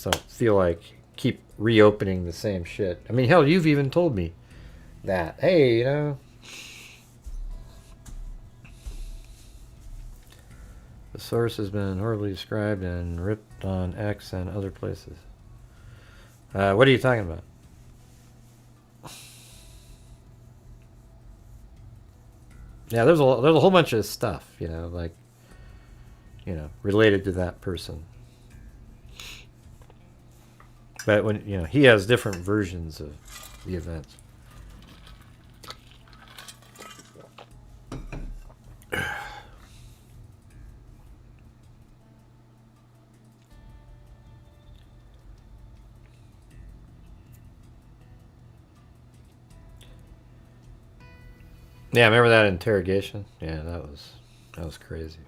don't feel like keep reopening the same shit. I mean, hell, you've even told me that. Hey, the source has been horribly described and ripped on X and other places. What are you talking about? Yeah, there's a whole bunch of stuff, related to that person. But when he has different versions of the events. Yeah, remember that interrogation? Yeah, that was crazy.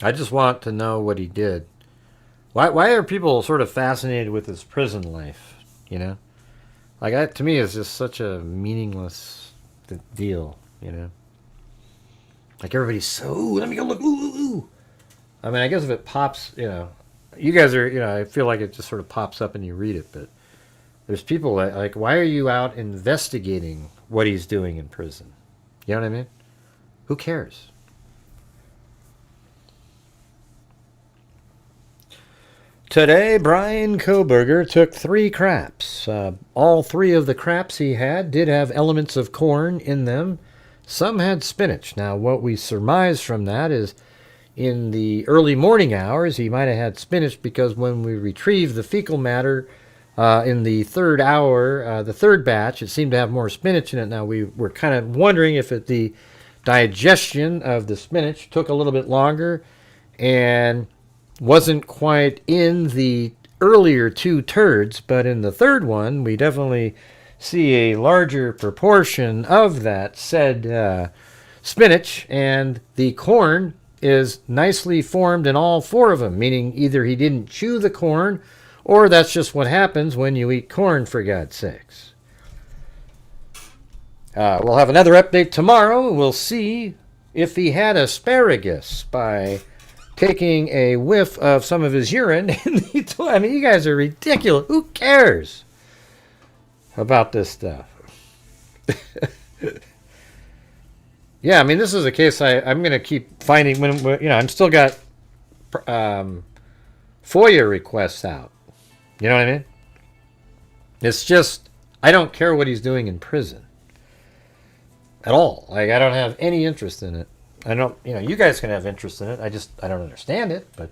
I just want to know what he did. Why are people sort of fascinated with his prison life? Like, that to me is just such a meaningless deal. Like, everybody's so, ooh, let me go look, ooh. I mean, I guess if it pops, you guys are, I feel like it just sort of pops up and you read it, but there's people that, like, why are you out investigating what he's doing in prison? You know what I mean? Who cares? Today, Brian Kohberger took 3 craps. All 3 of the craps he had did have elements of corn in them. Some had spinach. Now, what we surmise from that is in the early morning hours, he might have had spinach because when we retrieved the fecal matter in the 3rd hour, the 3rd batch, it seemed to have more spinach in it. Now, we were kind of wondering if the digestion of the spinach took a little bit longer and wasn't quite in the earlier 2 turds, but in the 3rd one, we definitely see a larger proportion of that said spinach, and the corn is nicely formed in all 4 of them, meaning either he didn't chew the corn, or that's just what happens when you eat corn, for God's sakes. We'll have another update tomorrow. We'll see if he had asparagus by taking a whiff of some of his urine. I mean, you guys are ridiculous. Who cares about this stuff? Yeah, I mean, this is a case I'm going to keep finding. I'm still got FOIA requests out. You know what I mean? It's just, I don't care what he's doing in prison at all. Like, I don't have any interest in it. I don't, you guys can have interest in it. I don't understand it, but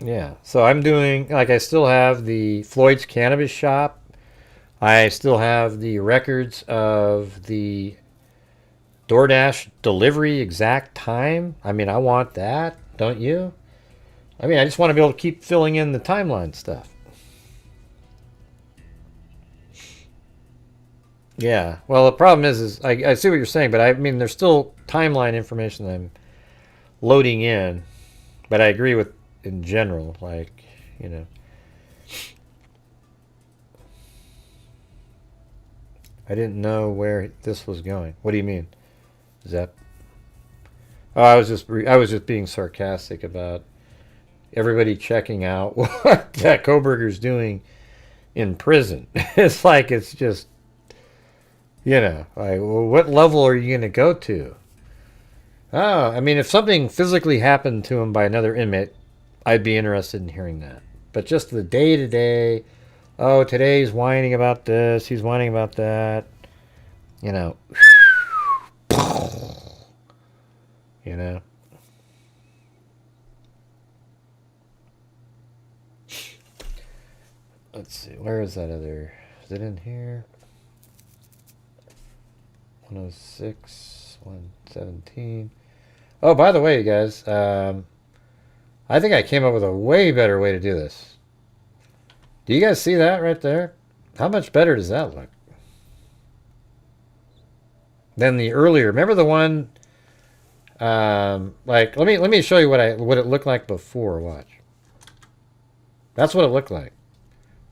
Yeah, so I'm doing, like, I still have the Floyd's Cannabis Shop. I still have the records of the DoorDash delivery exact time. I mean, I want that, don't you? I mean, I just want to be able to keep filling in the timeline stuff. Yeah, well, the problem is I see what you're saying, but I mean, there's still timeline information that I'm loading in, but I agree with, in general, like, you know. I didn't know where this was going. What do you mean? Is that... Oh, I was just being sarcastic about everybody checking out what that Koberger's doing in prison. It's like, it's just, you know, like, well, what level are you going to go to? Oh, I mean, if something physically happened to him by another inmate, I'd be interested in hearing that. But just the day-to-day, oh, today he's whining about this, he's whining about that, you know. You know. Let's see, where is that other, is it in here? 106, 117. Oh, by the way, you guys, I think I came up with a way better way to do this. Do you guys see that right there? How much better does that look than the earlier? Remember the one? Like, let me show you what it looked like before. Watch. That's what it looked like.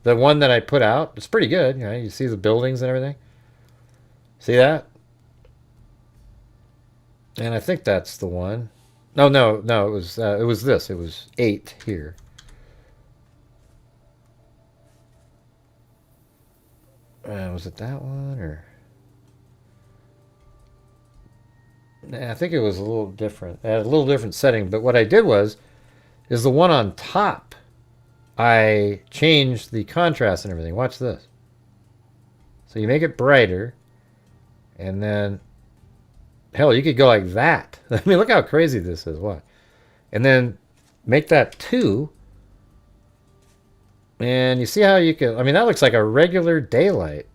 The one that I put out, it's pretty good. You know, you see the buildings and everything. See that? And I think that's the one. No, it was this. It was 8 here. Was it that one or? I think it was a little different. It had a little different setting. But what I did is the one on top. I changed the contrast and everything. Watch this. So you make it brighter, and then, hell, you could go like that. I mean, look how crazy this is. What? And then make that 2. And you see how you can, I mean, that looks like a regular daylight.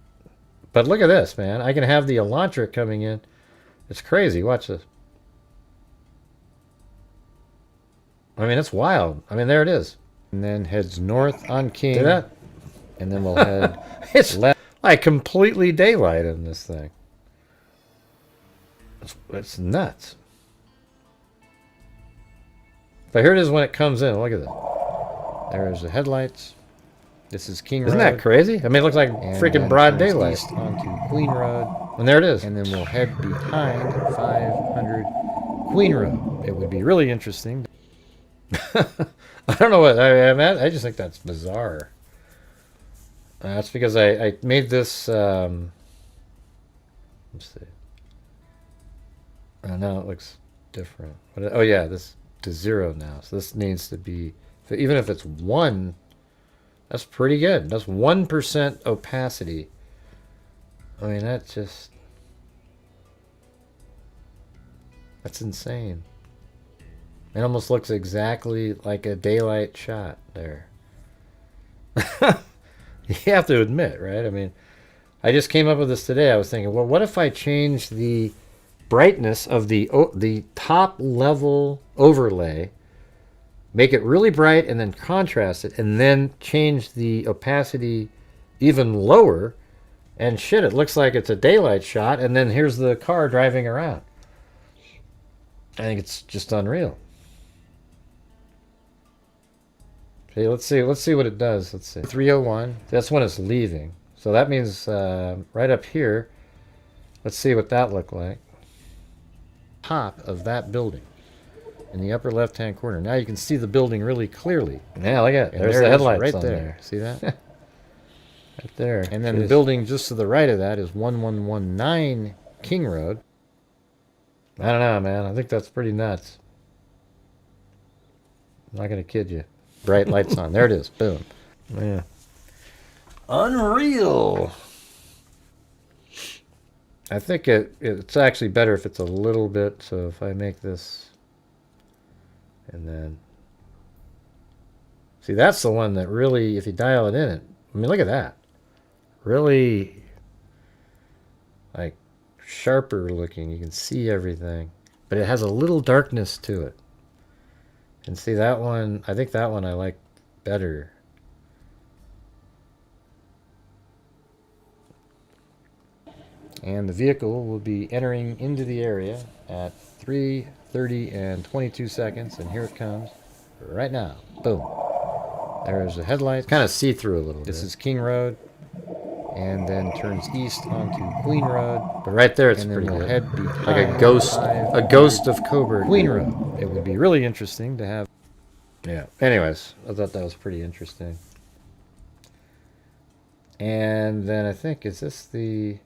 But look at this, man. I can have the Elantra coming in. It's crazy. Watch this. I mean, it's wild. I mean, there it is. And then heads north on King. See that? And then we'll head it's left. Like completely daylight in this thing. It's nuts. But here it is when it comes in. Look at this. There's the headlights. This is King Road. Isn't that crazy? I mean, it looks like freaking broad daylight. East onto Queen Road. And there it is. And then we'll head behind 500 Queen Road. It would be really interesting. I don't know what. I just think that's bizarre. That's because I made this. Let's see. Now it looks different. Oh yeah, this to 0 now. So this needs to be, even if it's 1, that's pretty good. That's 1% opacity. I mean, that's insane. It almost looks exactly like a daylight shot there. You have to admit, right? I mean, I just came up with this today. I was thinking, well, what if I change the brightness of the top level overlay, make it really bright, and then contrast it, and then change the opacity even lower, and shit, it looks like it's a daylight shot, and then here's the car driving around. I think it's just unreal. Okay, let's see what it does. Let's see. 301. That's when it's leaving. So that means right up here. Let's see what that looked like. Top of that building in the upper left-hand corner. Now you can see the building really clearly. Yeah, look at it. There's the headlights right there. See that? Right there. And then the building just to the right of that is 1119 King Road. I don't know, man. I think that's pretty nuts. I'm not going to kid you. Bright lights on. There it is. Boom. Yeah. Unreal. I think it's actually better if it's a little bit. So if I make this and then See, that's the one that really, if you dial it in, I mean, look at that. Really, like, sharper looking. You can see everything. But it has a little darkness to it. And see, that one, I think that one I like better. And the vehicle will be entering into the area at 3:30 and 22 seconds. And here it comes right now. Boom. There's the headlights. Kind of see-through a little bit. This is King Road. And then turns east onto Queen Road. But right there it's pretty good. Head like a ghost of Coburg. Queen Road. It would be really interesting to have. Yeah. Anyways, I thought that was pretty interesting. And then I think, is this the...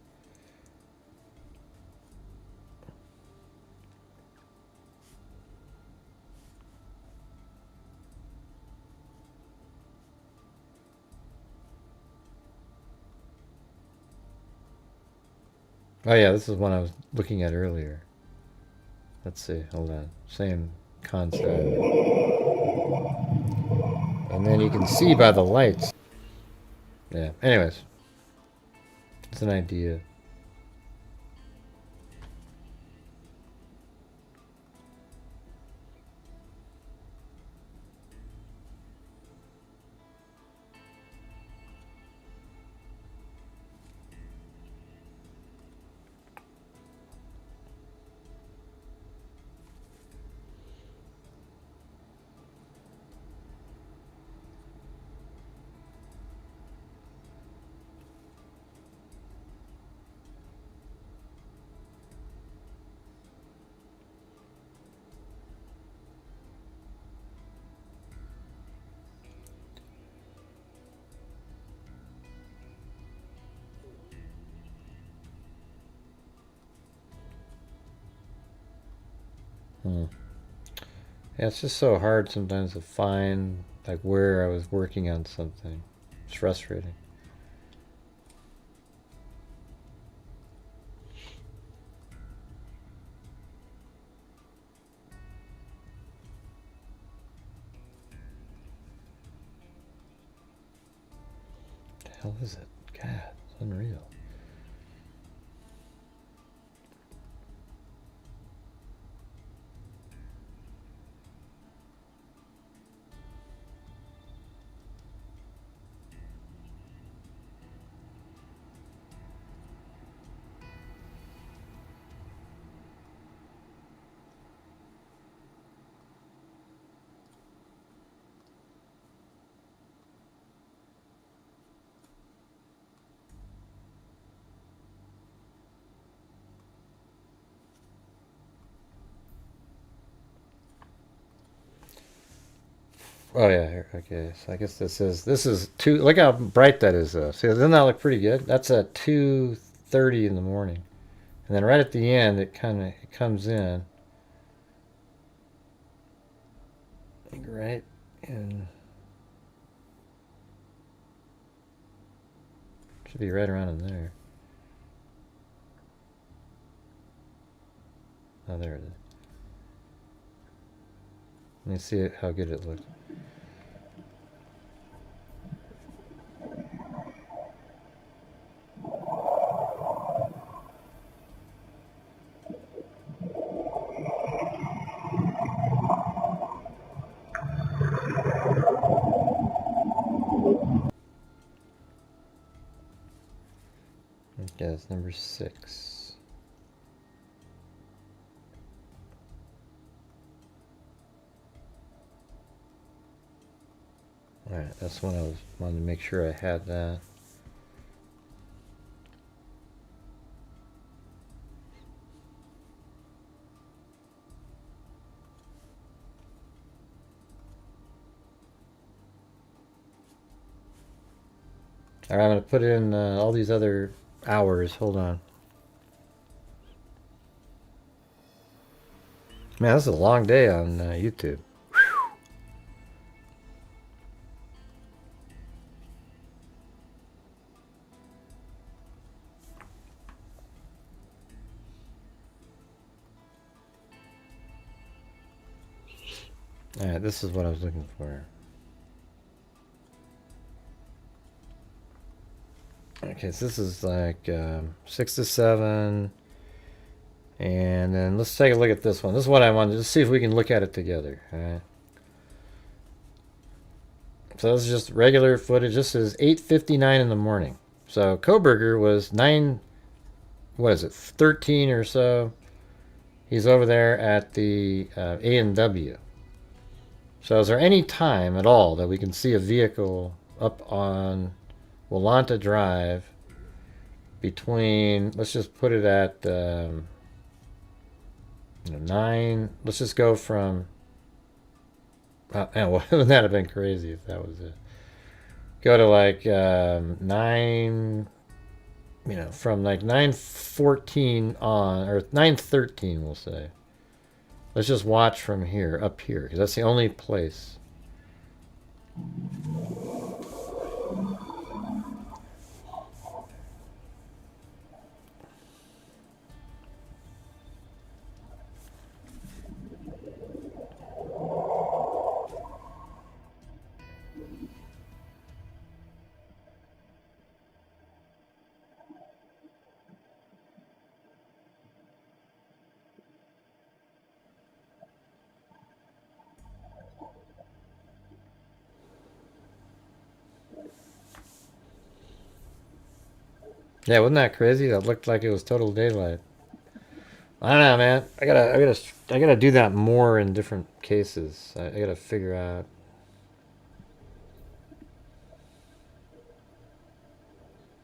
Oh yeah, this is one I was looking at earlier. Let's see, hold on. Same concept. And then you can see by the lights. Yeah, anyways. It's an idea. Yeah, it's just so hard sometimes to find like where I was working on something. It's frustrating. What the hell is it? God, it's unreal. Oh yeah, here, okay. So I guess this is two. Look how bright that is, though. See, doesn't that look pretty good? That's at 2:30 in the morning, and then right at the end, it comes in, like right in. Should be right around in there. Oh, there it is. Let me see how good it looks. Okay, that's number 6. Alright, that's one I wanted to make sure I had that. Alright, I'm going to put in all these other hours. Hold on. Man, this is a long day on YouTube. Alright, this is what I was looking for. Okay, so this is like 6 to 7. And then let's take a look at this one. This is what I wanted to see if we can look at it together. All right. So this is just regular footage. This is 8:59 in the morning. So Koberger was 13 or so. He's over there at the A&W. So is there any time at all that we can see a vehicle up on Willanta Drive between, let's just put it at 9, let's just go from, wouldn't that have been crazy if that was it? Go to like 9, from like 9:14 on, or 9:13 we'll say. Let's just watch from here, up here, because that's the only place. Yeah, wasn't that crazy? That looked like it was total daylight. I don't know, man. I gotta do that more in different cases. I gotta figure out.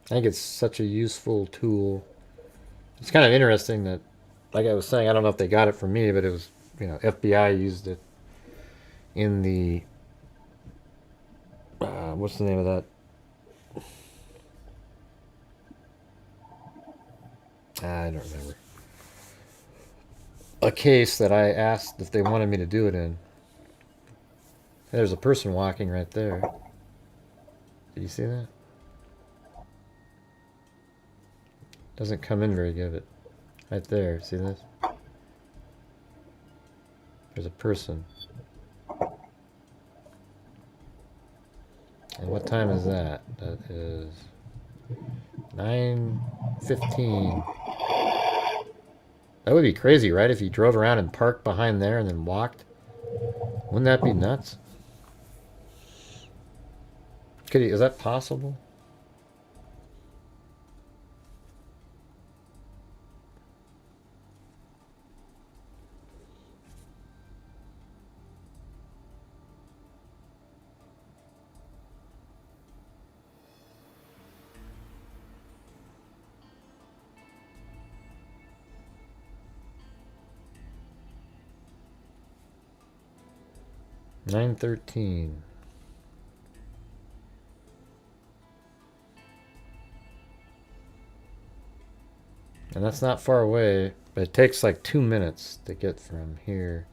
I think it's such a useful tool. It's kind of interesting that, like I was saying, I don't know if they got it from me, but it was, FBI used it in the, what's the name of that? I don't remember. A case that I asked if they wanted me to do it in. There's a person walking right there. Did you see that? Doesn't come in very good. Right there, see this? There's a person. And what time is that? That is 9:15. That would be crazy, right? If you drove around and parked behind there and then walked. Wouldn't that be nuts? Is that possible? $9:13. And that's not far away, but it takes like 2 minutes to get from here.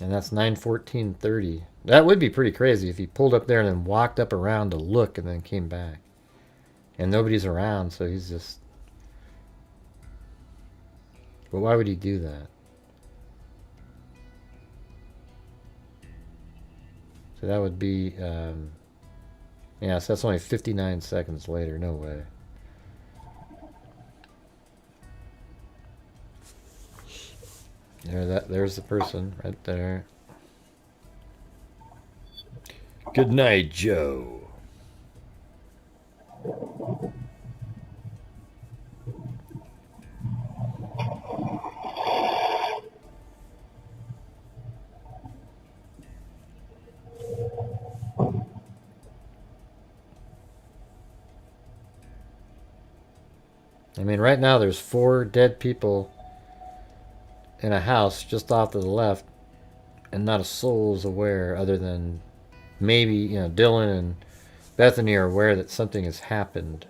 And that's 9:14:30. That would be pretty crazy if he pulled up there and then walked up around to look and then came back. And nobody's around, so he's just... But why would he do that? So that would be... yeah, so that's only 59 seconds later. No way. There's the person right there. Good night, Joe. I mean, right now there's 4 dead people in a house just off to the left, and not a soul is aware, other than maybe, Dylan and Bethany are aware that something has happened.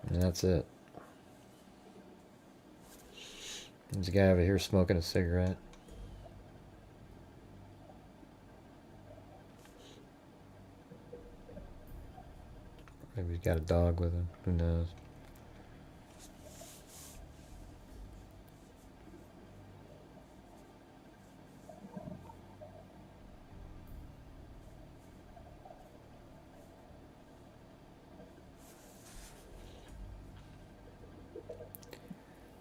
And that's it. There's a guy over here smoking a cigarette. Maybe he's got a dog with him. Who knows?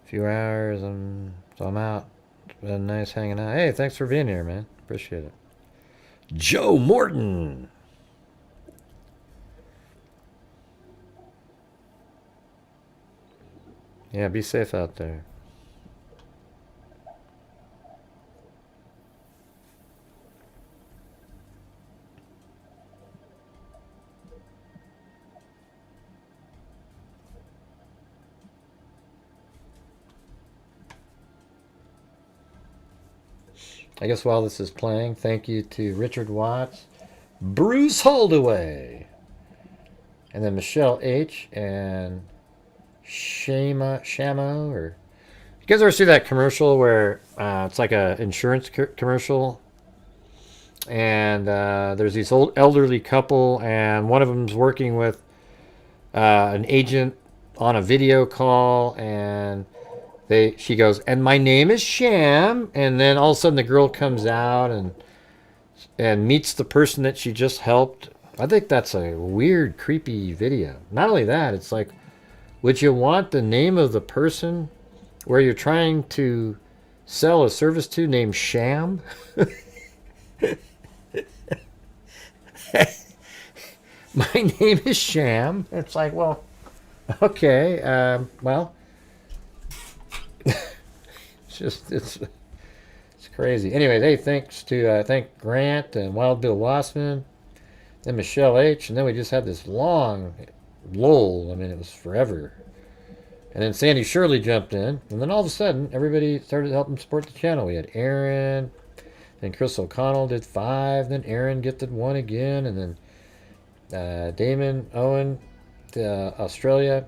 few hours. So I'm out. It's been nice hanging out. Hey, thanks for being here, man. Appreciate it. Joe Morton. Yeah, be safe out there. I guess while this is playing, thank you to Richard Watts, Bruce Holdaway, and then Michelle H. and Shamo, or you guys ever see that commercial where it's like a insurance commercial, and there's this old elderly couple, and one of them's working with an agent on a video call, and she goes, and my name is Sham, and then all of a sudden the girl comes out and meets the person that she just helped. I think that's a weird, creepy video. Not only that, it's like, would you want the name of the person where you're trying to sell a service to named Sham? My name is Sham. It's like, well, okay, well, it's crazy. Anyway, hey, thanks to thank Grant and Wild Bill Wassman, then Michelle H, and then we just had this long lull. I mean, it was forever. And then Sandy Shirley jumped in, and then all of a sudden, everybody started helping support the channel. We had Aaron, then Chris O'Connell did 5, then Aaron gifted 1 again, and then Damon Owen, Australia,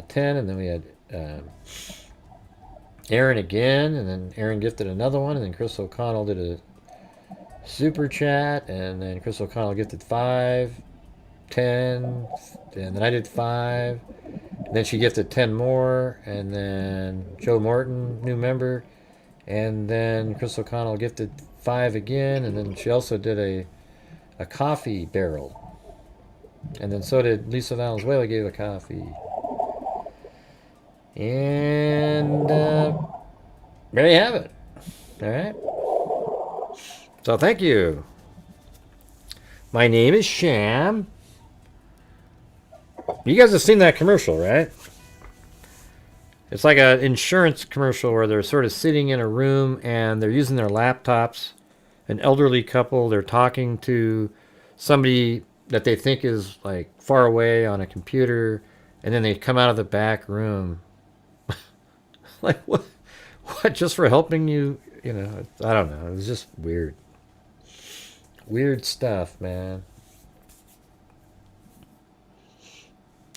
10, and then we had Aaron again, and then Aaron gifted another one, and then Chris O'Connell did a super chat, and then Chris O'Connell gifted 5, 10, and then I did 5, and then she gifted 10 more, and then Joe Morton, new member, and then Chris O'Connell gifted 5 again, and then she also did a coffee barrel, and then so did Lisa Valenzuela, gave a coffee. And there you have it. All right. So thank you. My name is Sham. You guys have seen that commercial, right? It's like an insurance commercial where they're sort of sitting in a room and they're using their laptops. An elderly couple, they're talking to somebody that they think is like far away on a computer, and then they come out of the back room. Like, what? Just for helping you? You know, I don't know. It was just weird. Weird stuff, man.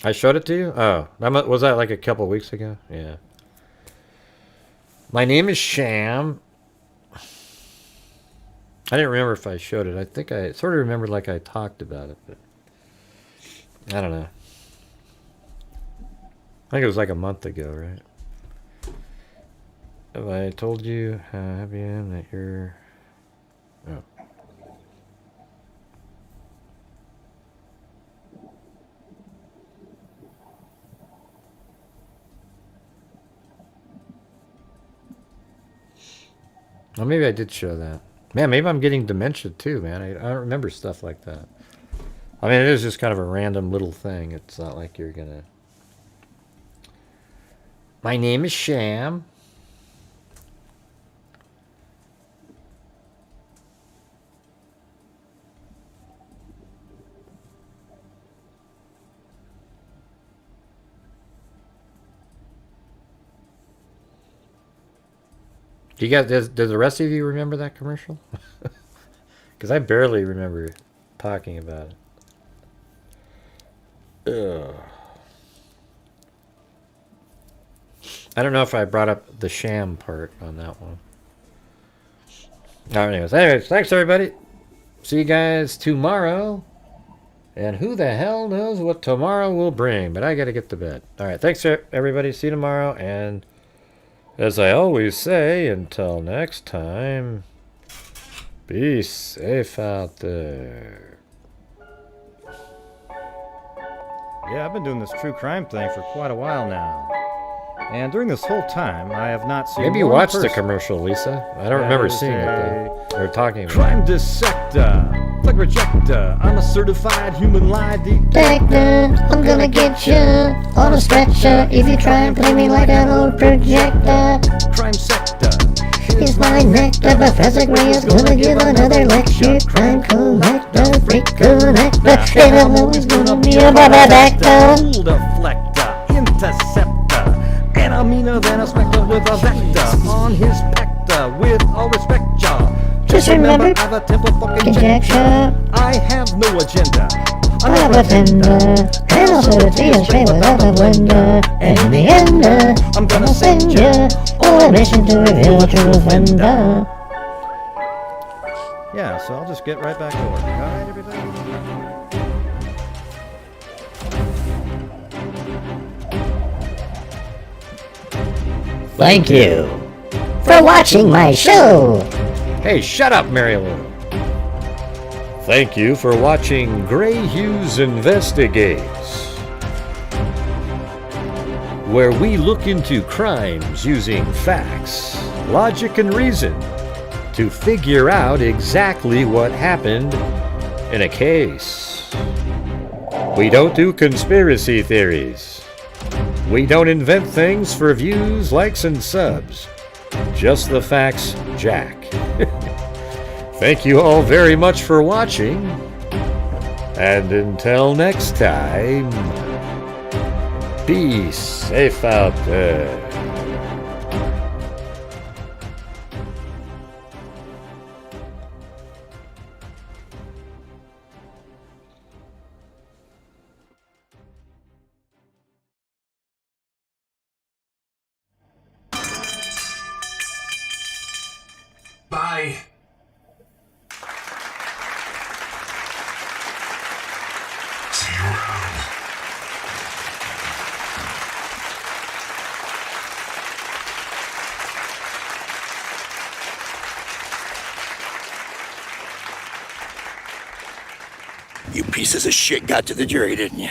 I showed it to you? Oh, was that like a couple weeks ago? Yeah. My name is Sham. I didn't remember if I showed it. I think I sort of remembered like I talked about it, but I don't know. I think it was like a month ago, right? Have I told you how happy I am that you're... Oh. Well, maybe I did show that. Man, maybe I'm getting dementia too, man. I don't remember stuff like that. I mean, it is just kind of a random little thing. It's not like you're gonna... My name is Sham. Do you guys, does the rest of you remember that commercial? Because I barely remember talking about it. Ugh. I don't know if I brought up the sham part on that one. Anyways, thanks everybody. See you guys tomorrow. And who the hell knows what tomorrow will bring, but I gotta get to bed. Alright, thanks everybody. See you tomorrow, and as I always say, until next time, be safe out there. Yeah, I've been doing this true crime thing for quite a while now. And during this whole time, I have not seen Maybe you one watched the person. commercial, Lisa. I don't That remember is seeing it though. Or talking about Crime dissector, flag rejector. I'm a certified human lie Detector, I'm gonna get you on a stretcher if you try and play me like an old projector. crime sector. Here's my nectar, Professor Gray is gonna give another lecture. Crime collector, freak connector, and I'm always gonna be a Baba-Vector. Tool deflector, interceptor. And I'm meaner than a spectre with a vector on his pector. With all respect, y'all. Just remember, I've a temple fucking conjecture. I have no agenda. I have a fender, and also a tea straight without a blender. And in the end, I'm gonna send you on a mission to reveal a true offender. Yeah, so I'll just get right back to work. Alright, everybody? Thank you for watching my show. Hey, shut up, Mary Lou. Thank you for watching Grey Hughes Investigates, where we look into crimes using facts, logic, and reason to figure out exactly what happened in a case. We don't do conspiracy theories. We don't invent things for views, likes, and subs. Just the facts, Jack. Thank you all very much for watching. And until next time, be safe out there. Bye. See you around. You pieces of shit got to the jury, didn't you?